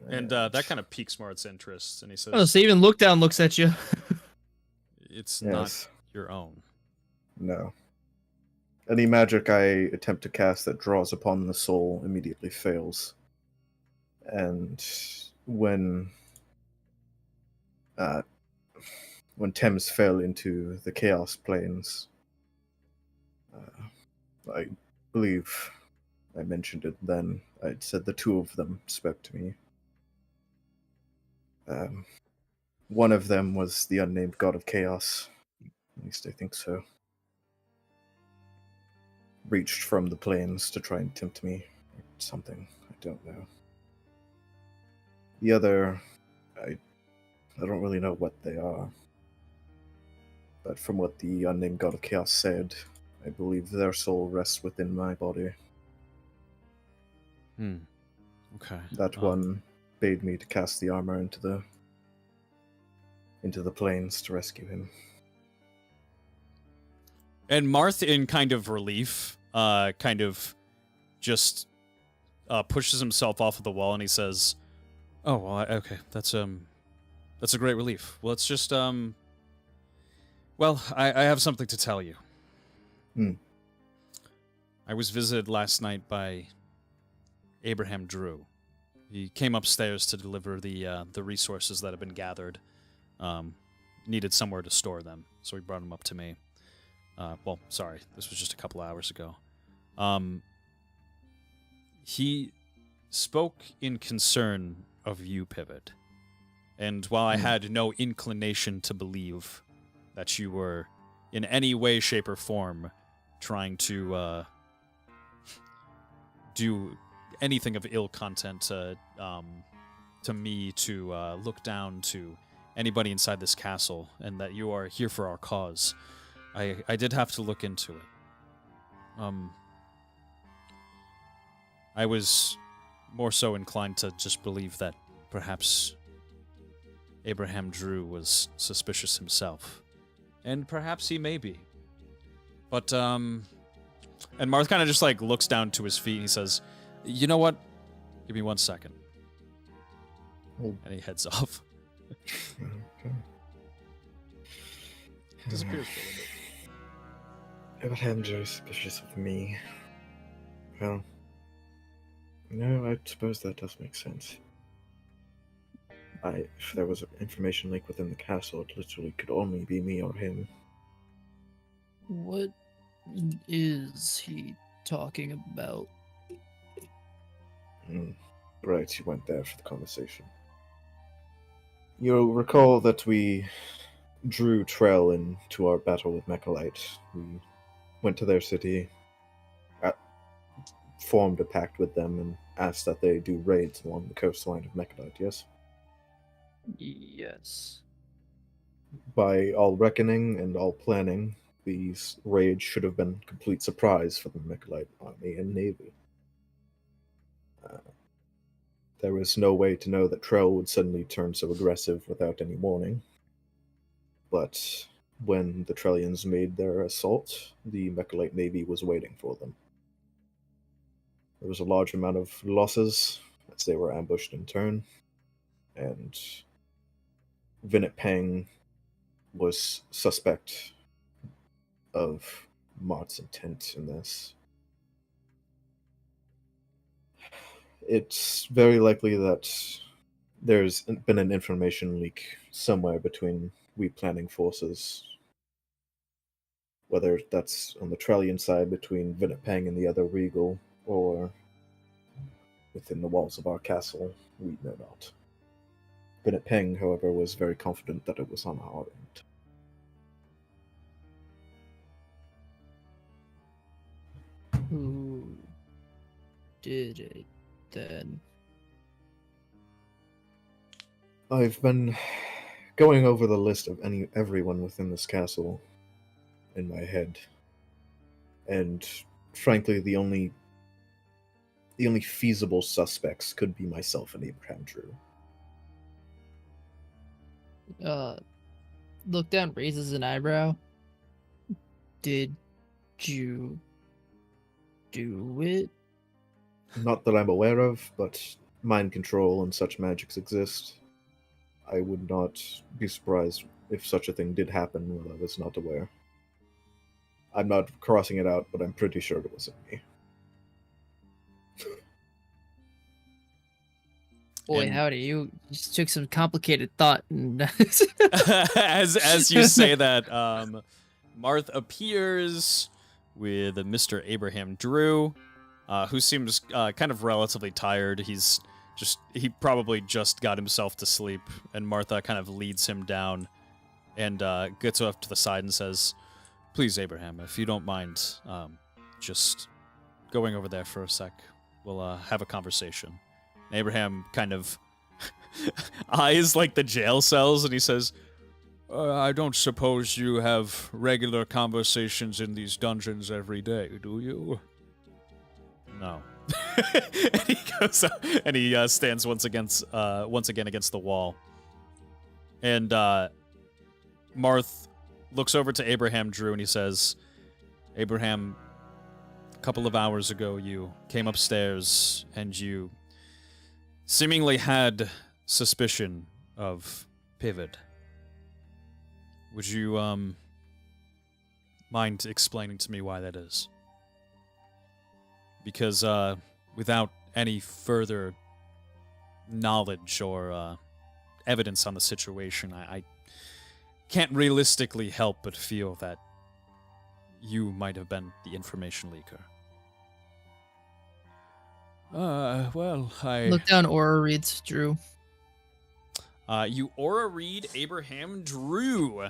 [SPEAKER 4] And that kind of piques Marth's interest, and he says,
[SPEAKER 5] Oh, so even Look Down looks at you.
[SPEAKER 4] it's
[SPEAKER 2] Yes.
[SPEAKER 4] not your own.
[SPEAKER 2] No. Any magic I attempt to cast that draws upon the soul immediately fails. And when when Thames fell into the Chaos Plains, I believe I mentioned it then. I'd said the two of them spoke to me. One of them was the unnamed god of chaos. At least I think so. Reached from the plains to try and tempt me. Or something. I don't know. The other, I don't really know what they are. But from what the unnamed god of chaos said, I believe their soul rests within my body.
[SPEAKER 3] Okay.
[SPEAKER 2] That one bade me to cast the armor into the plains to rescue him.
[SPEAKER 4] And Marth, in kind of relief, kind of just pushes himself off of the wall and he says, "Oh, well, okay, that's a great relief. Well, it's just well, I have something to tell you. I was visited last night by Abraham Drew. He came upstairs to deliver the resources that have been gathered. Needed somewhere to store them, so he brought them up to me. Well, sorry, this was just a couple hours ago. He spoke in concern of you, Pivot. And while I had no inclination to believe that you were in any way, shape, or form trying to do anything of ill content to me, to look down to anybody inside this castle, and that you are here for our cause, I did have to look into it. I was more so inclined to just believe that perhaps Abraham Drew was suspicious himself. And perhaps he may be. But, and Marth kind of just, like, looks down to his feet and he says, "You know what? Give me 1 second." And he heads off.
[SPEAKER 2] Okay.
[SPEAKER 4] Disappears for a little bit.
[SPEAKER 2] Abraham Drew suspicious of me. Well, no, I suppose that does make sense. If there was an information leak within the castle, it literally could only be me or him.
[SPEAKER 5] What is he talking about?
[SPEAKER 2] Right, you went there for the conversation. You'll recall that we drew Trell into our battle with Mechalite. We went to their city, formed a pact with them, and asked that they do raids along the coastline of Mechalite, yes?
[SPEAKER 5] Yes.
[SPEAKER 2] By all reckoning and all planning, these raids should have been a complete surprise for the Mechalite army and navy. There was no way to know that Trell would suddenly turn so aggressive without any warning. But when the Trellians made their assault, the Mechalite navy was waiting for them. There was a large amount of losses as they were ambushed in turn, and Vinit Pang was suspect of Marth's intent in this. It's very likely that there's been an information leak somewhere between we planning forces. Whether that's on the Trellian side between Vinit Pang and the other Regal, or within the walls of our castle, we know not. Vinit Pang, however, was very confident that it was on our end.
[SPEAKER 5] Who did it then?
[SPEAKER 2] I've been going over the list of everyone within this castle in my head, and frankly, the only feasible suspects could be myself and Abraham Drew.
[SPEAKER 5] Look down, raises an eyebrow. Did you do it?
[SPEAKER 2] Not that I'm aware of, but mind control and such magics exist. I would not be surprised if such a thing did happen while I was not aware. I'm not crossing it out, but I'm pretty sure it wasn't me.
[SPEAKER 5] Boy,
[SPEAKER 4] And-
[SPEAKER 5] howdy, you just took some complicated thought and
[SPEAKER 4] as you say that, Marth appears with Mr. Abraham Drew, who seems kind of relatively tired. He probably just got himself to sleep, and Martha kind of leads him down and gets up to the side and says, "Please, Abraham, if you don't mind, just going over there for a sec. We'll have a conversation." And Abraham kind of eyes like the jail cells, and he says, "I don't suppose you have regular conversations in these dungeons every day, do you?" "No." And he goes up, and he stands once again against the wall. And Marth looks over to Abraham Drew, and he says, "Abraham, a couple of hours ago, you came upstairs, and you seemingly had suspicion of Pivot. Would you, mind explaining to me why that is? Because, without any further knowledge or, evidence on the situation, I can't realistically help but feel that you might have been the information leaker." Well, I...
[SPEAKER 5] look down. Aura reads Drew.
[SPEAKER 4] You aura read Abraham Drew.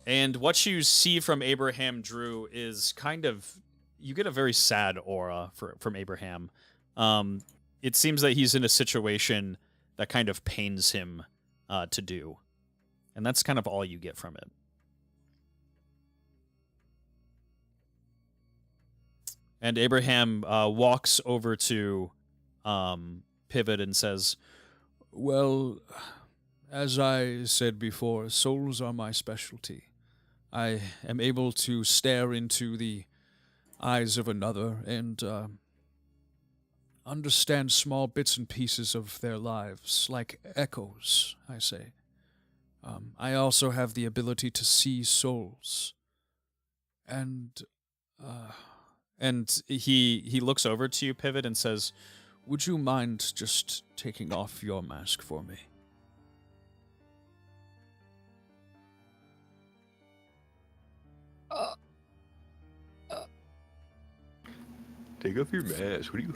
[SPEAKER 4] And what you see from Abraham Drew is kind of... You get a very sad aura from Abraham. It seems that he's in a situation that kind of pains him to do. And that's kind of all you get from it. And Abraham walks over to Pivot and says, "Well, as I said before, souls are my specialty. I am able to stare into the eyes of another and understand small bits and pieces of their lives, like echoes, I say. I also have the ability to see souls. And he looks over to you, Pivot, and says, "Would you mind just taking off your mask for me?"
[SPEAKER 6] Take off your mask. What are you?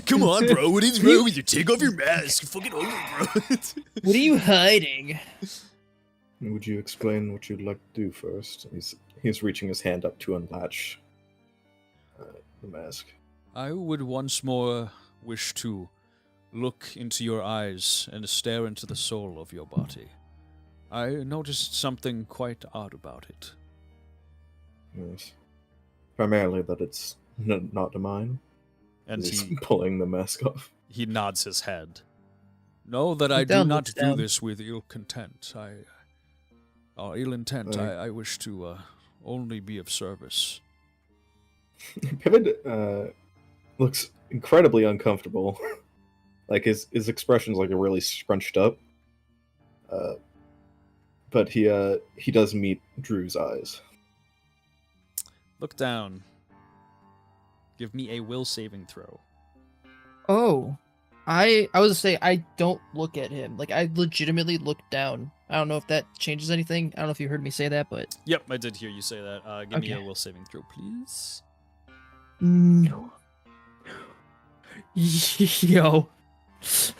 [SPEAKER 4] Come on, bro. What is wrong with you? Take off your mask. You're fucking over, bro.
[SPEAKER 5] What are you hiding?
[SPEAKER 2] Would you explain what you'd like to do first? He's reaching his hand up to unlatch the mask.
[SPEAKER 3] I would once more wish to look into your eyes and stare into the soul of your body. I noticed something quite odd about it.
[SPEAKER 2] Yes. Primarily that it's not mine.
[SPEAKER 4] And
[SPEAKER 2] He's
[SPEAKER 4] he
[SPEAKER 2] pulling the mask off.
[SPEAKER 4] nods his head.
[SPEAKER 3] Know that I do
[SPEAKER 5] down,
[SPEAKER 3] not
[SPEAKER 5] look
[SPEAKER 3] do
[SPEAKER 5] down.
[SPEAKER 3] this with ill content. Ill intent. I wish to only be of service.
[SPEAKER 2] Pivot looks incredibly uncomfortable. Like his expression's like really scrunched up. But he does meet Drew's eyes.
[SPEAKER 4] Look down. Give me a will saving throw.
[SPEAKER 5] Oh, I was to say I don't look at him. Like I legitimately look down. I don't know if that changes anything. I don't know if you heard me say that, but
[SPEAKER 4] Yep, I did hear you say that. Give me a
[SPEAKER 5] Okay.
[SPEAKER 4] will saving throw, please.
[SPEAKER 5] no. Yo,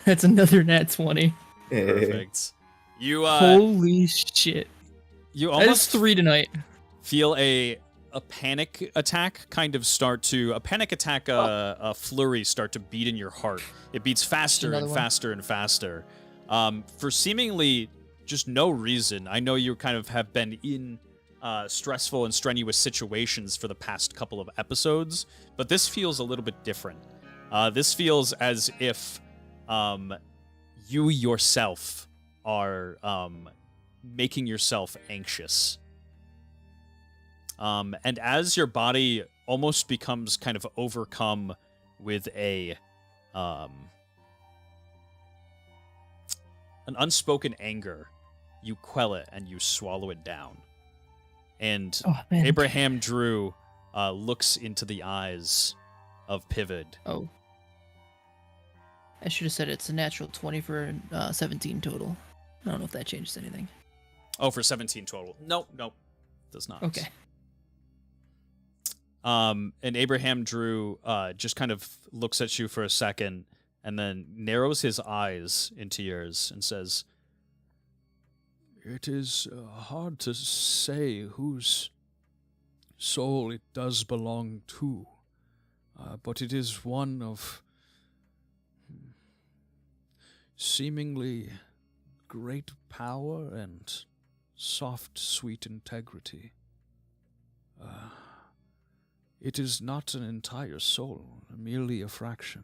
[SPEAKER 5] that's another nat 20.
[SPEAKER 4] Perfect. You
[SPEAKER 5] Holy shit!
[SPEAKER 4] you
[SPEAKER 5] That is
[SPEAKER 4] almost
[SPEAKER 5] 3 tonight.
[SPEAKER 4] feel a panic attack a flurry start to beat in your heart. It beats faster
[SPEAKER 5] Another
[SPEAKER 4] and
[SPEAKER 5] one.
[SPEAKER 4] faster and faster. For seemingly just no reason. I know you kind of have been in stressful and strenuous situations for the past couple of episodes, but this feels a little bit different. This feels as if you yourself are making yourself anxious. And as your body almost becomes kind of overcome with an unspoken anger, you quell it and you swallow it down. And
[SPEAKER 5] Oh man.
[SPEAKER 4] Abraham Drew looks into the eyes of Pivot,
[SPEAKER 5] Oh. I should have said it's a natural 20 for 17 total. I don't know if that changes anything.
[SPEAKER 4] Oh, for 17 total. Nope, does not.
[SPEAKER 5] Okay.
[SPEAKER 4] And Abraham Drew just kind of looks at you for a second and then narrows his eyes into yours and says,
[SPEAKER 3] It is hard to say whose soul it does belong to, but it is one of seemingly great power and soft, sweet integrity. It is not an entire soul, merely a fraction.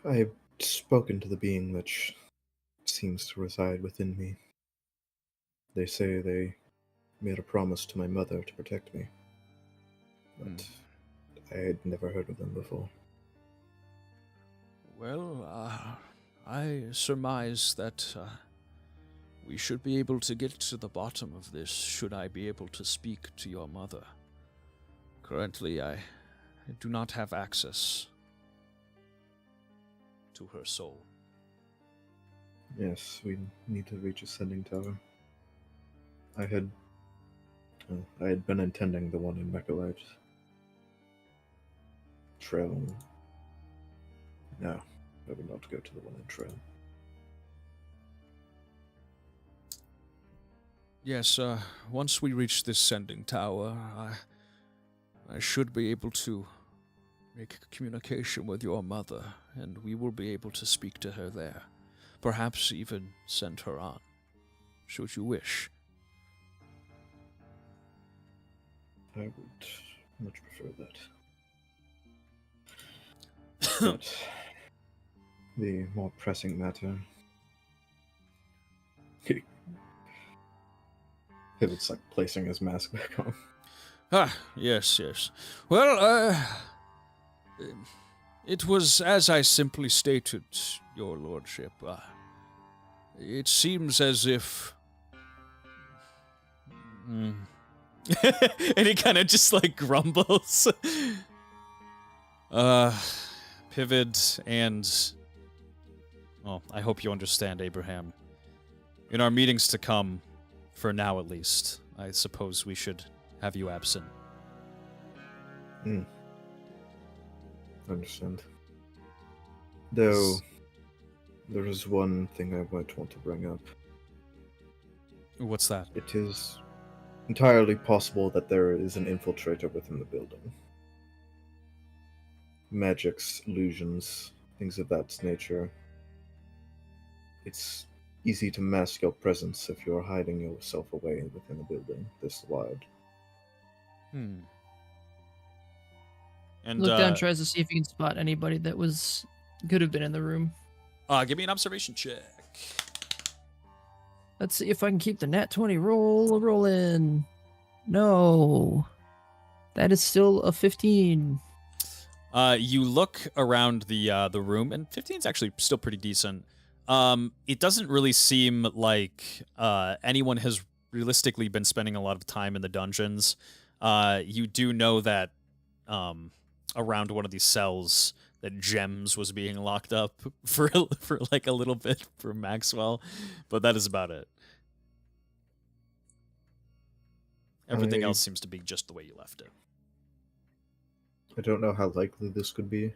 [SPEAKER 2] I have spoken to the being which seems to reside within me. They say they made a promise to my mother to protect me, but I had never heard of them before.
[SPEAKER 3] Well, I surmise that we should be able to get to the bottom of this should I be able to speak to your mother. Currently, I do not have access to her soul.
[SPEAKER 2] Yes, we need to reach Ascending Tower. I had been intending the one in Mechalite. Trail. No, I would not go to the one in Trail.
[SPEAKER 3] Yes, once we reach this sending tower, I should be able to make communication with your mother, and we will be able to speak to her there. Perhaps even send her on, should you wish.
[SPEAKER 2] I would much prefer that. But the more pressing matter. It's like placing his mask back on.
[SPEAKER 3] Ah, yes. Well, it was as I simply stated, your lordship. It seems as if...
[SPEAKER 4] and he kind of just like grumbles. Pivot and... Well, I hope you understand, Abraham. In our meetings to come, for now at least, I suppose we should have you absent.
[SPEAKER 2] I understand. Though, there is one thing I might want to bring up.
[SPEAKER 3] What's that?
[SPEAKER 2] It is entirely possible that there is an infiltrator within the building. Magics, illusions, things of that nature. It's easy to mask your presence if you're hiding yourself away within a building this wide.
[SPEAKER 4] And
[SPEAKER 5] Look down, tries to see if he can spot anybody that could have been in the room.
[SPEAKER 4] give me an observation check.
[SPEAKER 5] Let's see if I can keep the nat 20 rolling. No. That is still a 15.
[SPEAKER 4] You look around the room, and 15 is actually still pretty decent. It doesn't really seem like anyone has realistically been spending a lot of time in the dungeons. You do know that around one of these cells that Gems was being locked up for like a little bit for Maxwell, but that is about it. Everything else seems to be just the way you left it.
[SPEAKER 2] I don't know how likely this could be,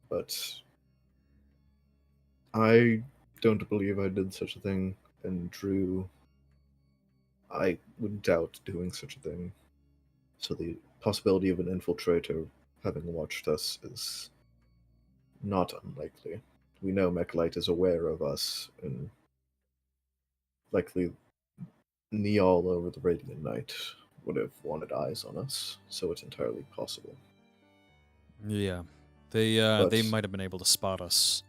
[SPEAKER 2] but I don't believe I did such a thing, and Drew, I would doubt doing such a thing. So the possibility of an infiltrator having watched us is not unlikely. We know Mechalite is aware of us, and likely Neal over the Radiant Knight would have wanted eyes on us, so it's entirely possible.
[SPEAKER 4] Yeah, they might have been able to spot us.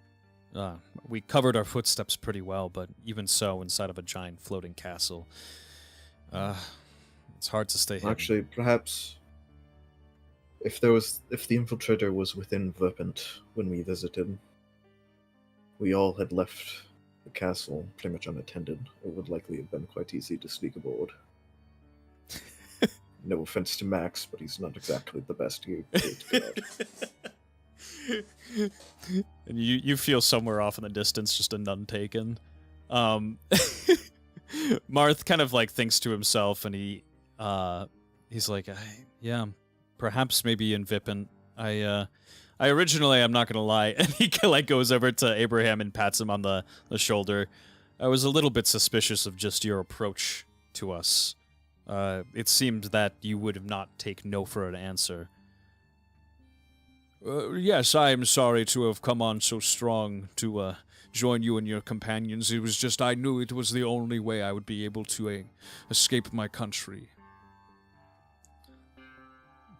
[SPEAKER 4] We covered our footsteps pretty well, but even so, inside of a giant floating castle, it's hard to stay hidden.
[SPEAKER 2] Actually, perhaps if the infiltrator was within Verpent when we visited, we all had left the castle pretty much unattended. It would likely have been quite easy to sneak aboard. No offense to Max, but he's not exactly the best gate guard.
[SPEAKER 4] And you feel somewhere off in the distance just a nun taken. Marth kind of like thinks to himself, and he's like, yeah, perhaps maybe in Vipin. I originally, I'm not gonna lie, and he like goes over to Abraham and pats him on the shoulder. I was a little bit suspicious of just your approach to us. It seemed that you would not take no for an answer. Yes, I am sorry to have come on so strong to join you and your companions. It was just I knew it was the only way I would be able to escape my country.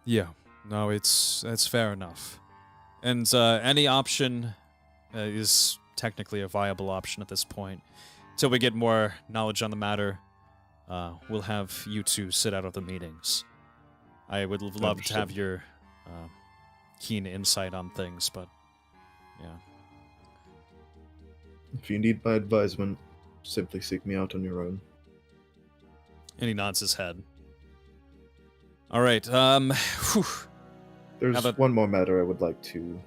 [SPEAKER 4] Yeah, no, that's fair enough. And any option is technically a viable option at this point. Till we get more knowledge on the matter, we'll have you two sit out of the meetings. I would love to have your keen insight on things, but yeah.
[SPEAKER 2] If you need my advisement, simply seek me out on your own.
[SPEAKER 4] And he nods his head. All right. Whew.
[SPEAKER 2] There's one more matter I would like to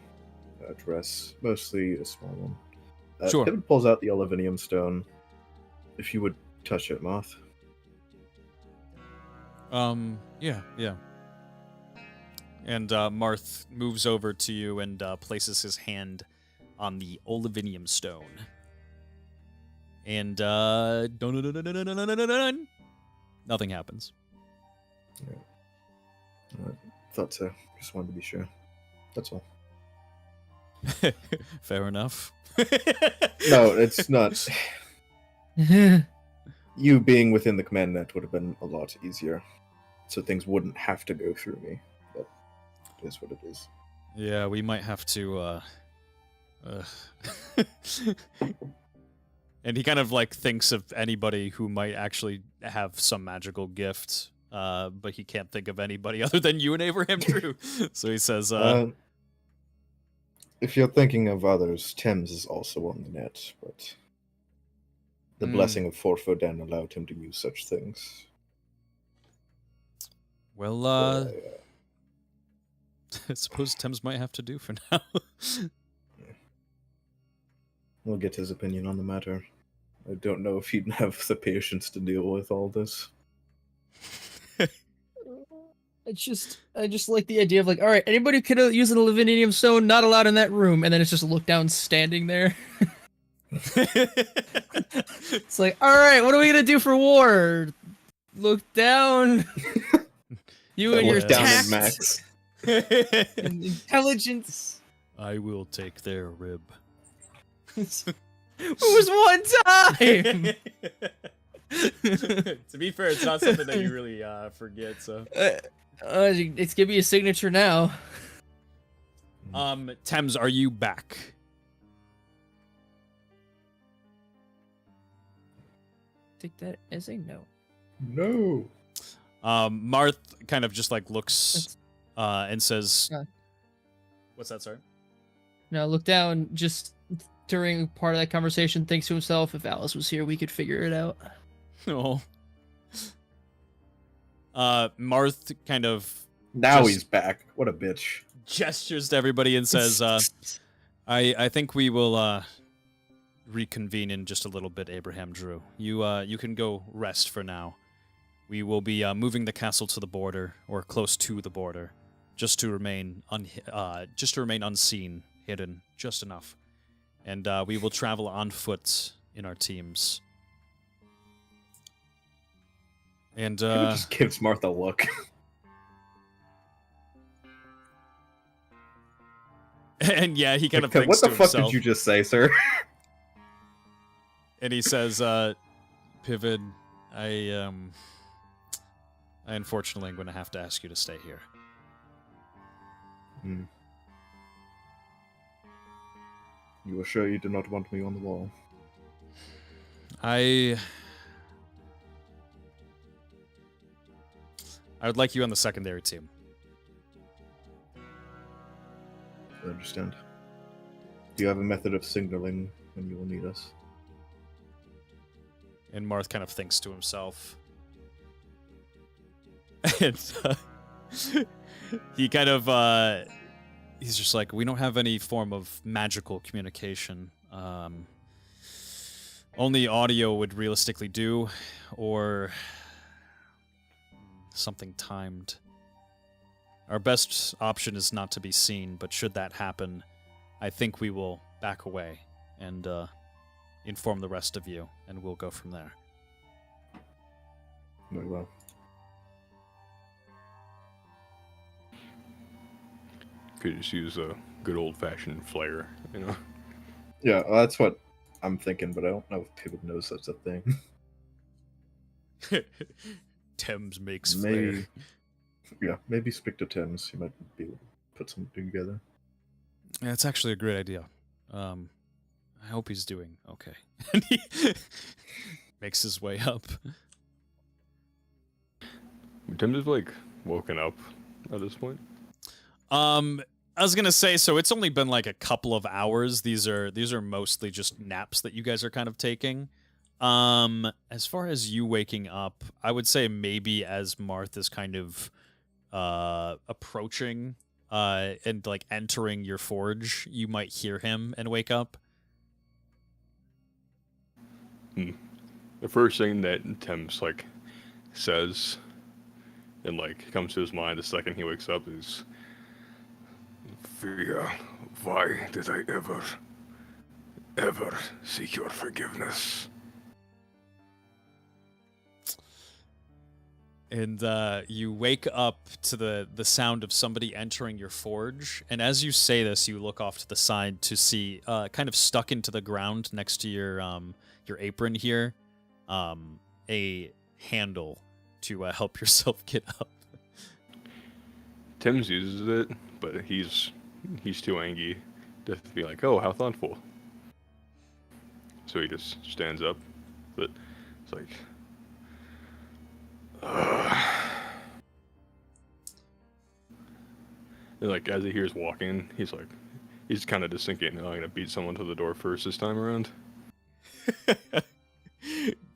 [SPEAKER 2] address, mostly a small one.
[SPEAKER 4] Sure.
[SPEAKER 2] Kevin pulls out the Olivinium stone. If you would touch it, Marth.
[SPEAKER 4] Yeah. And Marth moves over to you and places his hand on the Olivinium stone. And nothing happens.
[SPEAKER 2] Yeah. Thought so. Just wanted to be sure. That's all.
[SPEAKER 4] Fair enough.
[SPEAKER 2] No, it's not. You being within the command net would have been a lot easier. So things wouldn't have to go through me. But it is what it is.
[SPEAKER 4] Yeah, we might have to, And he kind of, like, thinks of anybody who might actually have some magical gift, but he can't think of anybody other than you and Abraham Drew. So he says,
[SPEAKER 2] if you're thinking of others, Thames is also on the net, but the blessing of Forfoden allowed him to use such things.
[SPEAKER 4] Well, I suppose Thames might have to do for now.
[SPEAKER 2] We'll get his opinion on the matter. I don't know if he'd have the patience to deal with all this.
[SPEAKER 5] I just like the idea of like, all right, anybody who could use an Olivinium stone, not allowed in that room, and then it's just look down standing there. It's like, all right, what are we gonna do for war? Look down. You and your
[SPEAKER 2] down
[SPEAKER 5] tact
[SPEAKER 2] at Max.
[SPEAKER 5] and intelligence.
[SPEAKER 4] I will take their rib.
[SPEAKER 5] It was one time.
[SPEAKER 4] To be fair, it's not something that you really forget. So
[SPEAKER 5] it's gonna be a signature now.
[SPEAKER 4] Thames, are you back?
[SPEAKER 5] Take that as a no.
[SPEAKER 2] No.
[SPEAKER 4] Marth kind of just like looks and says,
[SPEAKER 5] Yeah.
[SPEAKER 4] "What's that, sorry?"
[SPEAKER 5] No, look down. Just during part of that conversation, thinks to himself, if Alice was here, we could figure it out.
[SPEAKER 4] Oh. Marth kind of
[SPEAKER 2] Now he's back. What a bitch.
[SPEAKER 4] gestures to everybody and says, I think we will reconvene in just a little bit, Abraham Drew. You can go rest for now. We will be moving the castle to the border, or close to the border, just to remain unseen, hidden, just enough. And we will travel on foot in our teams. And
[SPEAKER 2] Kevin just gives Marth a look.
[SPEAKER 4] and yeah, he kind of
[SPEAKER 2] What
[SPEAKER 4] thinks
[SPEAKER 2] the
[SPEAKER 4] to
[SPEAKER 2] fuck
[SPEAKER 4] himself,
[SPEAKER 2] did you just say, sir?
[SPEAKER 4] and he says, "Pivot, I unfortunately am going to have to ask you to stay here."
[SPEAKER 2] You are sure you do not want me on the wall?
[SPEAKER 4] I would like you on the secondary team.
[SPEAKER 2] I understand. Do you have a method of signaling when you will need us?
[SPEAKER 4] And Marth kind of thinks to himself,
[SPEAKER 3] And he kind of he's just like, we don't have any form of magical communication. Only audio would realistically do, or something timed. Our best option is not to be seen, but should that happen, I think we will back away and inform the rest of you, and we'll go from there.
[SPEAKER 2] Very well.
[SPEAKER 6] Could just use a good old-fashioned flare, you know?
[SPEAKER 2] Yeah, well, that's what I'm thinking, but I don't know if people know such a thing.
[SPEAKER 3] Thames makes
[SPEAKER 2] Maybe,
[SPEAKER 3] flare.
[SPEAKER 2] yeah, maybe speak to Thames. He might be able to put something together.
[SPEAKER 3] Yeah, it's actually a great idea. I hope he's doing okay. And he makes his way up.
[SPEAKER 6] Tim is like woken up at this point.
[SPEAKER 3] I was gonna say, so it's only been like a couple of hours. These are mostly just naps that you guys are kind of taking. As far as you waking up, I would say maybe as Marth is kind of approaching and like entering your forge, you might hear him and wake up.
[SPEAKER 6] The first thing that Tim's like says and like comes to his mind the second he wakes up is, "Fia, why did I ever seek your forgiveness?"
[SPEAKER 3] And you wake up to the sound of somebody entering your forge. And as you say this, you look off to the side to see, kind of stuck into the ground next to your apron here, a handle to help yourself get up.
[SPEAKER 6] Tim's uses it, but he's too angry to be like, "Oh, how thoughtful." So he just stands up, but it's like, and like as he hears walking, he's kind of just thinking, "Oh, I'm gonna beat someone to the door first this time around."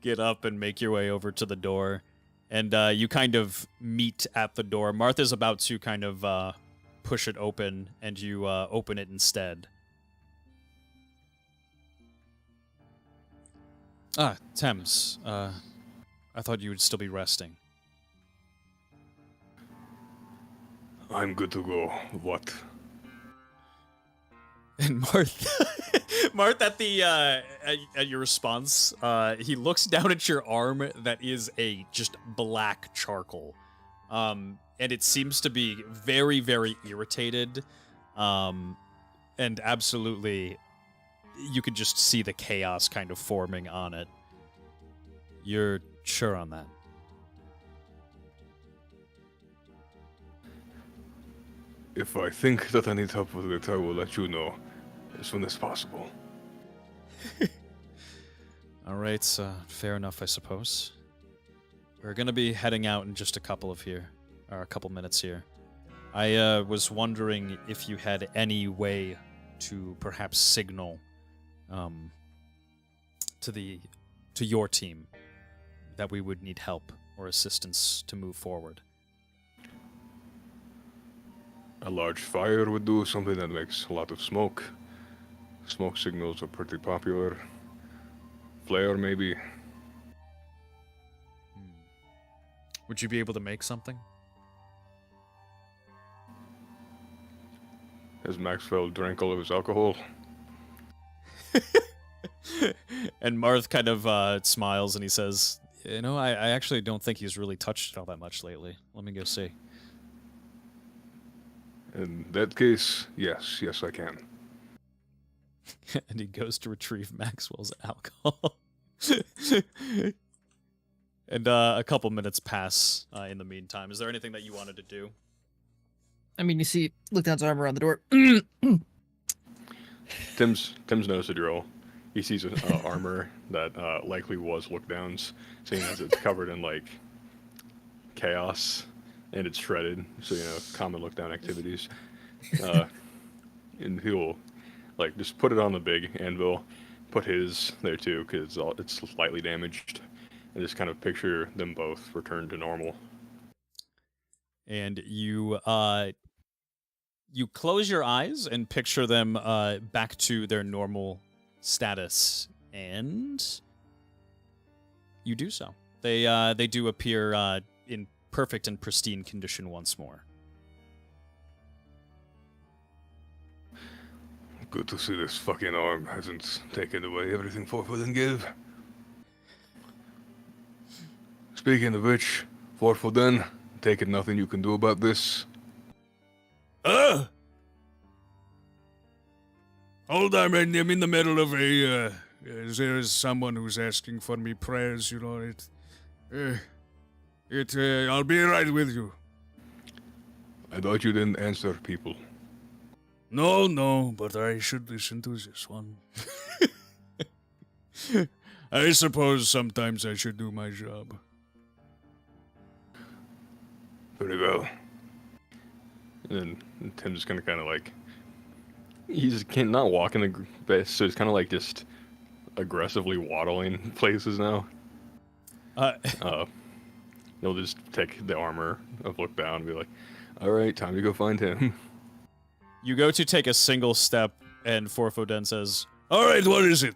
[SPEAKER 3] Get up and make your way over to the door, and you kind of meet at the door. Martha's about to kind of push it open, and you open it instead. Ah, Thames. I thought you would still be resting.
[SPEAKER 6] "I'm good to go. What?"
[SPEAKER 3] And Marth, Marth, at the at your response, he looks down at your arm that is a just black charcoal, and it seems to be very, very irritated, and absolutely, you could just see the chaos kind of forming on it. You're sure on that?
[SPEAKER 6] "If I think that I need help with it, I will let you know as soon as possible."
[SPEAKER 3] All right, fair enough, I suppose. We're gonna be heading out in just a couple minutes here. I was wondering if you had any way to perhaps signal to your team that we would need help or assistance to move forward.
[SPEAKER 6] A large fire would do, something that makes a lot of smoke. Smoke signals are pretty popular. Flare, maybe.
[SPEAKER 3] Would you be able to make something?
[SPEAKER 6] Has Maxwell drank all of his alcohol?
[SPEAKER 3] And Marth kind of smiles and he says, "You know, I actually don't think he's really touched it all that much lately. Let me go see."
[SPEAKER 6] In that case, yes, I can.
[SPEAKER 3] And he goes to retrieve Maxwell's alcohol. And a couple minutes pass in the meantime. Is there anything that you wanted to do?
[SPEAKER 5] I mean, you see, look down's arm around the door.
[SPEAKER 6] Tim's knows the drill. He sees armor that likely was Look Down's, seeing as it's covered in like chaos and it's shredded, so common Look Down activities. And he'll like just put it on the big anvil, put his there too because it's slightly damaged, and just kind of picture them both return to normal.
[SPEAKER 4] and you close your eyes and picture them back to their normal status, and you do so. They do appear in perfect and pristine condition once more.
[SPEAKER 6] Good to see this fucking arm hasn't taken away everything Forford gave. Speaking of which, Forford, take it nothing you can do about this.
[SPEAKER 3] Hold on, man. I'm in the middle of a, there's someone who's asking for me prayers, you know, I'll be right with you.
[SPEAKER 6] I thought you didn't answer people.
[SPEAKER 3] No, but I should listen to this one. I suppose sometimes I should do my job.
[SPEAKER 6] Very well. And then Tim's gonna kind of like, he's not walking the best, so he's kind of like just aggressively waddling places now. He'll just take the armor of look down and be like, all right, time to go find him.
[SPEAKER 4] You go to take a single step, and Forfoden says,
[SPEAKER 3] All right, what is it?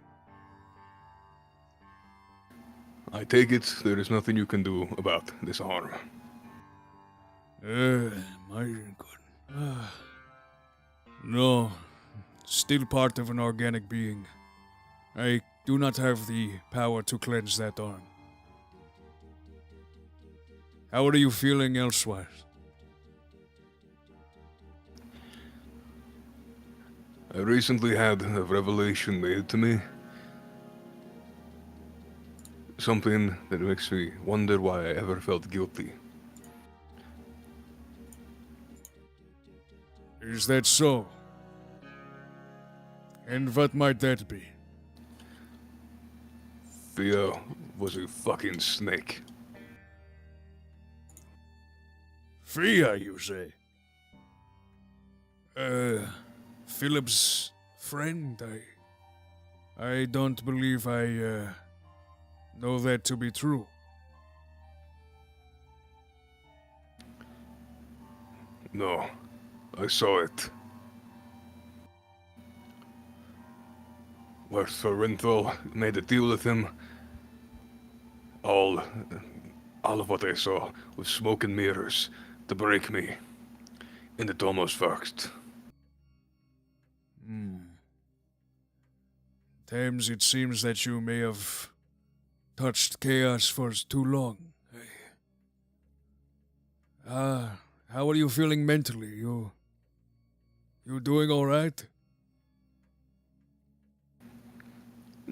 [SPEAKER 6] I take it there is nothing you can do about this arm.
[SPEAKER 3] My good. No, still part of an organic being. I do not have the power to cleanse that arm. How are you feeling elsewhere?
[SPEAKER 6] I recently had a revelation made to me. Something that makes me wonder why I ever felt guilty.
[SPEAKER 3] Is that so? And what might that be?
[SPEAKER 6] Theo was a fucking snake.
[SPEAKER 3] Fia, you say? Philip's friend, I don't believe I, know that to be true.
[SPEAKER 6] No, I saw it. Marth Renthal made a deal with him. All of what I saw was smoke and mirrors to break me, and it almost worked.
[SPEAKER 3] Thames, it seems that you may have touched chaos for too long. How are you feeling mentally? You doing all right?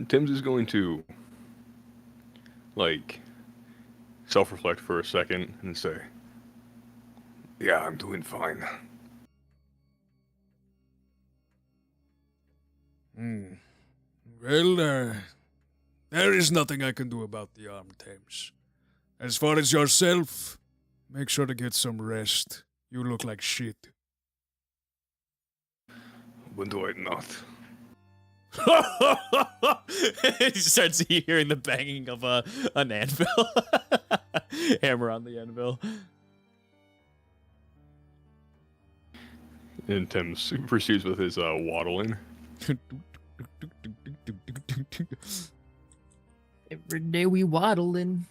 [SPEAKER 6] Tim's is going to, like, self-reflect for a second and say, yeah, I'm doing fine.
[SPEAKER 3] Well, there is nothing I can do about the arm, Thames. As far as yourself, make sure to get some rest. You look like shit.
[SPEAKER 6] When do I not?
[SPEAKER 4] he starts hearing the banging of an anvil. Hammer on the anvil.
[SPEAKER 6] And Tim proceeds with his waddling.
[SPEAKER 5] Every day we waddling.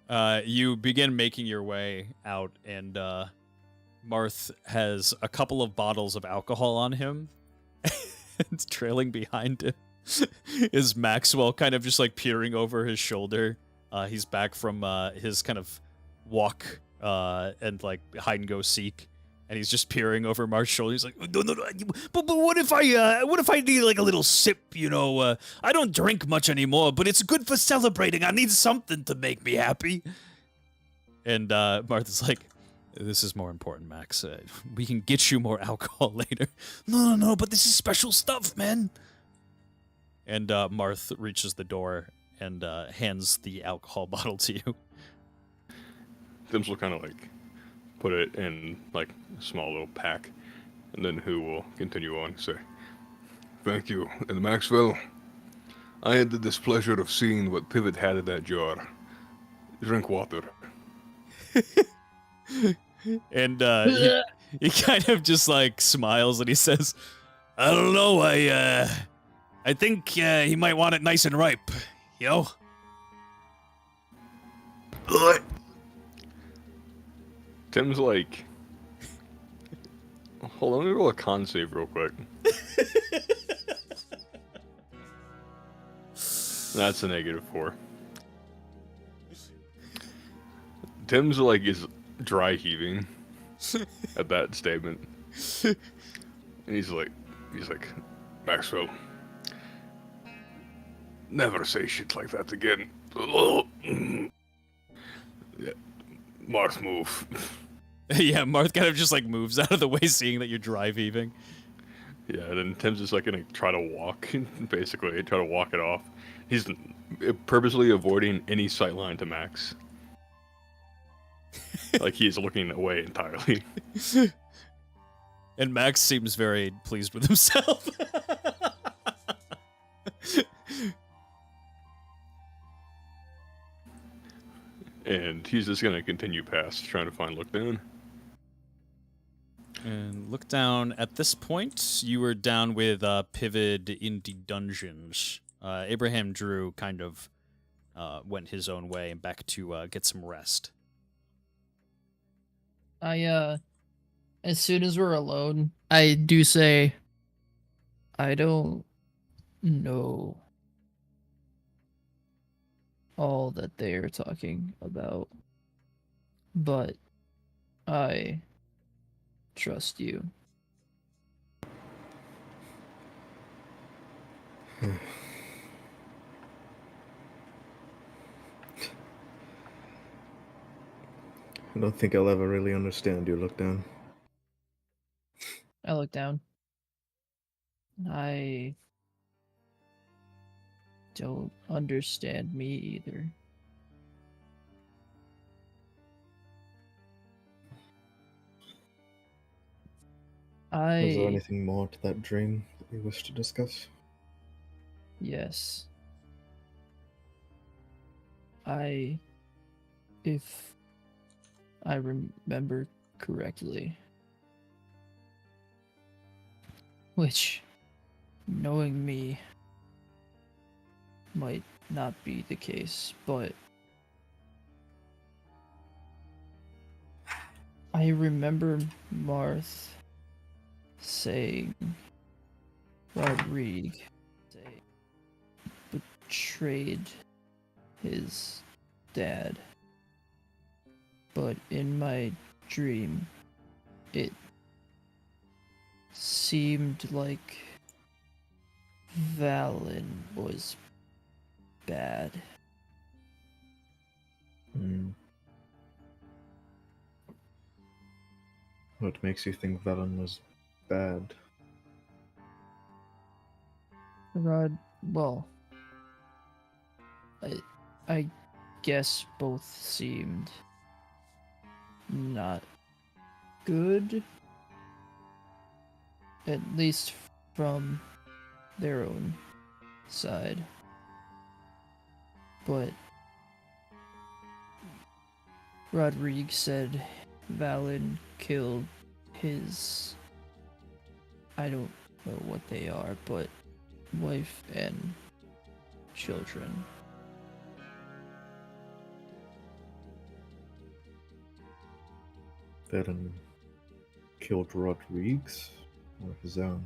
[SPEAKER 4] You begin making your way out, and Marth has a couple of bottles of alcohol on him. And trailing behind him is Maxwell, kind of just like peering over his shoulder. He's back from his kind of walk and like hide and go seek. And he's just peering over Marth's shoulder. He's like, no, but what if I need like a little sip, you know? I don't drink much anymore, but it's good for celebrating. I need something to make me happy. And Martha's like, this is more important, Max. We can get you more alcohol later. No, but this is special stuff, man. And Marth reaches the door and hands the alcohol bottle to you.
[SPEAKER 6] Tim's will kind of like put it in like a small little pack, and then Who will continue on and say, thank you. And Maxwell, I had the displeasure of seeing what Pivot had in that jar. Drink water.
[SPEAKER 4] And he kind of just like smiles and he says, "I don't know. I think he might want it nice and ripe. You know."
[SPEAKER 6] Tim's like, hold on, let me roll a con save real quick. That's a -4. Tim's like is dry heaving at that statement, and he's like, Maxwell, never say shit like that again. Yeah, Marth, move.
[SPEAKER 4] Yeah, Marth kind of just like moves out of the way, seeing that you're dry heaving.
[SPEAKER 6] Yeah, and then Tim's just like gonna try to walk, basically, try to walk it off. He's purposely avoiding any sightline to Max. Like he's looking away entirely.
[SPEAKER 4] And Max seems very pleased with himself.
[SPEAKER 6] And he's just gonna continue past, trying to find Lookdown.
[SPEAKER 4] And look down. At this point, you were down with Pivid in the dungeons. Abraham Drew kind of went his own way and back to get some rest.
[SPEAKER 5] As soon as we're alone, I do say, I don't know all that they are talking about, but I trust you.
[SPEAKER 2] I don't think I'll ever really understand you, Lookdown.
[SPEAKER 5] I look down. I don't understand me either.
[SPEAKER 2] Was there anything more to that dream that you wish to discuss?
[SPEAKER 5] Yes. If I remember correctly, which, knowing me, might not be the case, but I remember Marth saying Rodrigue betrayed his dad, but in my dream it seemed like Valen was bad.
[SPEAKER 2] What makes you think Valen was bad?
[SPEAKER 5] Well, I guess both seemed not good, at least from their own side. But Rodrigue said Valen killed his, I don't know what they are, but wife and children.
[SPEAKER 2] Valen killed Rodriguez or his own?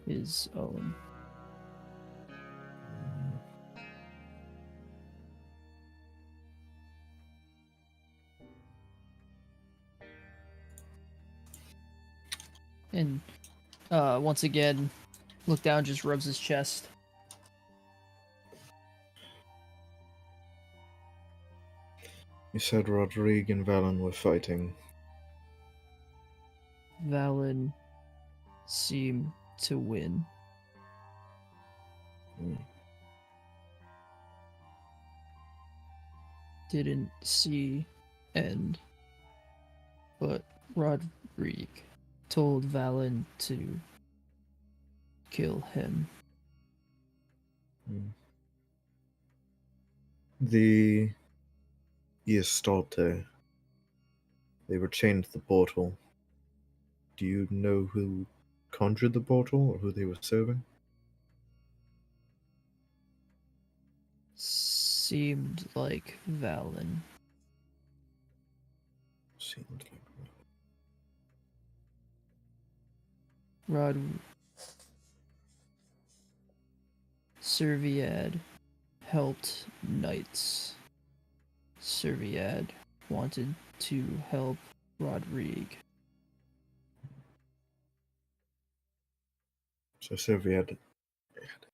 [SPEAKER 5] His own. And once again, Lookdown just rubs his chest.
[SPEAKER 2] You said Rodrigue and Valen were fighting.
[SPEAKER 5] Valen seemed to win. Didn't see end, but Rodrigue told Valen to kill him.
[SPEAKER 2] The Iestalte They were chained to the portal. Do you know who conjured the portal or who they were serving?
[SPEAKER 5] Seemed like Valen.
[SPEAKER 2] Seemed like
[SPEAKER 5] Rod. Serviad helped knights. Serviad wanted to help Rodrigue.
[SPEAKER 2] so. Sylvia had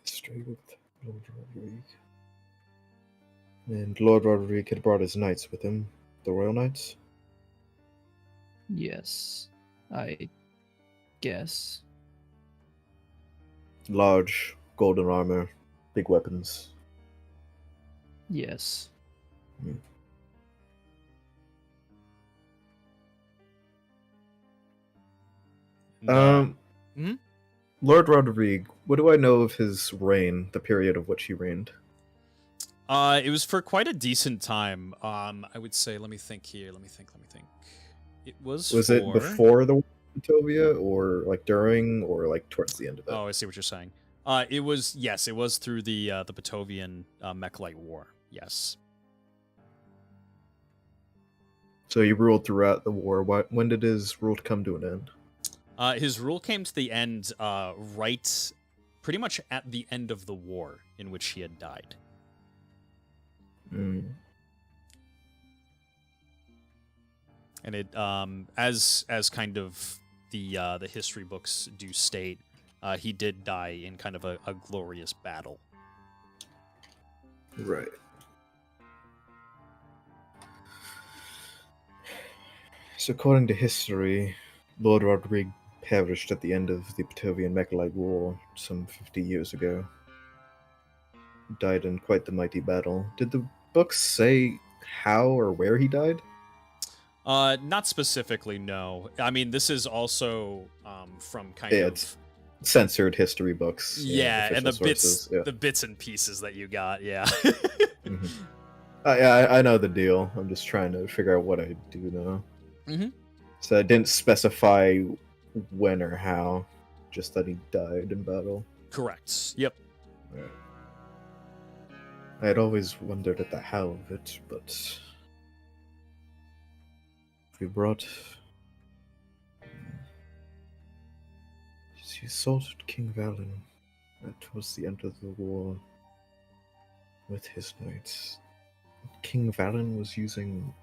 [SPEAKER 2] history with Lord Rodrigue. And Lord Rodrigue had brought his knights with him, the Royal Knights.
[SPEAKER 5] Yes, I guess.
[SPEAKER 2] Large golden armor, big weapons.
[SPEAKER 5] Yes.
[SPEAKER 2] Um,
[SPEAKER 4] hmm?
[SPEAKER 2] Lord Rodrigue, what do I know of his reign, the period of which he reigned?
[SPEAKER 4] It was for quite a decent time. I would say, let me think here. Let me think. It was
[SPEAKER 2] It before the War of Batovia, or like during, or like towards the end of it?
[SPEAKER 4] Oh, I see what you're saying. It was through the Batovian Mechlite War. Yes.
[SPEAKER 2] So he ruled throughout the war. When did his rule come to an end?
[SPEAKER 4] His rule came to the end right pretty much at the end of the war in which he had died.
[SPEAKER 2] Mm.
[SPEAKER 4] And it as kind of the history books do state, he did die in kind of a glorious battle.
[SPEAKER 2] Right. So according to history, Lord Rodrigue perished at the end of the Batovian Mechlite War some 50 years ago. Died in quite the mighty battle. Did the books say how or where he died?
[SPEAKER 4] Not specifically, no. I mean, this is also from kind of
[SPEAKER 2] It's censored history books.
[SPEAKER 4] Yeah, and the
[SPEAKER 2] official sources,
[SPEAKER 4] the bits and pieces that you got, yeah.
[SPEAKER 2] Mhm. I know the deal. I'm just trying to figure out what I do know.
[SPEAKER 4] Mhm.
[SPEAKER 2] So I didn't specify when or how, just that he died in battle.
[SPEAKER 4] Correct. Yep.
[SPEAKER 2] Right. I had always wondered at the how of it, but we brought. He assaulted King Valen towards the end of the war with his knights. King Valen was using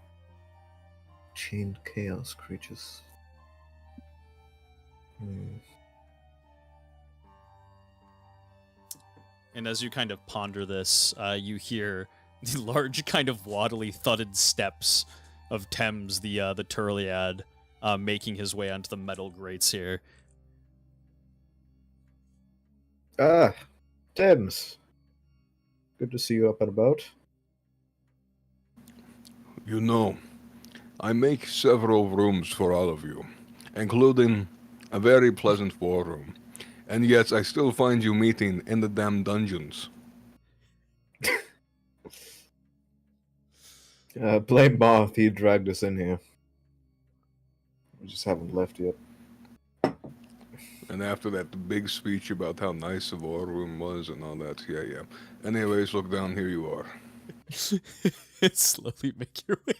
[SPEAKER 2] chained chaos creatures.
[SPEAKER 4] And as you kind of ponder this, you hear the large, kind of waddly, thudded steps of Thames, the Turliad, making his way onto the metal grates here.
[SPEAKER 2] Ah, Thames. Good to see you up and about.
[SPEAKER 6] You know, I make several rooms for all of you, including a very pleasant war room. And yet I still find you meeting in the damn dungeons.
[SPEAKER 2] Blame Marth, he dragged us in here. We just haven't left yet.
[SPEAKER 6] And after that big speech about how nice the war room was and all that, yeah. Anyways, look down, here you are.
[SPEAKER 4] Slowly make your way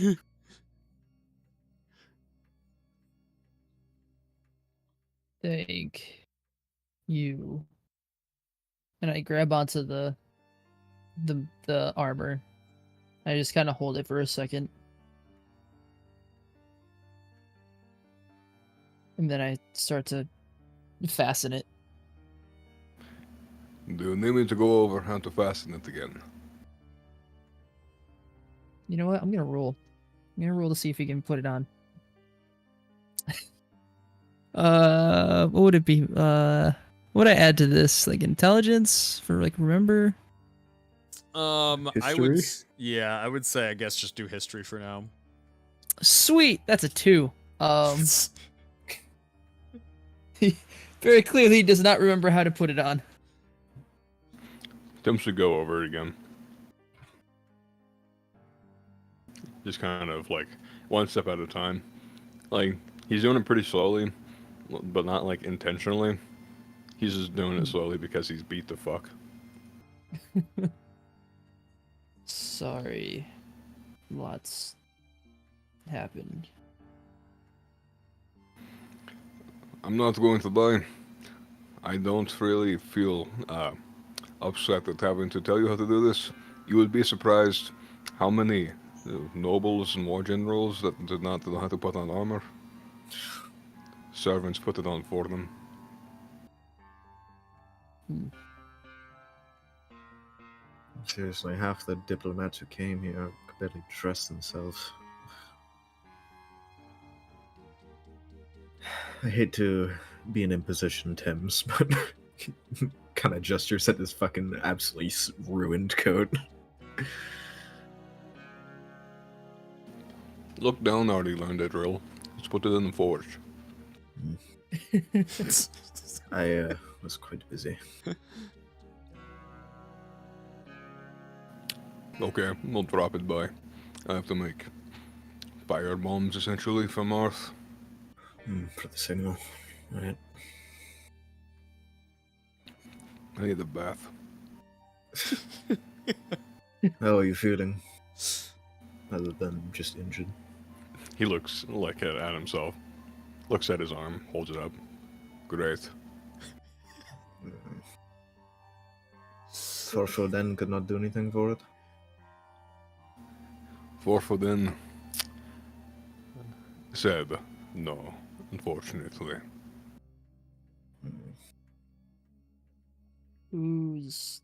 [SPEAKER 4] over.
[SPEAKER 5] Thank you. And I grab onto the armor. I just kind of hold it for a second. And then I start to fasten it.
[SPEAKER 6] Do you need me to go over how to fasten it again?
[SPEAKER 5] You know what? I'm gonna roll. I'm gonna roll to see if he can put it on. What would it be? What would I add to this? Like intelligence for like remember?
[SPEAKER 4] I would say I guess just do history for now.
[SPEAKER 5] Sweet, that's a 2. He very clearly does not remember how to put it on.
[SPEAKER 6] Tim should go over it again. just kind of like one step at a time. Like he's doing it pretty slowly, but not like intentionally. He's just doing it slowly because he's beat the fuck.
[SPEAKER 5] Sorry. Lots happened.
[SPEAKER 6] I'm not going to lie. I don't really feel upset at having to tell you how to do this. You would be surprised how many nobles and war generals that did not know how to put on armor. Servants put it on for them.
[SPEAKER 2] Seriously, half the diplomats who came here could barely dress themselves. I hate to be an imposition, Tim's, but kind of gestures at this fucking absolutely ruined coat.
[SPEAKER 6] Look down, already learned a drill. Let's put it in the forge.
[SPEAKER 2] I was quite busy.
[SPEAKER 6] Okay, we'll drop it by. I have to make fire bombs essentially for Marth.
[SPEAKER 2] For the signal. Alright.
[SPEAKER 6] I need a bath.
[SPEAKER 2] How are you feeling? Other than just injured.
[SPEAKER 6] He looks like at himself. Looks at his arm, holds it up. Great.
[SPEAKER 2] Forfoden could not do anything for it.
[SPEAKER 6] Forfoden said no, unfortunately.
[SPEAKER 5] Who's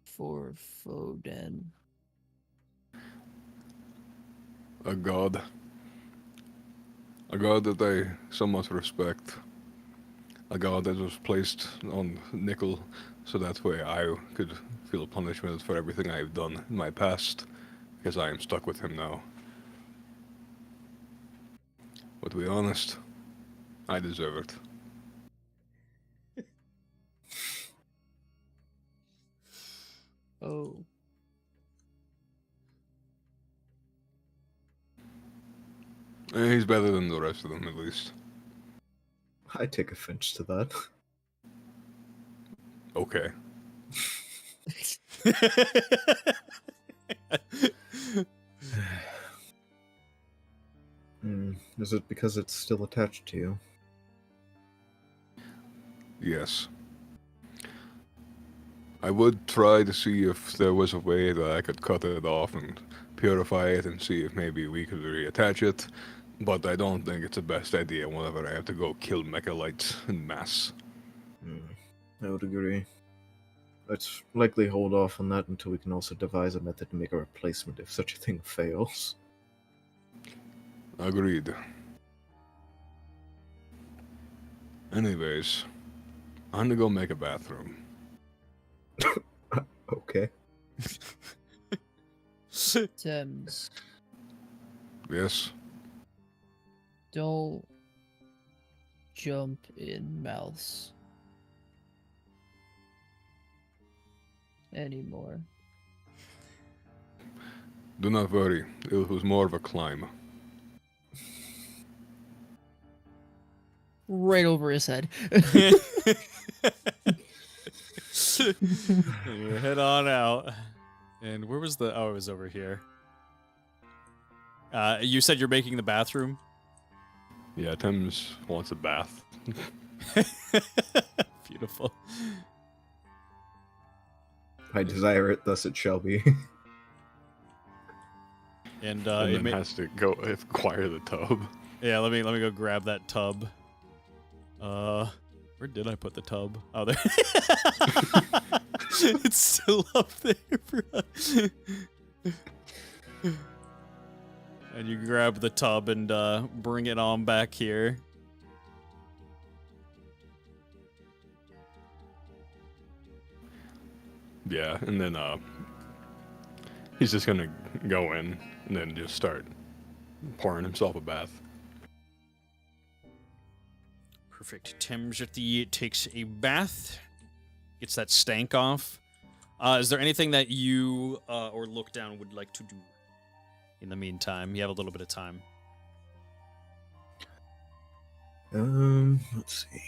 [SPEAKER 5] for Foden?
[SPEAKER 6] A god. A god that I somewhat respect. A god that was placed on Nickel so that way I could feel punishment for everything I've done in my past, because I am stuck with him now. But to be honest, I deserve it.
[SPEAKER 5] Oh.
[SPEAKER 6] He's better than the rest of them, at least.
[SPEAKER 2] I take offense to that.
[SPEAKER 6] Okay.
[SPEAKER 2] Is it because it's still attached to you?
[SPEAKER 6] Yes. I would try to see if there was a way that I could cut it off and purify it and see if maybe we could reattach it, but I don't think it's the best idea whenever I have to go kill mechalites en masse.
[SPEAKER 2] I would agree. Let's likely hold off on that until we can also devise a method to make a replacement if such a thing fails.
[SPEAKER 6] Agreed. Anyways, I'm gonna go make a bathroom.
[SPEAKER 2] Okay.
[SPEAKER 5] Thames,
[SPEAKER 6] Yes?
[SPEAKER 5] don't jump in mouths anymore.
[SPEAKER 6] Do not worry, it was more of a climb.
[SPEAKER 5] Right over his head.
[SPEAKER 4] You head on out. And where was the... Oh, it was over here. You said you're making the bathroom?
[SPEAKER 6] Yeah, Tim's wants a bath.
[SPEAKER 4] Beautiful.
[SPEAKER 2] I desire it, thus it shall be.
[SPEAKER 4] And,
[SPEAKER 6] And
[SPEAKER 4] it
[SPEAKER 6] then has to go acquire the tub.
[SPEAKER 4] yeah, let me go grab that tub. Where did I put the tub? Oh, there. It's still up there. And you grab the tub and bring it on back here.
[SPEAKER 6] Yeah, and then he's just gonna go in and then just start pouring himself a bath.
[SPEAKER 4] Perfect. Timjati takes a bath, gets that stank off. Is there anything that you or Look Down would like to do in the meantime. You have a little bit of time.
[SPEAKER 2] Let's see.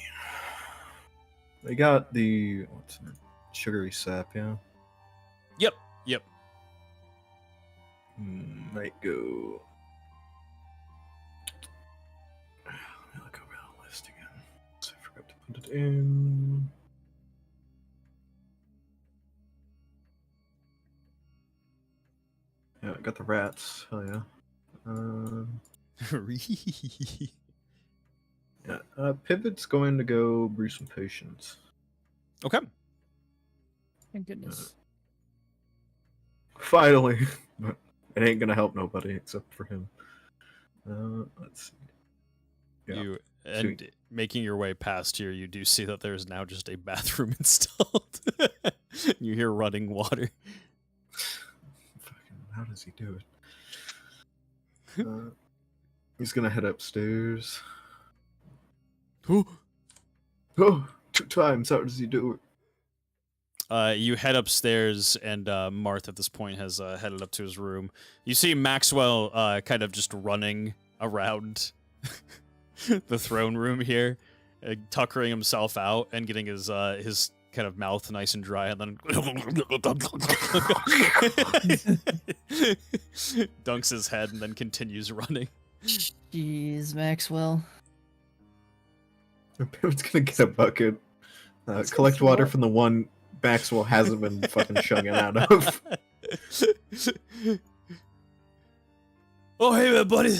[SPEAKER 2] I got the what's it? Sugary sap, yeah.
[SPEAKER 4] Yep. Yep.
[SPEAKER 2] Might go. Let me look over the list again. So I forgot to put it in. Yeah, I got the rats. Hell yeah. Yeah. Pivot's going to go brew some potions.
[SPEAKER 4] Okay.
[SPEAKER 5] Thank goodness.
[SPEAKER 2] Finally, but it ain't gonna help nobody except for him. Let's see. Yeah.
[SPEAKER 4] You and
[SPEAKER 2] Sweet.
[SPEAKER 4] making your way past here, you do see that there is now just a bathroom installed. You hear running water.
[SPEAKER 2] Fucking, how does he do it? He's gonna head upstairs. Oh, 2 times. How does he do it?
[SPEAKER 4] You head upstairs, and Marth at this point has headed up to his room. You see Maxwell kind of just running around the throne room here, tuckering himself out and getting his kind of mouth nice and dry, and then dunks his head and then continues running.
[SPEAKER 5] Jeez, Maxwell.
[SPEAKER 2] Pivot's gonna get a bucket, collect water from the one Maxwell hasn't been fucking chugging out of.
[SPEAKER 4] Oh, hey, my buddy.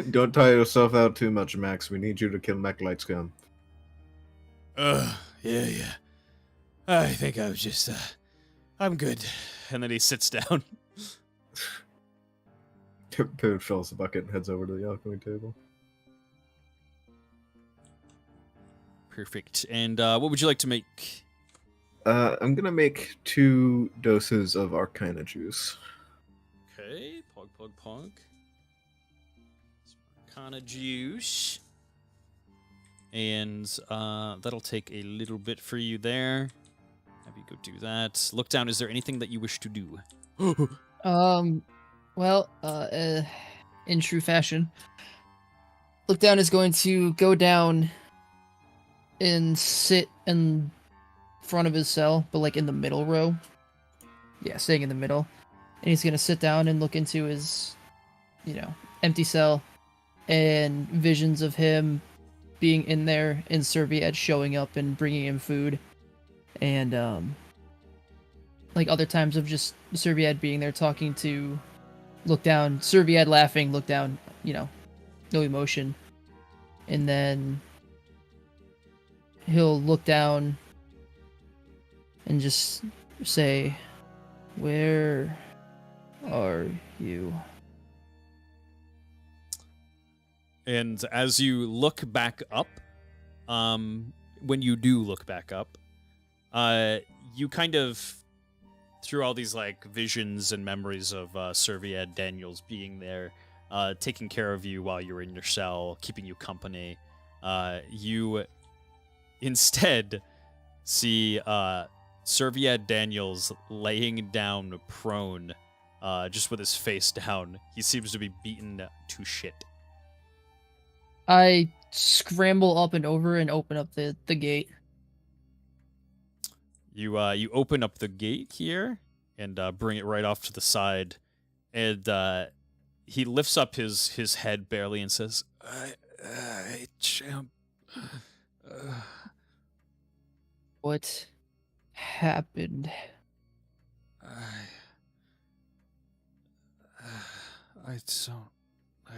[SPEAKER 2] Don't tire yourself out too much, Max. We need you to kill Mech Scum.
[SPEAKER 4] Yeah. I think I was just, I'm good. And then he sits down.
[SPEAKER 2] Pivot fills the bucket and heads over to the alchemy table.
[SPEAKER 4] Perfect. And what would you like to make?
[SPEAKER 2] I'm gonna make 2 doses of Arcana juice.
[SPEAKER 4] Okay, pog. Arcana juice. And that'll take a little bit for you there. Have you go do that. Look down, is there anything that you wish to do?
[SPEAKER 5] Well, in true fashion, Look Down is going to go down and sit in front of his cell, but like in the middle row. Yeah, staying in the middle. And he's gonna sit down and look into his, empty cell, and visions of him being in there, and Serviad showing up and bringing him food, and like other times of just Serviad being there talking to Look Down, Serviad laughing, Look Down, no emotion, and then he'll look down and just say, "Where are you?"
[SPEAKER 4] And as you look back up, when you do look back up, you kind of, through all these like visions and memories of Serviad Daniels being there, taking care of you while you're in your cell, keeping you company, you instead see Serviad Daniels laying down prone, just with his face down. He seems to be beaten to shit.
[SPEAKER 5] I scramble up and over and open up the gate.
[SPEAKER 4] You open up the gate here and bring it right off to the side, and he lifts up his head barely and says, "I champ."
[SPEAKER 5] What happened?
[SPEAKER 3] I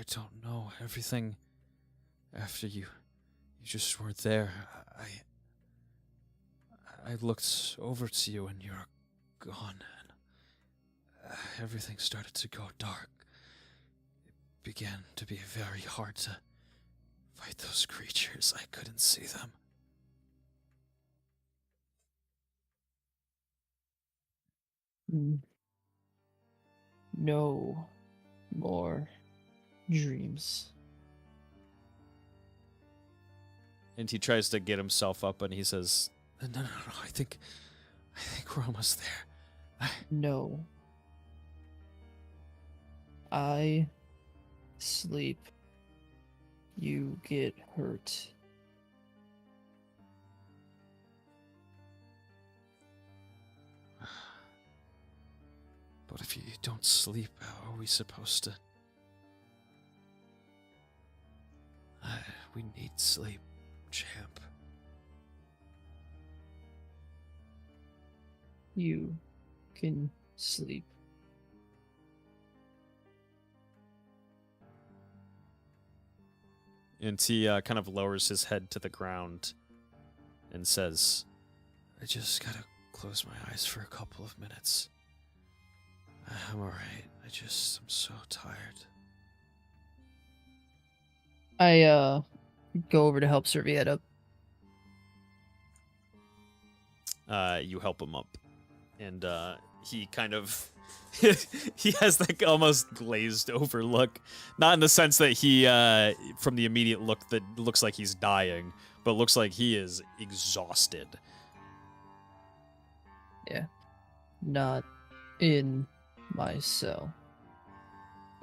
[SPEAKER 3] don't know. Everything after you just weren't there. I looked over to you and you're gone, and everything started to go dark. It began to be very hard to fight those creatures. I couldn't see them.
[SPEAKER 5] No more dreams.
[SPEAKER 4] And he tries to get himself up, and he says,
[SPEAKER 3] No. I think we're almost there.
[SPEAKER 5] No I sleep, you get hurt.
[SPEAKER 3] But if you don't sleep, how are we supposed to? We need sleep, champ.
[SPEAKER 5] You can sleep.
[SPEAKER 4] And he kind of lowers his head to the ground and says,
[SPEAKER 3] I just gotta close my eyes for a couple of minutes. I'm alright. I'm so tired.
[SPEAKER 5] I go over to help Serviette up.
[SPEAKER 4] You help him up. And he kind of... he has like almost glazed over look. Not in the sense that he, from the immediate look, that looks like he's dying, but looks like he is exhausted.
[SPEAKER 5] Yeah. Not in my cell.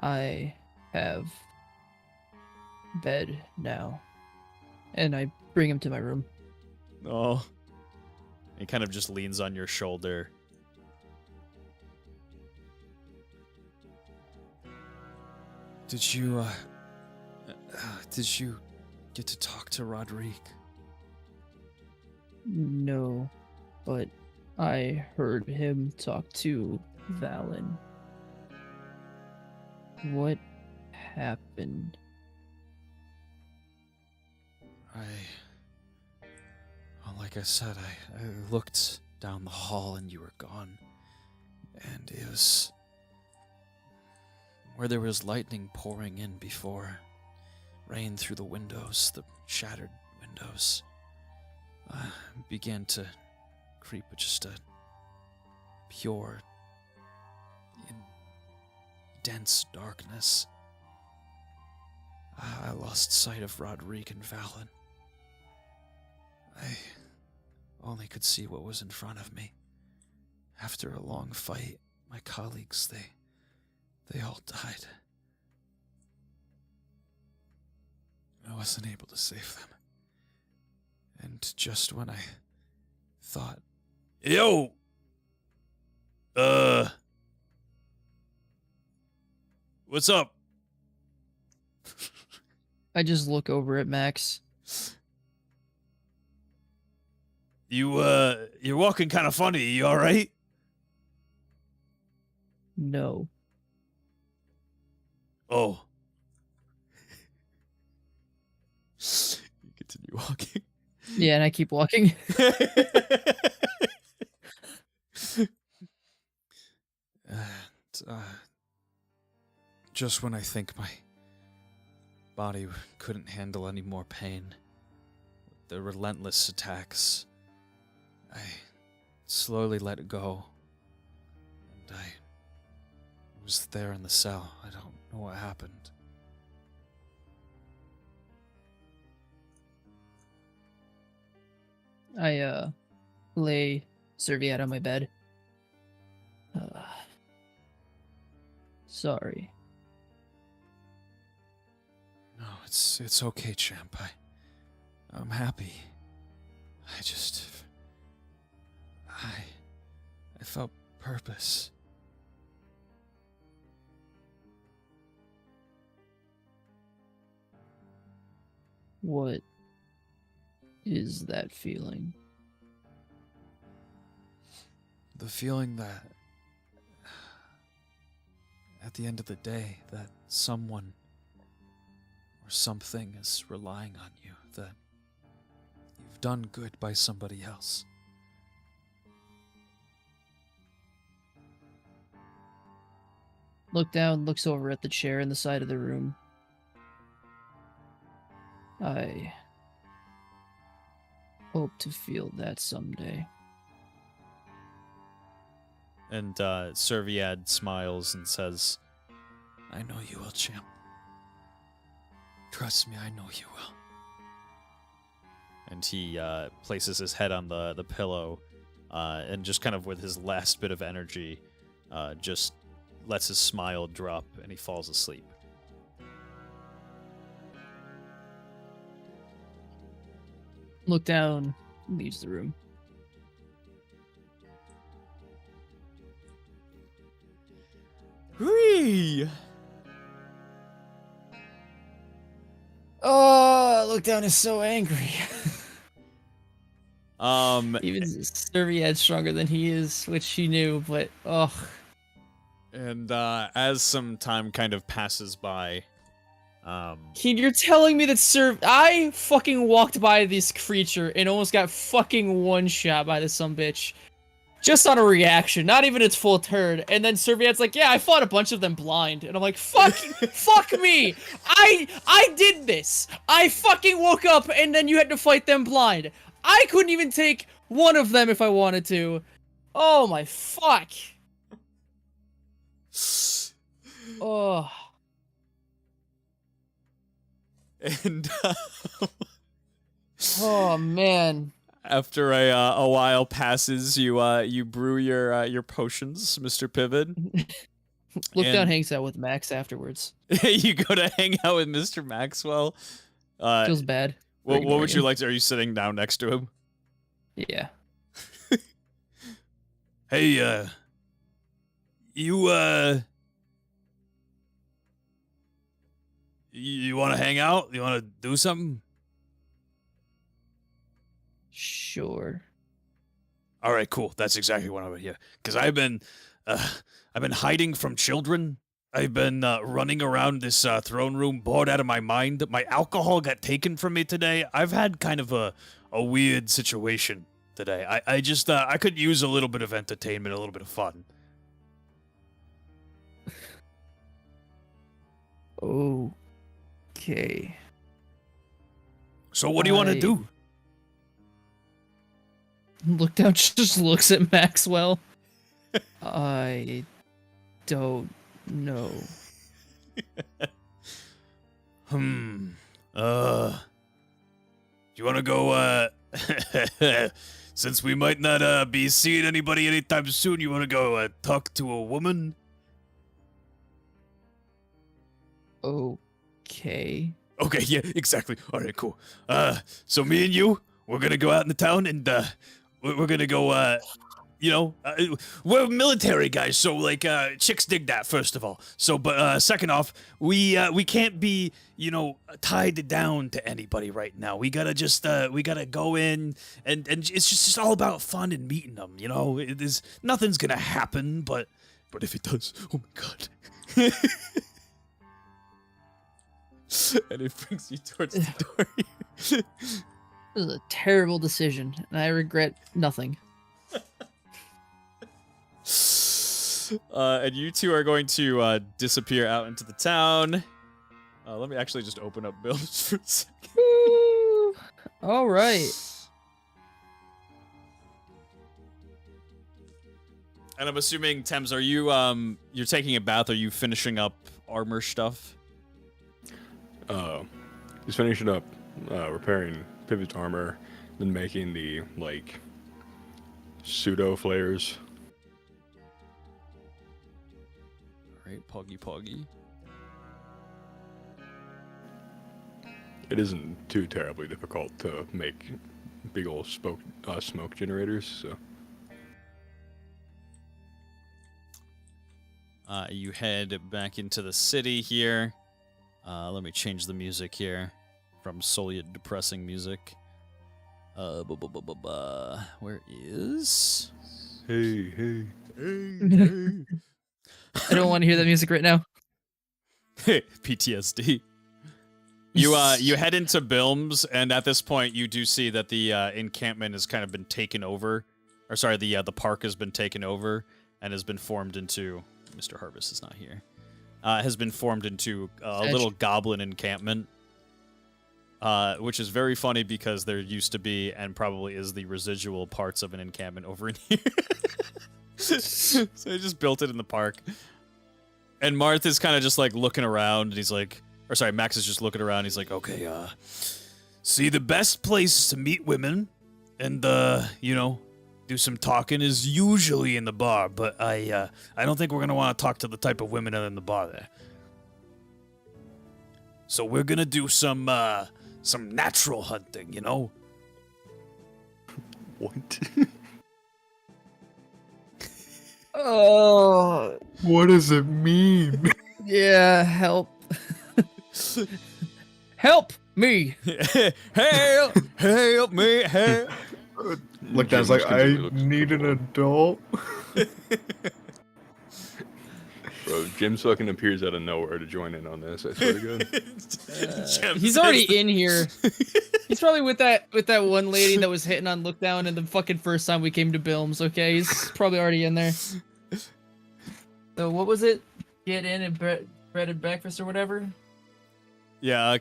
[SPEAKER 5] I have bed now. And I bring him to my room.
[SPEAKER 4] Oh. He kind of just leans on your shoulder.
[SPEAKER 3] Did you get to talk to Rodrigue?
[SPEAKER 5] No, but I heard him talk to Valen. What happened?
[SPEAKER 3] Well, like I said, I looked down the hall and you were gone. And it was where there was lightning pouring in before. Rain through the windows, the shattered windows. Began to creep with just a pure, dense darkness. I lost sight of Rodrigue and Valen. I only could see what was in front of me. After a long fight, my colleagues, they all died. I wasn't able to save them. And just when I thought,
[SPEAKER 4] Yo! What's up?
[SPEAKER 5] I just look over at Max.
[SPEAKER 4] You're walking kind of funny. You all right?
[SPEAKER 5] No.
[SPEAKER 4] Oh.
[SPEAKER 3] you continue walking.
[SPEAKER 5] Yeah, and I keep walking.
[SPEAKER 3] Just when I think my body couldn't handle any more pain, the relentless attacks, I slowly let it go, and I was there in the cell. I don't know what happened.
[SPEAKER 5] I lay Serviette on my bed. Sorry.
[SPEAKER 3] No, it's okay, champ. I'm happy. I felt purpose.
[SPEAKER 5] What is that feeling?
[SPEAKER 3] The feeling that at the end of the day, that someone or something is relying on you, that you've done good by somebody else.
[SPEAKER 5] Look down, looks over at the chair in the side of the room. I hope to feel that someday.
[SPEAKER 4] And Serviad smiles and says,
[SPEAKER 3] I know you will, champ. Trust me, I know you will.
[SPEAKER 4] and he places his head on the pillow and just kind of with his last bit of energy just lets his smile drop, and he falls asleep.
[SPEAKER 5] Look down, leaves the room.
[SPEAKER 4] Whee!
[SPEAKER 5] Oh, look down is so angry. Even Serviad's stronger than he is, which he knew, but ugh.
[SPEAKER 4] And as some time kind of passes by,
[SPEAKER 5] You're telling me that I fucking walked by this creature and almost got fucking one shot by this sumbitch. Just on a reaction, not even its full turn. And then Serviad's like, yeah, I fought a bunch of them blind. And I'm like, fuck me. I did this. I fucking woke up and then you had to fight them blind. I couldn't even take one of them if I wanted to. Oh my fuck. Oh.
[SPEAKER 4] and
[SPEAKER 5] Oh man.
[SPEAKER 4] after a while passes, you brew your potions, Mr. Pivot.
[SPEAKER 5] Look
[SPEAKER 4] And-
[SPEAKER 5] down hangs out with Max afterwards.
[SPEAKER 4] You go to hang out with Mr. Maxwell.
[SPEAKER 5] Feels bad.
[SPEAKER 4] What would
[SPEAKER 5] ignoring
[SPEAKER 4] you
[SPEAKER 5] him.
[SPEAKER 4] like to? Are you sitting down next to him?
[SPEAKER 5] Yeah.
[SPEAKER 4] Hey, you want to hang out? You want to do something?
[SPEAKER 5] Sure.
[SPEAKER 4] All right, cool. That's exactly what I would hear. Because I've been hiding from children. I've been running around this throne room, bored out of my mind. My alcohol got taken from me today. I've had kind of a weird situation today. I just I could use a little bit of entertainment, a little bit of fun.
[SPEAKER 5] Okay.
[SPEAKER 4] So what do you want to do?
[SPEAKER 5] Look down just looks at Maxwell. I don't know.
[SPEAKER 4] Do you want to go, since we might not, be seeing anybody anytime soon, you want to go, talk to a woman?
[SPEAKER 5] Okay.
[SPEAKER 4] Okay, yeah, exactly. All right, cool. So me and you, we're gonna go out in the town, and, we're gonna go, we're military guys, so, like, chicks dig that, first of all. So, but, second off, we can't be, tied down to anybody right now. We gotta just, we gotta go in, and it's just all about fun and meeting them, nothing's gonna happen, but if it does, oh my god. And it brings you towards the door.
[SPEAKER 5] This is a terrible decision, and I regret nothing.
[SPEAKER 4] And you two are going to disappear out into the town. Let me actually just open up builds for a second.
[SPEAKER 5] Woo! All right.
[SPEAKER 4] And I'm assuming, Thames, are you you're taking a bath? Are you finishing up armor stuff?
[SPEAKER 6] Just finishing up repairing Pivot's armor, then making the pseudo flares.
[SPEAKER 4] Alright, Poggy.
[SPEAKER 6] It isn't too terribly difficult to make big old smoke generators, so.
[SPEAKER 4] You head back into the city here. Let me change the music here from solely depressing music. Where is?
[SPEAKER 6] Hey.
[SPEAKER 5] I don't want to hear that music right now.
[SPEAKER 4] PTSD. You head into Bilms, and at this point, you do see that the encampment has kind of been taken over. Or sorry, the park has been taken over and has been formed into. Mr. Harvest is not here. Has been formed into a little goblin encampment, which is very funny because there used to be, and probably is, the residual parts of an encampment over in here. So they just built it in the park. And Marth is kind of just like looking around, and he's like, or sorry, Max is just looking around. He's like, okay, see, the best place to meet women and,
[SPEAKER 7] do some talking is usually in the bar, but I don't think we're gonna want to talk to the type of women that are in the bar there. So we're gonna do some natural hunting, you know?
[SPEAKER 6] What?
[SPEAKER 5] Oh,
[SPEAKER 6] What does it mean?
[SPEAKER 5] yeah, help. Help me.
[SPEAKER 7] help me, help.
[SPEAKER 2] Look down, it's like, I need an adult.
[SPEAKER 6] Bro, Jim fucking appears out of nowhere to join in on this. I swear to God.
[SPEAKER 5] He's already in here. He's probably with that one lady that was hitting on Lookdown in the fucking first time we came to Bilms, okay? He's probably already in there. So what was it? Get in and bread and breakfast or whatever?
[SPEAKER 4] Yeah,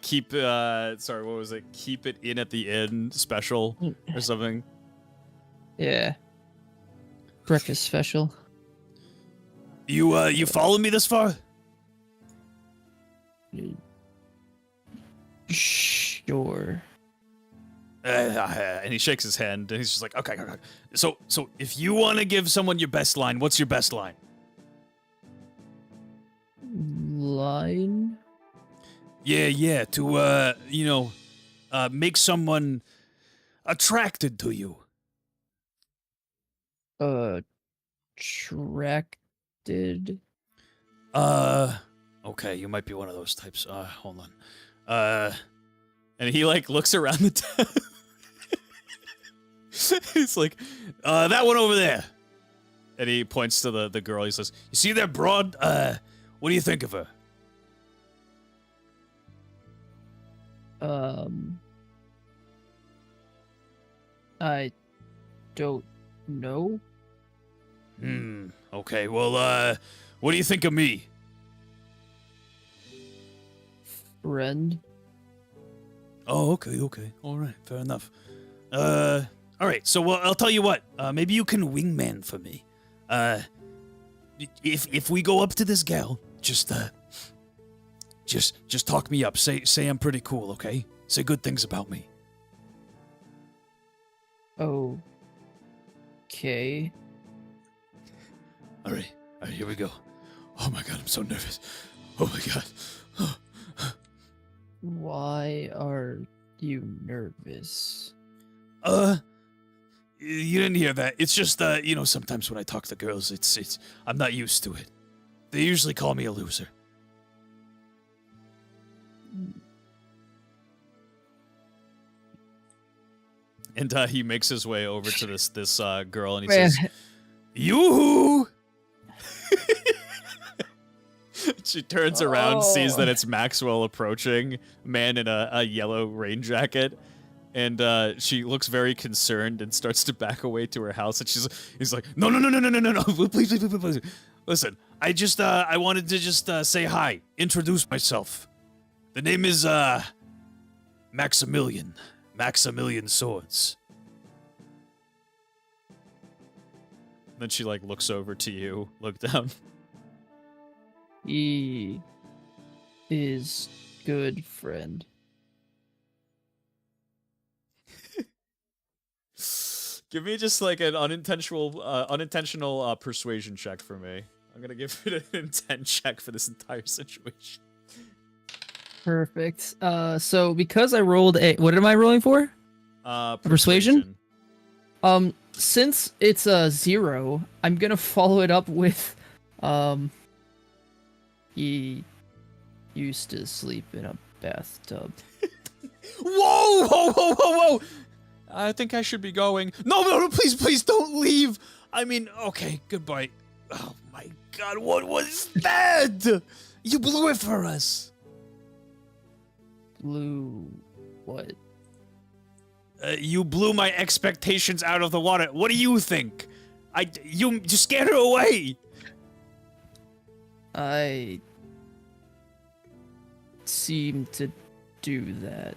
[SPEAKER 4] sorry, what was it? Keep it in at the end special or something.
[SPEAKER 5] Yeah. Breakfast special.
[SPEAKER 7] You follow me this far?
[SPEAKER 5] Sure.
[SPEAKER 4] And he shakes his hand and he's just like, okay. So if you want to give someone your best line, what's your best line?
[SPEAKER 5] Line?
[SPEAKER 7] Yeah, to make someone attracted to you.
[SPEAKER 5] Attracted?
[SPEAKER 7] Okay, you might be one of those types. Hold on.
[SPEAKER 4] And he like looks around the town. He's like, that one over there. And he points to the girl. He says, you see that broad? What do you think of her?
[SPEAKER 5] I don't know.
[SPEAKER 7] Okay, well, what do you think of me?
[SPEAKER 5] Friend?
[SPEAKER 7] Oh, okay. All right, fair enough. All right, so I'll tell you what. Maybe you can wingman for me. If we go up to this gal, just talk me up. Say I'm pretty cool, okay? Say good things about me.
[SPEAKER 5] Okay.
[SPEAKER 7] All right, here we go. Oh my god, I'm so nervous. Oh my god.
[SPEAKER 5] Why are you nervous?
[SPEAKER 7] You didn't hear that. It's just sometimes when I talk to girls, it's I'm not used to it. They usually call me a loser.
[SPEAKER 4] And he makes his way over to this girl and he says,
[SPEAKER 7] Yoo-hoo!
[SPEAKER 4] she turns around, sees that it's Maxwell approaching, man in a yellow rain jacket. And she looks very concerned and starts to back away to her house. And he's like, no, please. Listen, I wanted to just say hi, introduce myself. The name is Maximilian Swords. Then she like looks over to you, look down.
[SPEAKER 5] He is good friend.
[SPEAKER 4] Give me just like an unintentional persuasion check for me. I'm gonna give it an intent check for this entire situation.
[SPEAKER 5] Perfect. So because I rolled what am I rolling for? Persuasion? Since it's a 0, I'm gonna follow it up with, he used to sleep in a bathtub.
[SPEAKER 4] Whoa! I think I should be going. No, please don't leave. I mean, okay, goodbye. Oh my god, what was that? You blew it for us.
[SPEAKER 5] Blew what?
[SPEAKER 4] You blew my expectations out of the water. What do you think? You scared her away.
[SPEAKER 5] I seem to do that.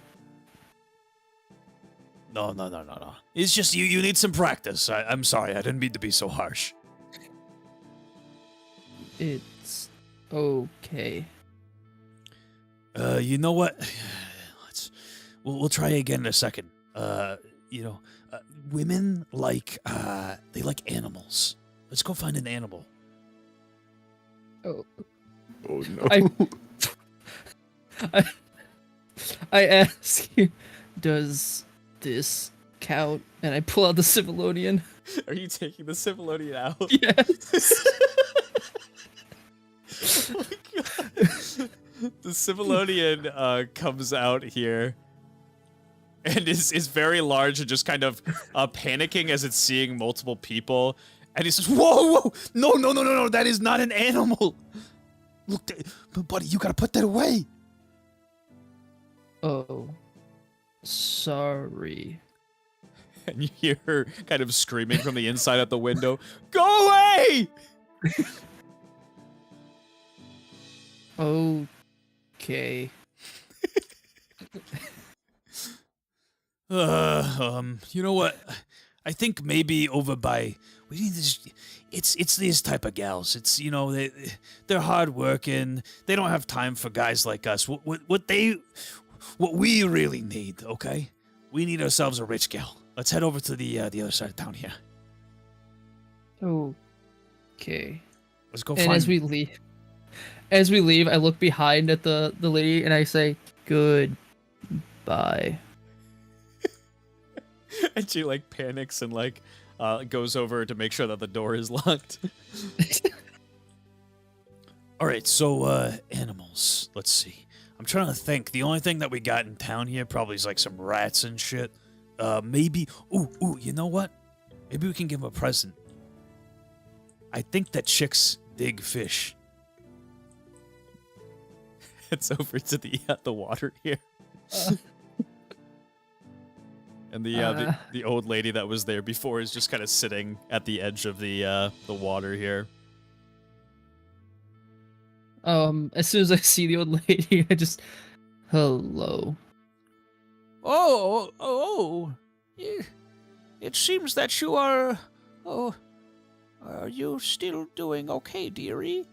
[SPEAKER 7] No. It's just you need some practice. I'm sorry, I didn't mean to be so harsh.
[SPEAKER 5] It's okay.
[SPEAKER 7] You know what? We'll try again in a second. women like they like animals. Let's go find an animal.
[SPEAKER 5] Oh,
[SPEAKER 6] Oh no.
[SPEAKER 5] I ask you, does this count? And I pull out the Civilonian.
[SPEAKER 4] Are you taking the Civilonian out?
[SPEAKER 5] Yes.
[SPEAKER 4] Oh my God. The Civilonian comes out here and is very large and just kind of panicking as it's seeing multiple people. And he says,
[SPEAKER 7] Whoa! No! That is not an animal. Look, buddy, you gotta put that away.
[SPEAKER 5] Oh, sorry.
[SPEAKER 4] and you hear her kind of screaming from the inside out the window, "Go away!"
[SPEAKER 5] Okay.
[SPEAKER 7] You know what? I think maybe over by we need this. It's these type of gals. It's they're hard working. They don't have time for guys like us. What we really need, okay? We need ourselves a rich gal. Let's head over to the other side of town here.
[SPEAKER 5] Okay.
[SPEAKER 7] Let's go.
[SPEAKER 5] And as we leave, I look behind at the lady and I say, "Goodbye."
[SPEAKER 4] And she like panics and like goes over to make sure that the door is locked.
[SPEAKER 7] All right, so animals. Let's see. I'm trying to think. The only thing that we got in town here probably is like some rats and shit. Maybe. Ooh. You know what? Maybe we can give them a present. I think that chicks dig fish.
[SPEAKER 4] It's over to the water here. And the old lady that was there before is just kind of sitting at the edge of the water here.
[SPEAKER 5] As soon as I see the old lady, I just, hello.
[SPEAKER 7] Oh. It seems that you are. Oh, are you still doing okay, dearie?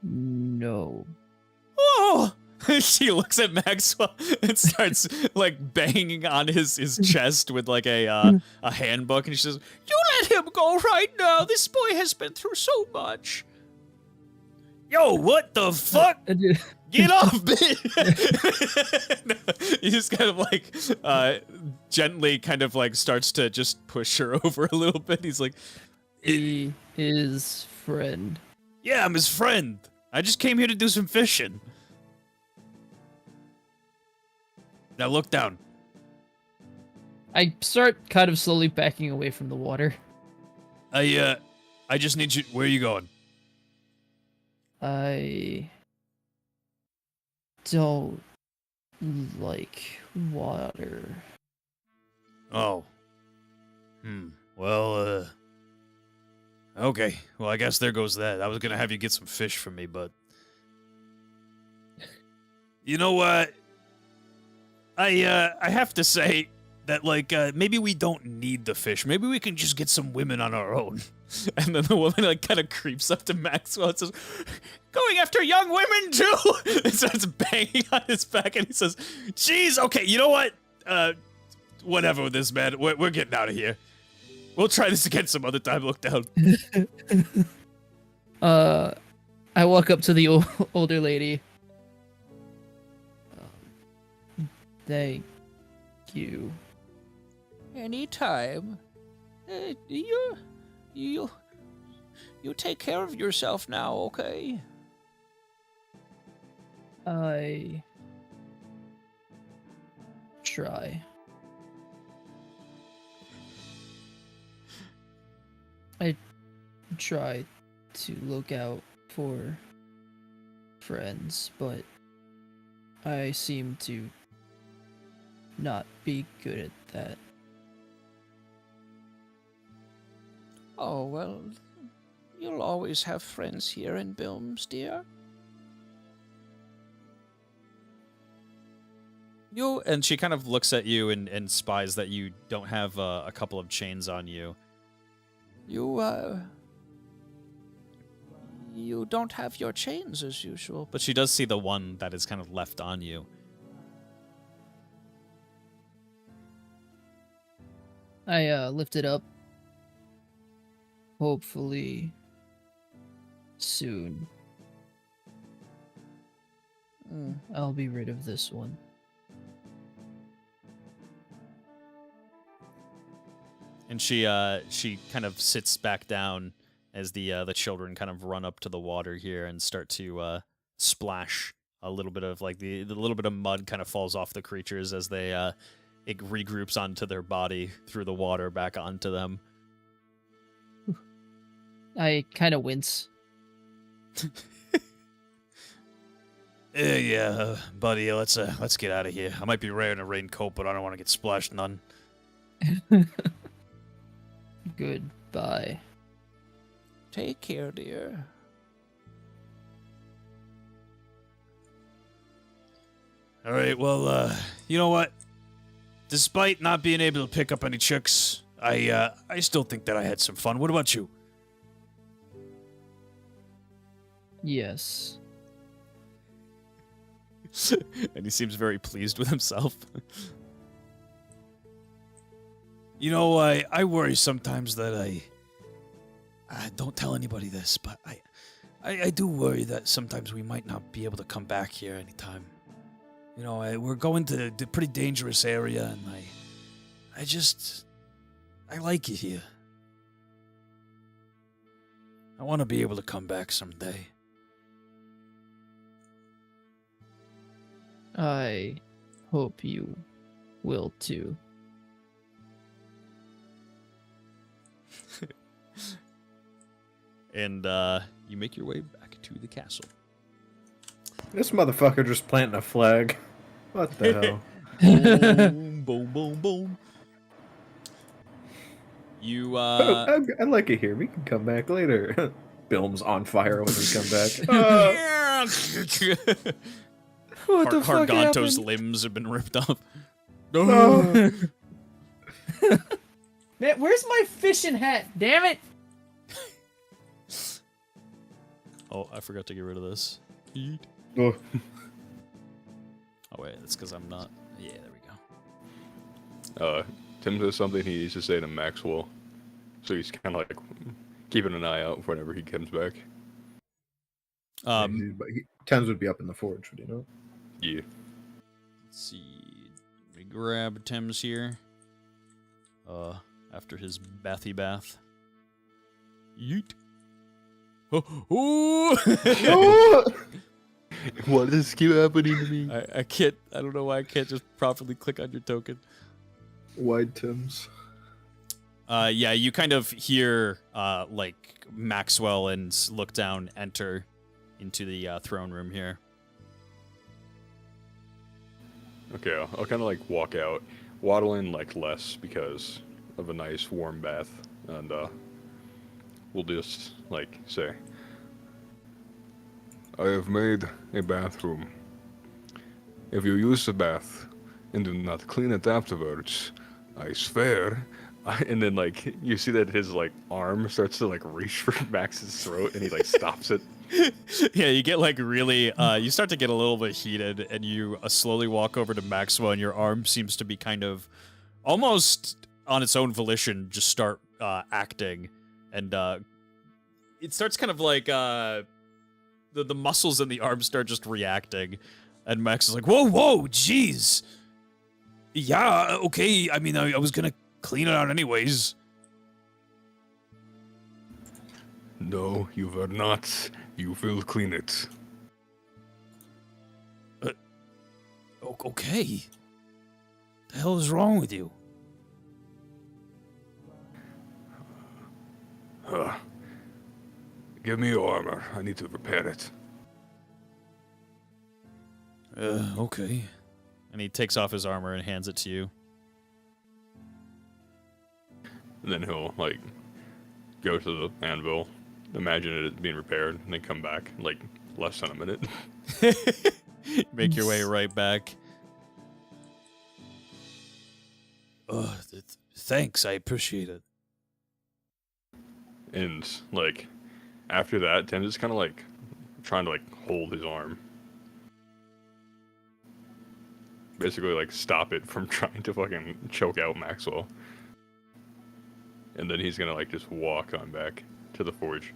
[SPEAKER 5] No.
[SPEAKER 7] Oh.
[SPEAKER 4] She looks at Maxwell and starts like banging on his chest with like a handbook, and she says,
[SPEAKER 7] "You let him go right now. This boy has been through so much." Yo, what the fuck? Get off me!
[SPEAKER 4] He just kind of like gently kind of like starts to just push her over a little bit. He's like,
[SPEAKER 5] He is friend.
[SPEAKER 7] Yeah, I'm his friend. I just came here to do some fishing. Now look down.
[SPEAKER 5] I start kind of slowly backing away from the water.
[SPEAKER 7] I just need you. Where are you going?
[SPEAKER 5] I don't like water.
[SPEAKER 7] Oh. Well, okay. Well, I guess there goes that. I was gonna have you get some fish for me, but you know what? I have to say that, like, maybe we don't need the fish. Maybe we can just get some women on our own.
[SPEAKER 4] and then the woman like kind of creeps up to Maxwell and says, "Going after young women too?" and starts banging on his back, and he says, "Jeez, okay, you know what? Whatever with this, man. We're getting out of here. We'll try this again some other time. Look down."
[SPEAKER 5] I walk up to the older lady. Thank you.
[SPEAKER 7] Anytime. You take care of yourself now, okay?
[SPEAKER 5] I try. I try to look out for friends, but I seem to not be good at that.
[SPEAKER 7] Oh, well, you'll always have friends here in Bilms, dear.
[SPEAKER 4] And she kind of looks at you and spies that you don't have a couple of chains on you.
[SPEAKER 7] You don't have your chains as usual.
[SPEAKER 4] But she does see the one that is kind of left on you.
[SPEAKER 5] I lift it up. Hopefully soon. I'll be rid of this one.
[SPEAKER 4] And she kind of sits back down as the children kind of run up to the water here and start to splash a little bit of like the little bit of mud kind of falls off the creatures as they it regroups onto their body through the water back onto them.
[SPEAKER 5] I kind of wince.
[SPEAKER 7] Yeah, buddy, let's get out of here. I might be wearing a raincoat, but I don't want to get splashed none.
[SPEAKER 5] Goodbye.
[SPEAKER 7] Take care, dear. All right, well, you know what? Despite not being able to pick up any chicks, I still think that I had some fun. What about you?
[SPEAKER 5] Yes.
[SPEAKER 4] And he seems very pleased with himself.
[SPEAKER 7] You know, I worry sometimes that I don't tell anybody this, but I do worry that sometimes we might not be able to come back here anytime. You know, we're going to a pretty dangerous area, and I like it here. I want to be able to come back someday.
[SPEAKER 5] I hope you will too.
[SPEAKER 4] And you make your way back to the castle.
[SPEAKER 2] This motherfucker just planting a flag. What the hell?
[SPEAKER 4] Boom, boom, boom, boom. You,
[SPEAKER 2] I like it here. We can come back later. Bilm's on fire when we come back.
[SPEAKER 5] What the fuck
[SPEAKER 4] Harganto's
[SPEAKER 5] happened?
[SPEAKER 4] limbs have been ripped off.
[SPEAKER 2] No.
[SPEAKER 5] Man, where's my fishing hat? Damn it!
[SPEAKER 4] Oh, I forgot to get rid of this.
[SPEAKER 2] Oh.
[SPEAKER 4] Oh wait, that's because I'm not. Yeah, there we go.
[SPEAKER 6] Tim says something he needs to say to Maxwell, so he's kind of like keeping an eye out whenever he comes back.
[SPEAKER 2] Thames would be up in the forge, would you know?
[SPEAKER 6] Yeah.
[SPEAKER 4] Let's see. Let me grab Tim's here. After his bathy bath. Yeet. Oh!
[SPEAKER 6] Why does this keep happening to me?
[SPEAKER 4] I can't. I don't know why I can't just properly click on your token.
[SPEAKER 2] Wide Tims.
[SPEAKER 4] Yeah, you kind of hear like Maxwell and Look Down enter into the throne room here.
[SPEAKER 6] Okay, I'll kind of like walk out, waddle in like less because of a nice warm bath, and we'll just like say, I have made a bathroom. If you use the bath and do not clean it afterwards, I swear. And then like you see that his like arm starts to like reach for Max's throat, and he like stops it.
[SPEAKER 4] Yeah, you get like really, you start to get a little bit heated, and you slowly walk over to Maxwell, and your arm seems to be kind of almost on its own volition, just start acting, and it starts kind of like the muscles in the arm start just reacting, and Max is like, whoa, jeez. Yeah, okay, I mean, I was gonna clean it out anyways.
[SPEAKER 6] No, you were not. You will clean it.
[SPEAKER 7] Okay. The hell is wrong with you?
[SPEAKER 6] Give me your armor. I need to repair it.
[SPEAKER 7] Okay.
[SPEAKER 4] And he takes off his armor and hands it to you.
[SPEAKER 6] And then he'll like go to the anvil, imagine it being repaired, and then come back like less than a minute.
[SPEAKER 4] Make your way right back.
[SPEAKER 7] Thanks, I appreciate it.
[SPEAKER 6] And like after that, Tim's just kind of like trying to like hold his arm, basically like stop it from trying to fucking choke out Maxwell. and then he's gonna like just walk on back to the forge.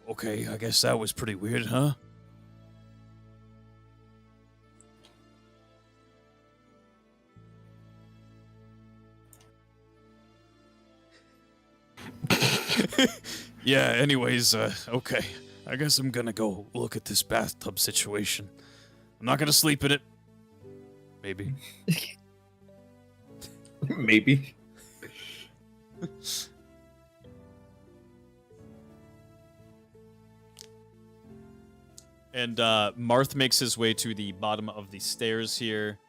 [SPEAKER 7] Okay, I guess that was pretty weird, huh? Yeah, anyways, okay. I guess I'm gonna go look at this bathtub situation. I'm not gonna sleep in it. Maybe.
[SPEAKER 2] Maybe.
[SPEAKER 4] And Marth makes his way to the bottom of the stairs here,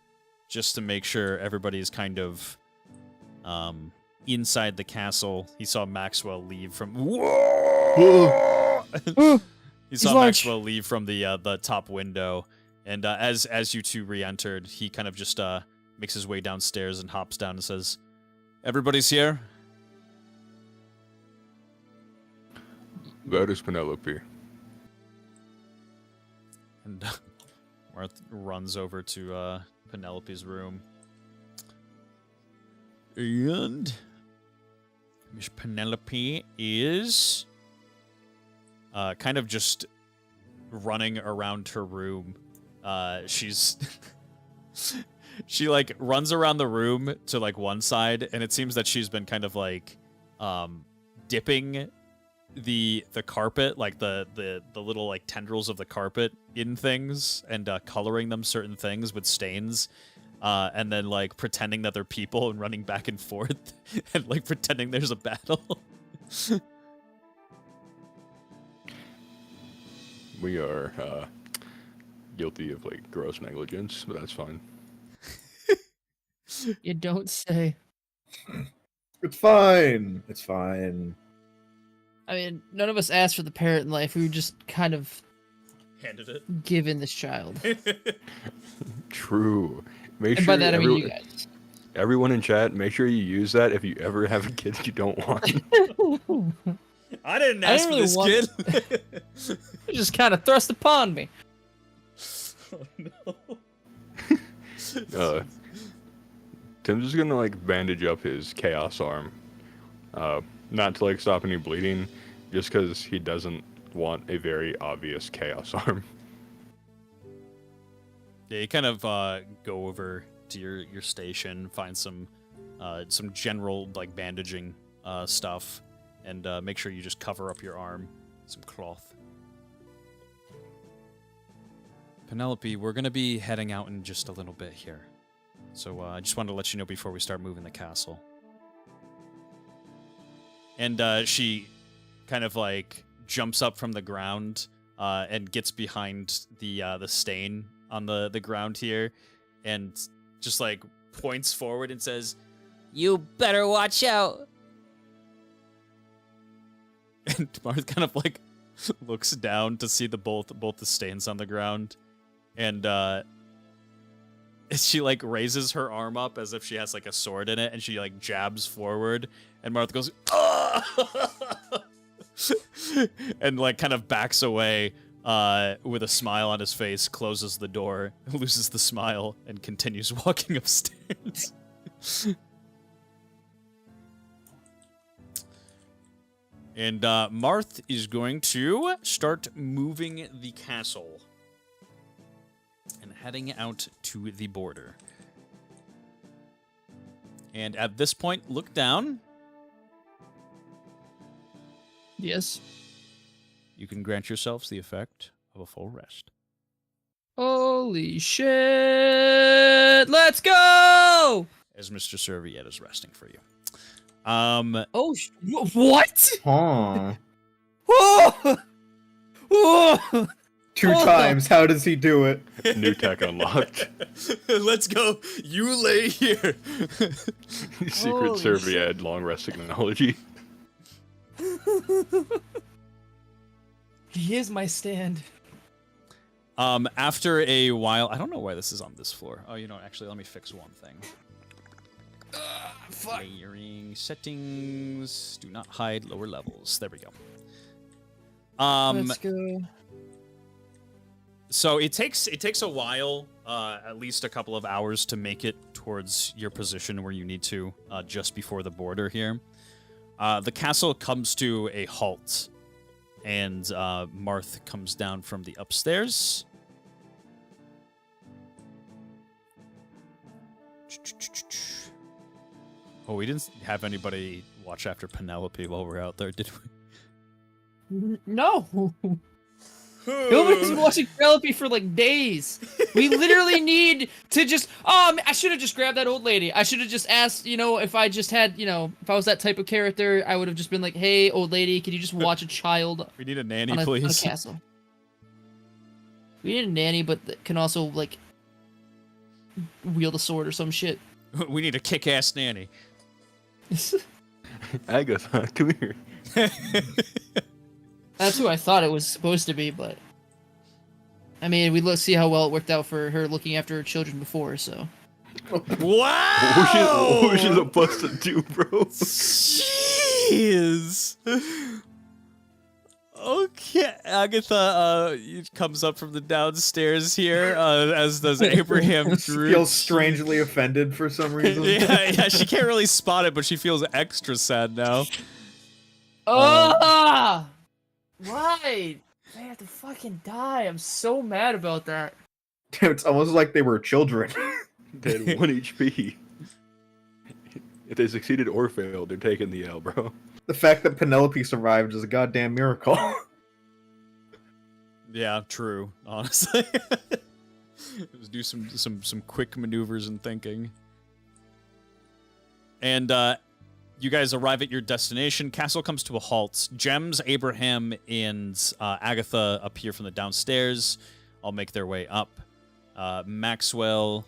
[SPEAKER 4] just to make sure everybody is kind of inside the castle. He saw Maxwell leave from. Whoa! He saw Maxwell leave from the top window, and as you two re-entered, he kind of just makes his way downstairs and hops down and says, "Everybody's here."
[SPEAKER 6] That is Penelope.
[SPEAKER 4] And Marth runs over to Penelope's room. And Miss Penelope is kind of just running around her room. She's she like runs around the room to like one side, and it seems that she's been kind of like dipping the carpet, like the little like tendrils of the carpet in things and coloring them certain things with stains, and then like pretending that they're people and running back and forth and like pretending there's a battle.
[SPEAKER 6] We are guilty of like gross negligence, but that's fine.
[SPEAKER 5] You don't say.
[SPEAKER 2] It's fine. It's fine.
[SPEAKER 5] I mean, none of us asked for the parrot in life. We were just kind of
[SPEAKER 4] Handed it.
[SPEAKER 5] given this child.
[SPEAKER 6] True. Make
[SPEAKER 5] And
[SPEAKER 6] sure
[SPEAKER 5] by that, I mean you guys.
[SPEAKER 6] everyone in chat, make sure you use that if you ever have a kid you don't want.
[SPEAKER 4] I didn't
[SPEAKER 5] I
[SPEAKER 4] ask
[SPEAKER 5] didn't
[SPEAKER 4] for
[SPEAKER 5] really
[SPEAKER 4] this kid.
[SPEAKER 5] You just kind of thrust upon me.
[SPEAKER 4] Oh no.
[SPEAKER 6] Tim's just gonna like bandage up his chaos arm. Not to like stop any bleeding, just because he doesn't want a very obvious chaos arm.
[SPEAKER 4] Yeah, you kind of go over to your station, find some general like bandaging stuff, and make sure you just cover up your arm, some cloth. Penelope, we're gonna be heading out in just a little bit here, so I just wanted to let you know before we start moving the castle. And she kind of like jumps up from the ground and gets behind the stain on the ground here, and just like points forward and says, "You better watch out." And Marth kind of like looks down to see both the stains on the ground, and she like raises her arm up as if she has like a sword in it, and she like jabs forward, and Marth goes, "Ah!" and like kind of backs away with a smile on his face, closes the door, loses the smile, and continues walking upstairs. And Marth is going to start moving the castle and heading out to the border. And at this point, look down.
[SPEAKER 5] Yes.
[SPEAKER 4] You can grant yourselves the effect of a full rest.
[SPEAKER 5] Holy shit! Let's go!
[SPEAKER 4] As Mr. Serviette is resting for you.
[SPEAKER 5] Oh, what?
[SPEAKER 2] Huh.
[SPEAKER 5] Oh! Oh!
[SPEAKER 2] Two
[SPEAKER 5] Hold
[SPEAKER 2] times. How does he do it?
[SPEAKER 6] New tech unlocked.
[SPEAKER 4] Let's go. You lay here.
[SPEAKER 6] Secret
[SPEAKER 5] Holy
[SPEAKER 6] Serviette long rest technology.
[SPEAKER 5] He is my stand.
[SPEAKER 4] After a while, I don't know why this is on this floor. Oh, you know, actually, let me fix one thing.
[SPEAKER 5] Fuck.
[SPEAKER 4] Layering settings. Do not hide lower levels. There we go.
[SPEAKER 5] Let's go.
[SPEAKER 4] So it takes a while, at least a couple of hours, to make it towards your position where you need to, just before the border here. The castle comes to a halt, and Marth comes down from the upstairs. Oh, we didn't have anybody watch after Penelope while we're out there, did we?
[SPEAKER 5] No. Nobody's been watching Penelope for like days. We literally need to just. I should have just grabbed that old lady. I should have just asked. If I just had. If I was that type of character, I would have just been like, "Hey, old lady, could you just watch a child?"
[SPEAKER 4] We need a nanny,
[SPEAKER 5] on a
[SPEAKER 4] please.
[SPEAKER 5] castle. We need a nanny, but that can also like wield a sword or some shit.
[SPEAKER 4] We need a kick-ass nanny.
[SPEAKER 6] Agatha, come here.
[SPEAKER 5] That's who I thought it was supposed to be, but I mean, let's see how well it worked out for her looking after her children before. So.
[SPEAKER 4] Wow!
[SPEAKER 6] What was she supposed to do, bro?
[SPEAKER 4] Jeez. Okay, Agatha comes up from the downstairs here, as does Abraham Drew.
[SPEAKER 2] Feels strangely offended for some reason.
[SPEAKER 4] yeah, she can't really spot it, but she feels extra sad now.
[SPEAKER 5] Right. They have to fucking die. I'm so mad about that.
[SPEAKER 2] Damn, it's almost like they were children.
[SPEAKER 6] They had 1 HP. If they succeeded or failed, they're taking the L, bro.
[SPEAKER 2] The fact that Penelope survived is a goddamn miracle.
[SPEAKER 4] Yeah, true. Honestly, just do some quick maneuvers and thinking. And you guys arrive at your destination. Castle comes to a halt. Gems, Abraham, and Agatha appear from the downstairs. All make their way up. Maxwell,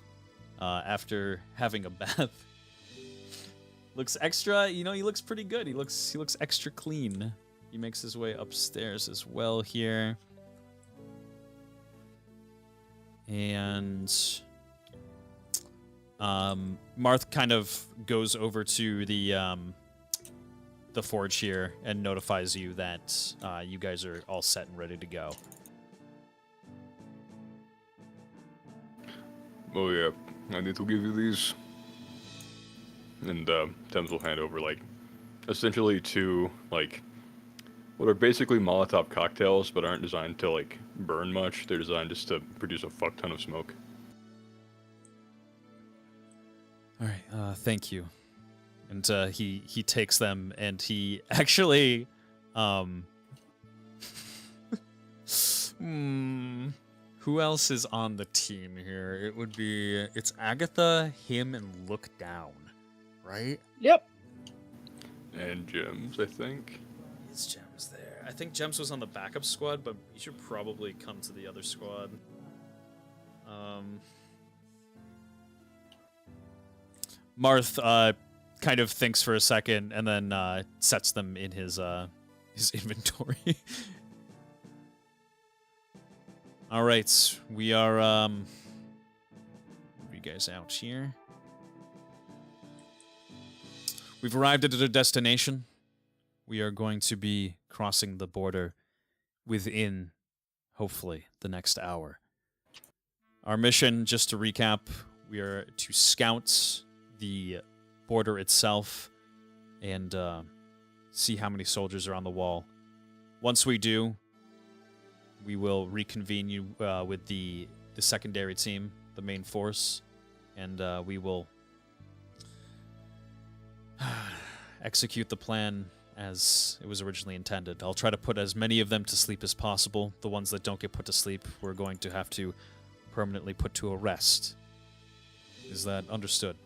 [SPEAKER 4] after having a bath, looks extra. He looks pretty good. He looks extra clean. He makes his way upstairs as well here. And Marth kind of goes over to the forge here and notifies you that you guys are all set and ready to go.
[SPEAKER 6] Oh yeah, I need to give you these. And Thames will hand over, essentially two, what are basically Molotov cocktails, but aren't designed to, burn much. They're designed just to produce a fuck ton of smoke.
[SPEAKER 4] All right, thank you. And he takes them, and he actually, who else is on the team here? It's Agatha, him, and Look Down, right?
[SPEAKER 5] Yep.
[SPEAKER 6] And Gems, I think.
[SPEAKER 4] Is Gems there? I think Gems was on the backup squad, but he should probably come to the other squad. Marth kind of thinks for a second and then sets them in his inventory. All right, we are you guys out here. We've arrived at our destination. We are going to be crossing the border within, hopefully, the next hour. Our mission, just to recap, we are to scout the border itself and see how many soldiers are on the wall. Once we do, we will reconvene you with the secondary team, the main force, and we will execute the plan as it was originally intended. I'll try to put as many of them to sleep as possible. The ones that don't get put to sleep, we're going to have to permanently put to a rest. Is that understood?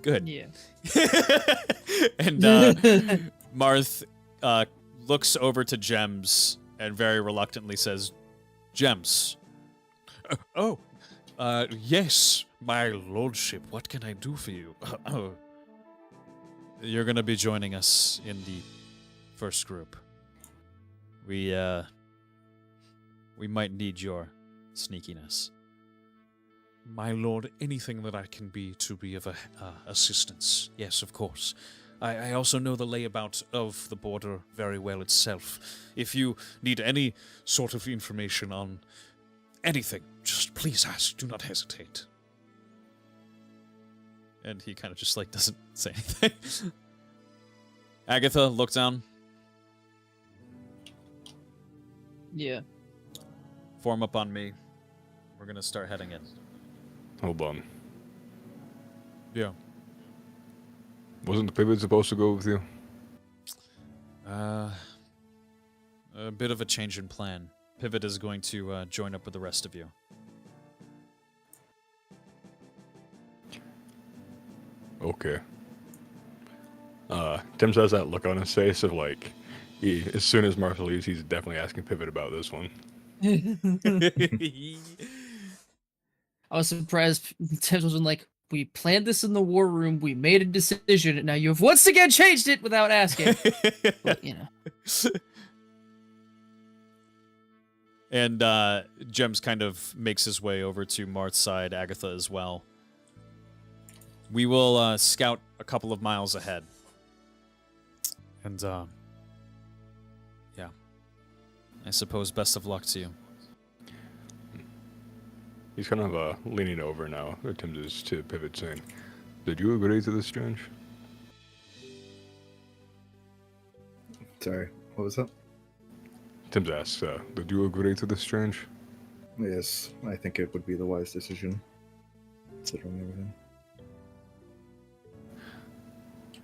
[SPEAKER 4] Good.
[SPEAKER 5] Yeah.
[SPEAKER 4] And Marth looks over to Gems and very reluctantly says, Gems.
[SPEAKER 7] Yes, my lordship. What can I do for you?
[SPEAKER 4] You're going to be joining us in the first group. We might need your sneakiness.
[SPEAKER 3] My lord, anything that I can be to be of assistance. Yes, of course. I also know the layabout of the border very well itself. If you need any sort of information on anything, just please ask. Do not hesitate.
[SPEAKER 4] And he kind of just like doesn't say anything. Agatha, look down.
[SPEAKER 5] Yeah.
[SPEAKER 4] Form up on me. We're gonna start heading in.
[SPEAKER 6] Hold on.
[SPEAKER 3] Yeah.
[SPEAKER 6] Wasn't the pivot supposed to go with you?
[SPEAKER 4] A bit of a change in plan. Pivot is going to join up with the rest of you.
[SPEAKER 6] Okay. Tim's has that look on his face of like, as soon as Marth leaves, he's definitely asking Pivot about this one.
[SPEAKER 5] I was surprised Tim wasn't like, we planned this in the war room, we made a decision, and now you have once again changed it without asking. But, you know.
[SPEAKER 4] And Gems kind of makes his way over to Marth's side, Agatha as well. We will scout a couple of miles ahead. And, yeah. I suppose best of luck to you.
[SPEAKER 6] He's kind of leaning over now. Tim is to Pivot saying, "Did you agree to this change?"
[SPEAKER 2] Sorry, what was that?
[SPEAKER 6] Tim asks, "Did you agree to this change?"
[SPEAKER 2] Yes, I think it would be the wise decision, considering everything.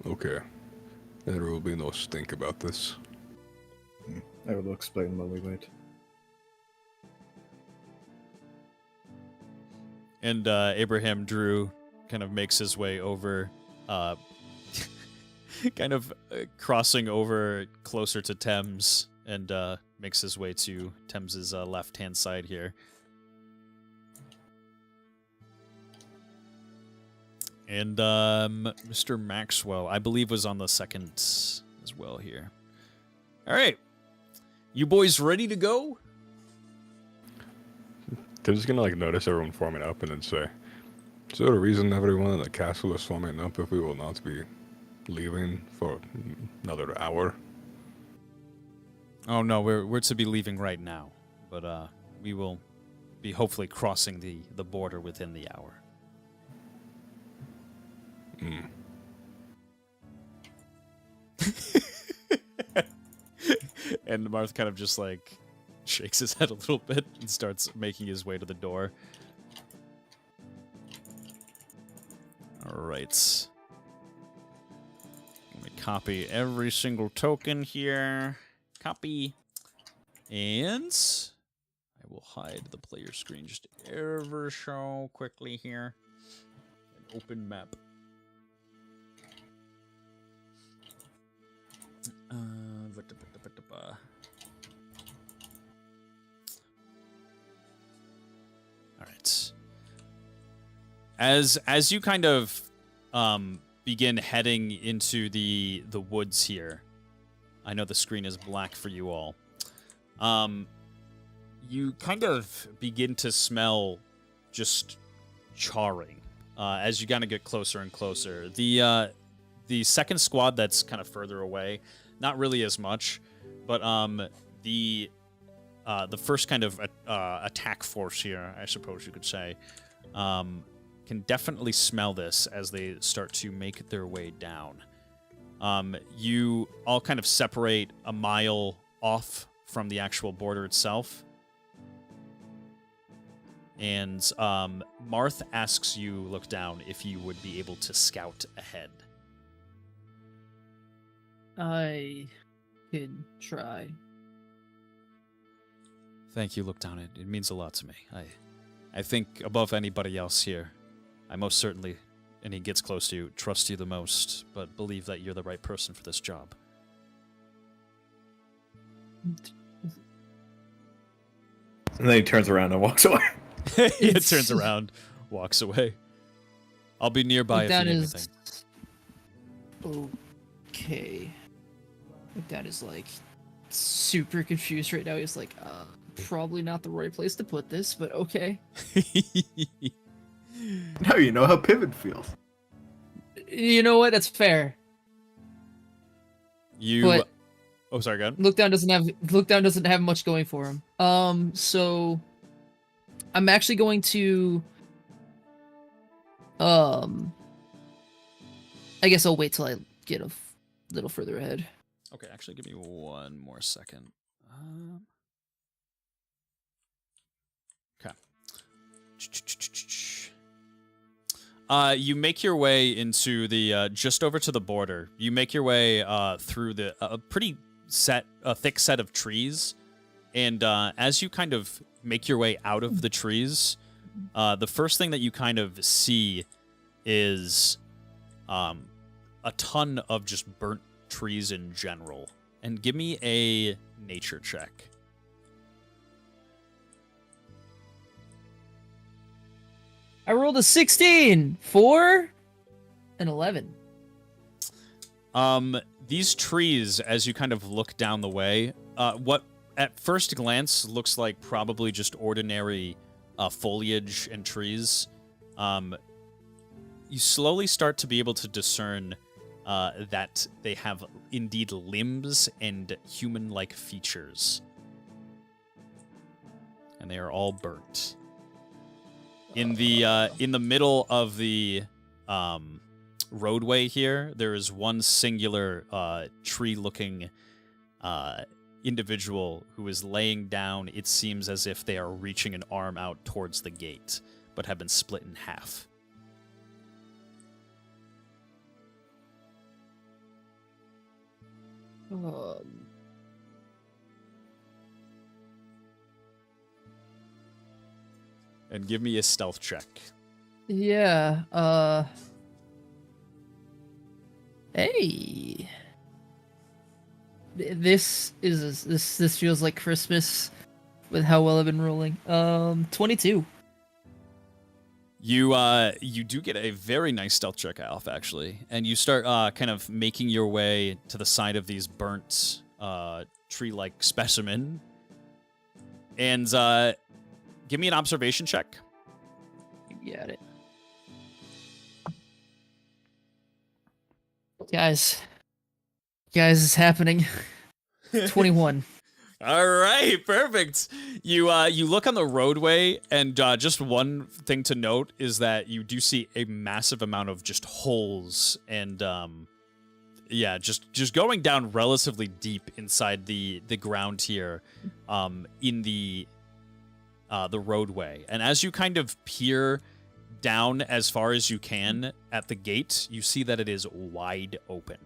[SPEAKER 6] Okay. There will be no stink about this.
[SPEAKER 2] I will explain while we wait.
[SPEAKER 4] And Abraham Drew kind of makes his way over, kind of crossing over closer to Thames, and makes his way to Thames's left-hand side here. And Mr. Maxwell, I believe, was on the second as well here. All right. You boys ready to go?
[SPEAKER 6] Tim's just gonna like notice everyone forming up and then say, "Is there a reason everyone in the castle is forming up if we will not be leaving for another hour?"
[SPEAKER 4] Oh no, we're to be leaving right now, but we will be hopefully crossing the border within the hour. And Marth kind of just like shakes his head a little bit and starts making his way to the door. All right. Let me copy every single token here. Copy. And I will hide the player screen just ever so quickly here. An open map. All right. As you kind of begin heading into the woods here, I know the screen is black for you all. You kind of begin to smell just charring as you kind of get closer and closer. The second squad that's kind of further away, not really as much, but the first kind of attack force here, I suppose you could say, can definitely smell this as they start to make their way down. You all kind of separate a mile off from the actual border itself. And Marth asks you, look down, if you would be able to scout ahead.
[SPEAKER 5] I could try.
[SPEAKER 4] Thank you, look down. It means a lot to me. I think above anybody else here, I most certainly, and he gets close to you, trust you the most, but believe that you're the right person for this job.
[SPEAKER 2] And then he turns around and walks away.
[SPEAKER 4] He turns around, walks away. I'll be nearby if you need anything.
[SPEAKER 5] Okay. My dad is like super confused right now. He's like, probably not the right place to put this, but okay.
[SPEAKER 2] Now you know how pivot feels.
[SPEAKER 5] You know what? That's fair.
[SPEAKER 4] You.
[SPEAKER 5] But
[SPEAKER 4] Oh, sorry, go ahead.
[SPEAKER 5] Lookdown doesn't have much going for him. So I'm actually going to I guess I'll wait till I get a little further ahead.
[SPEAKER 4] Okay, actually, give me one more second. Okay. You make your way into the just over to the border. You make your way through the pretty thick set of trees, and as you kind of make your way out of the trees, the first thing that you kind of see is a ton of just burnt trees in general. And give me a nature check.
[SPEAKER 5] I rolled a 16, 4, and 11.
[SPEAKER 4] These trees, as you kind of look down the way, what at first glance looks like probably just ordinary foliage and trees, you slowly start to be able to discern that they have indeed limbs and human-like features. And they are all burnt. In the middle of the roadway here, there is one singular tree-looking individual who is laying down. It seems as if they are reaching an arm out towards the gate, but have been split in half. And give me a stealth check.
[SPEAKER 5] Yeah, hey. This feels like Christmas with how well I've been rolling. 22.
[SPEAKER 4] You do get a very nice stealth check off, actually, and you start kind of making your way to the side of these burnt tree-like specimen. And give me an observation check.
[SPEAKER 5] You got it. Guys, it's happening. 21.
[SPEAKER 4] All right, perfect. You look on the roadway, and just one thing to note is that you do see a massive amount of just holes, and yeah, just going down relatively deep inside the ground here, in the roadway. And as you kind of peer down as far as you can at the gate, you see that it is wide open.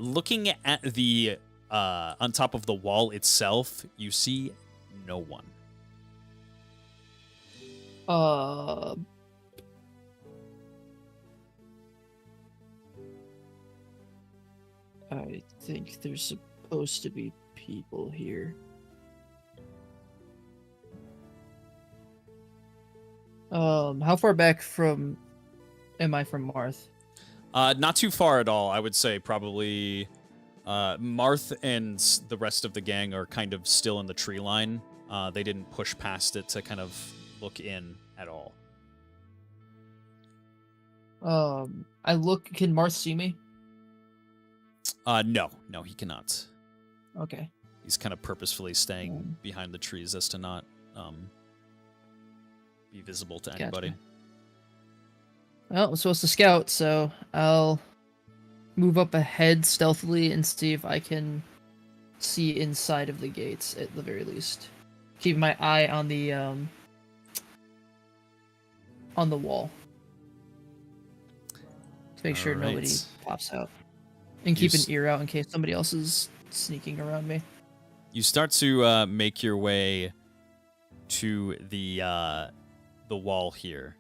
[SPEAKER 4] Looking at the on top of the wall itself, you see no one.
[SPEAKER 5] I think there's supposed to be people here. How far back am I from Marth?
[SPEAKER 4] Not too far at all. I would say probably Marth and the rest of the gang are kind of still in the tree line. They didn't push past it to kind of look in at all.
[SPEAKER 5] Can Marth see me?
[SPEAKER 4] No, he cannot.
[SPEAKER 5] Okay.
[SPEAKER 4] He's kind of purposefully staying behind the trees as to not be visible to anybody.
[SPEAKER 5] Gotcha. Well, I'm supposed to scout, so I'll move up ahead stealthily and see if I can see inside of the gates at the very least. Keep my eye on the wall to make sure nobody pops out, and keep an ear out in case somebody else is sneaking around me.
[SPEAKER 4] You start to make your way to the wall here.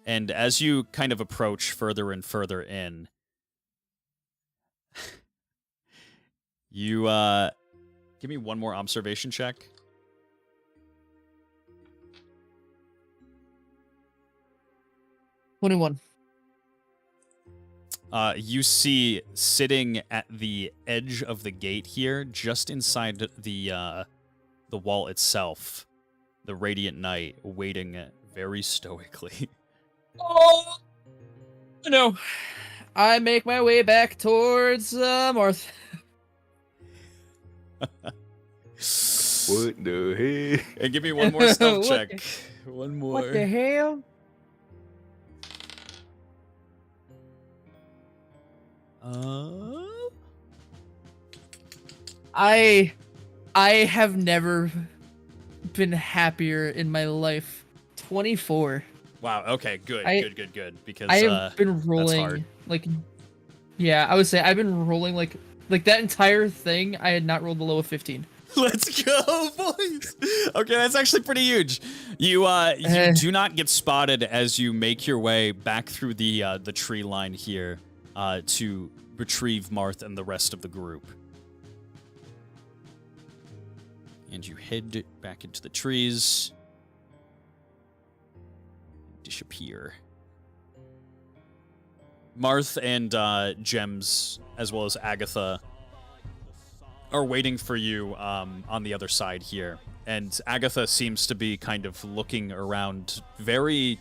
[SPEAKER 4] And as you kind of approach further and further in, you give me one more observation check.
[SPEAKER 5] "21."
[SPEAKER 4] You see sitting at the edge of the gate here, just inside the wall itself, the Radiant Knight waiting very stoically.
[SPEAKER 5] Oh no! I make my way back towards Marth.
[SPEAKER 6] What the heck?
[SPEAKER 4] And give me one more stealth
[SPEAKER 5] What
[SPEAKER 4] check. One more.
[SPEAKER 5] What the hell? I have never been happier in my life. 24.
[SPEAKER 4] Wow. Okay. Good.
[SPEAKER 5] I-
[SPEAKER 4] Good. Because
[SPEAKER 5] I have been
[SPEAKER 4] hard.
[SPEAKER 5] rolling like, yeah, I would say I've been rolling like that entire thing. I had not rolled below a 15.
[SPEAKER 4] Let's go, boys. Okay, that's actually pretty huge. You do not get spotted as you make your way back through the tree line here to retrieve Marth and the rest of the group. And you head back into the trees. Disappear. Marth and Gems, as well as Agatha, are waiting for you on the other side here. And Agatha seems to be kind of looking around very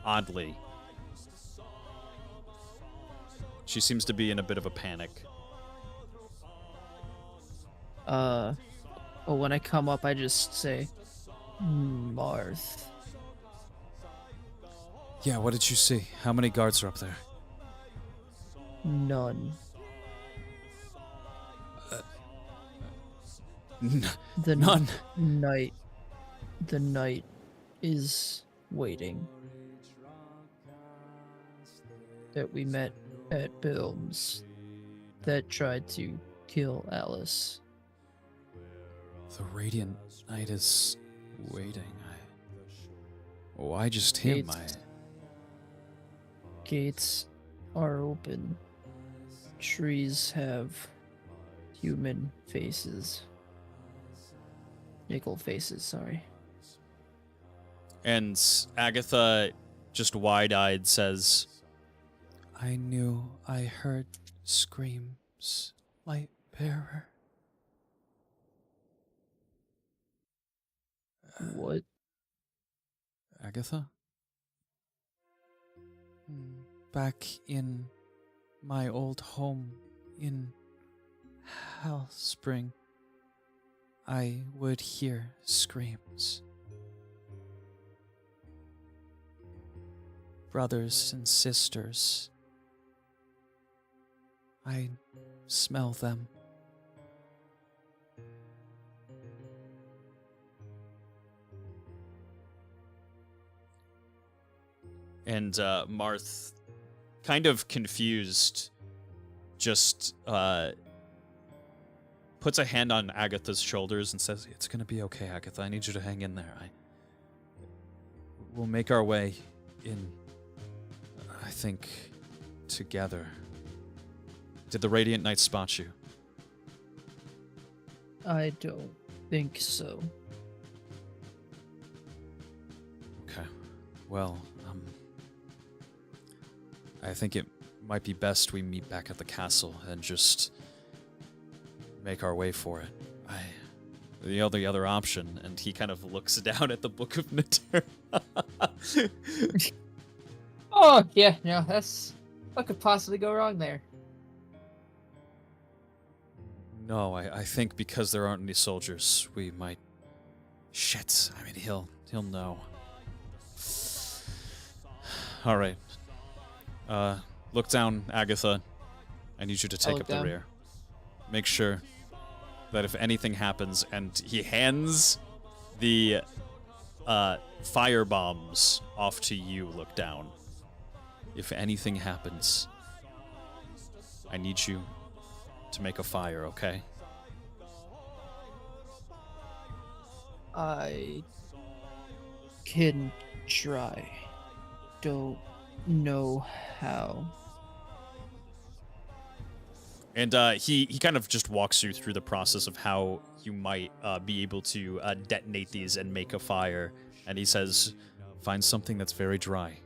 [SPEAKER 4] oddly. She seems to be in a bit of a panic.
[SPEAKER 5] Well, when I come up, I just say, Marth.
[SPEAKER 3] Yeah, what did you see? How many guards are up there?
[SPEAKER 5] None. The
[SPEAKER 3] None.
[SPEAKER 5] The night is waiting. That we met at Bilms. That tried to kill Alice.
[SPEAKER 3] The Radiant Knight is waiting. Why just him?
[SPEAKER 5] Gates are open. Trees have human faces. Nickel faces, sorry.
[SPEAKER 4] And Agatha, just wide-eyed, says,
[SPEAKER 3] I knew I heard screams, Light Bearer.
[SPEAKER 5] What?
[SPEAKER 3] Agatha? Back in my old home in Hellspring, I would hear screams. Brothers and sisters. I smell them.
[SPEAKER 4] and Marth, kind of confused, just puts a hand on Agatha's shoulders and says, "It's gonna be okay, Agatha. I need you to hang in there. We'll make our way in, I think, together." Did the Radiant Knight spot you?
[SPEAKER 5] I don't think so.
[SPEAKER 3] Okay. Well, I think it might be best we meet back at the castle and just make our way for it. The other option, and he kind of looks down at the Book of Natur.
[SPEAKER 5] Oh, yeah, no, what could possibly go wrong there?
[SPEAKER 3] No, I think because there aren't any soldiers, we might... Shit, I mean, he'll know. Alright. Look down, Agatha. I need you to take
[SPEAKER 5] look
[SPEAKER 3] up the
[SPEAKER 5] down.
[SPEAKER 3] rear. Make sure that if anything happens, and he hands the fire bombs off to you, look down. If anything happens, I need you to make a fire, okay?
[SPEAKER 5] I can try. Don't know how.
[SPEAKER 4] And he kind of just walks you through the process of how you might be able to detonate these and make a fire. And he says, find something that's very dry.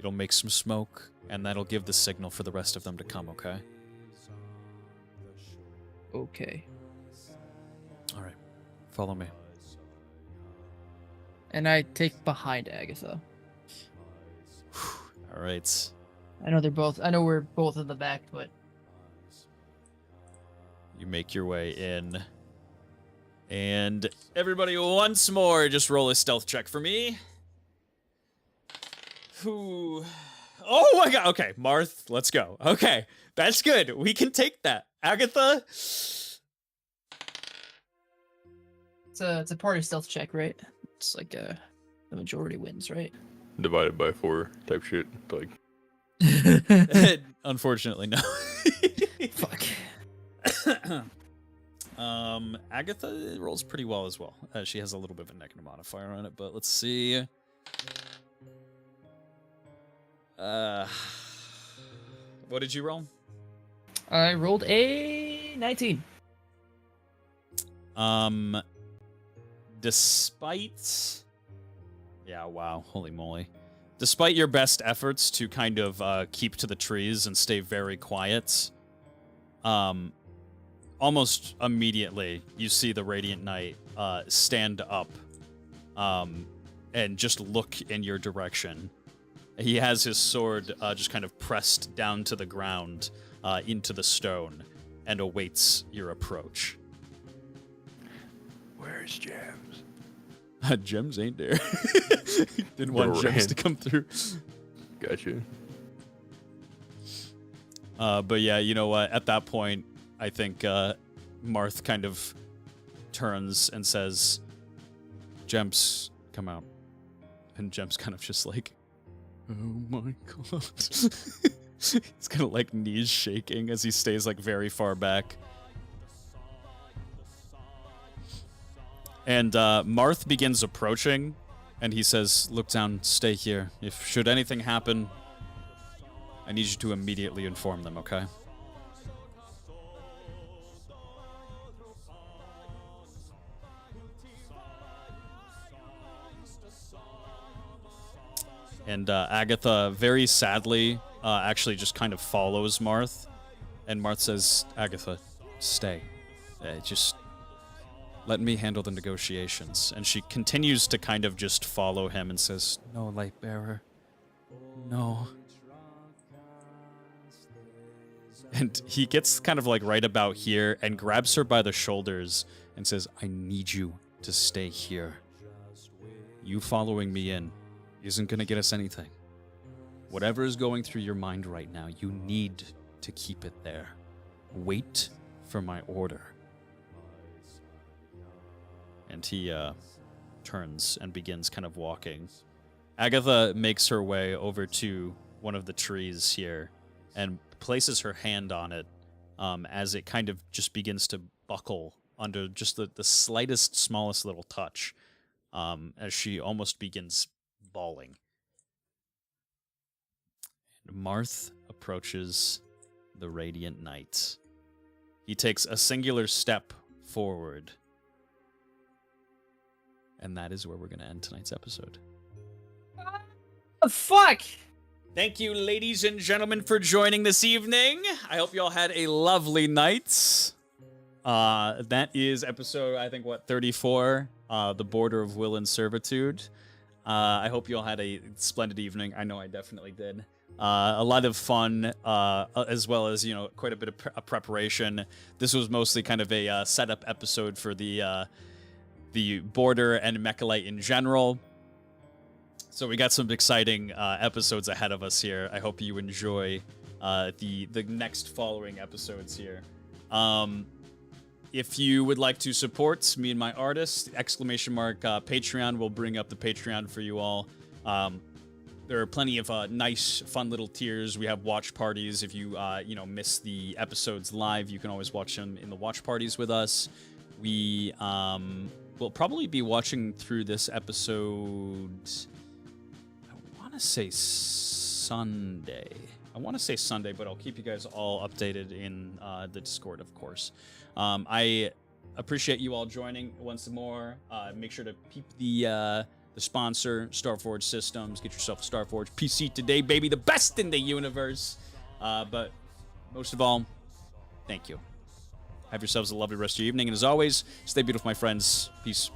[SPEAKER 4] It'll make some smoke, and that'll give the signal for the rest of them to come, okay?
[SPEAKER 5] Okay.
[SPEAKER 3] All right. Follow me.
[SPEAKER 5] And I take behind Agatha.
[SPEAKER 4] All right.
[SPEAKER 5] I know we're both in the back, but
[SPEAKER 4] You make your way in. And everybody once more, just roll a stealth check for me. Ooh. Oh my god. Okay, Marth, let's go. Okay, that's good. We can take that. Agatha?
[SPEAKER 5] it's a party stealth check, right? It's like the majority wins, right?
[SPEAKER 6] Divided by 4 type shit. Like,
[SPEAKER 4] Unfortunately, no.
[SPEAKER 5] Fuck.
[SPEAKER 4] Agatha rolls pretty well as well. She has a little bit of a negative modifier on it, but let's see. What did you roll?
[SPEAKER 5] I rolled a 19.
[SPEAKER 4] Despite... Yeah, wow, holy moly. Despite your best efforts to kind of keep to the trees and stay very quiet, almost immediately you see the Radiant Knight stand up and just look in your direction. He has his sword just kind of pressed down to the ground into the stone and awaits your approach.
[SPEAKER 6] where's Gems?
[SPEAKER 4] Gems ain't there. Didn't want Gems to come through.
[SPEAKER 6] Gotcha.
[SPEAKER 4] But yeah, you know what? At that point, I think Marth kind of turns and says, Gems, come out. And Gems kind of just like, oh my god. He's kind of like knees shaking as he stays like very far back. And Marth begins approaching, and he says, look down, stay here. If should anything happen, I need you to immediately inform them, okay? And Agatha, very sadly, actually just kind of follows Marth. And Marth says, Agatha, stay. Just let me handle the negotiations. And she continues to kind of just follow him and says, no, Lightbearer. No. And he gets kind of like right about here and grabs her by the shoulders and says, I need you to stay here. You following me in isn't going to get us anything. Whatever is going through your mind right now, you need to keep it there. Wait for my order. And he turns and begins kind of walking. Agatha makes her way over to one of the trees here and places her hand on it as it kind of just begins to buckle under just the slightest, smallest little touch as she almost begins bawling. And Marth approaches the Radiant Knight. He takes a singular step forward. And that is where we're going to end tonight's episode.
[SPEAKER 5] Oh, fuck!
[SPEAKER 4] Thank you, ladies and gentlemen, for joining this evening. I hope you all had a lovely night. That is episode, I think, 34, The Border of Will and Servitude. I hope you all had a splendid evening. I know I definitely did. A lot of fun, as well as, quite a bit of preparation. This was mostly kind of a setup episode for the border and Mechalite in general. So we got some exciting episodes ahead of us here. I hope you enjoy the next following episodes here. If you would like to support me and my artist, ! Patreon will bring up the Patreon for you all. There are plenty of nice, fun little tiers. We have watch parties. If you miss the episodes live, you can always watch them in the watch parties with us. We will probably be watching through this episode. I want to say Sunday, but I'll keep you guys all updated in the Discord, of course. I appreciate you all joining once more. Make sure to peep the sponsor, Starforge Systems. Get yourself a Starforge PC today, baby. The best in the universe. But most of all, thank you. Have yourselves a lovely rest of your evening. And as always, stay beautiful, my friends. Peace.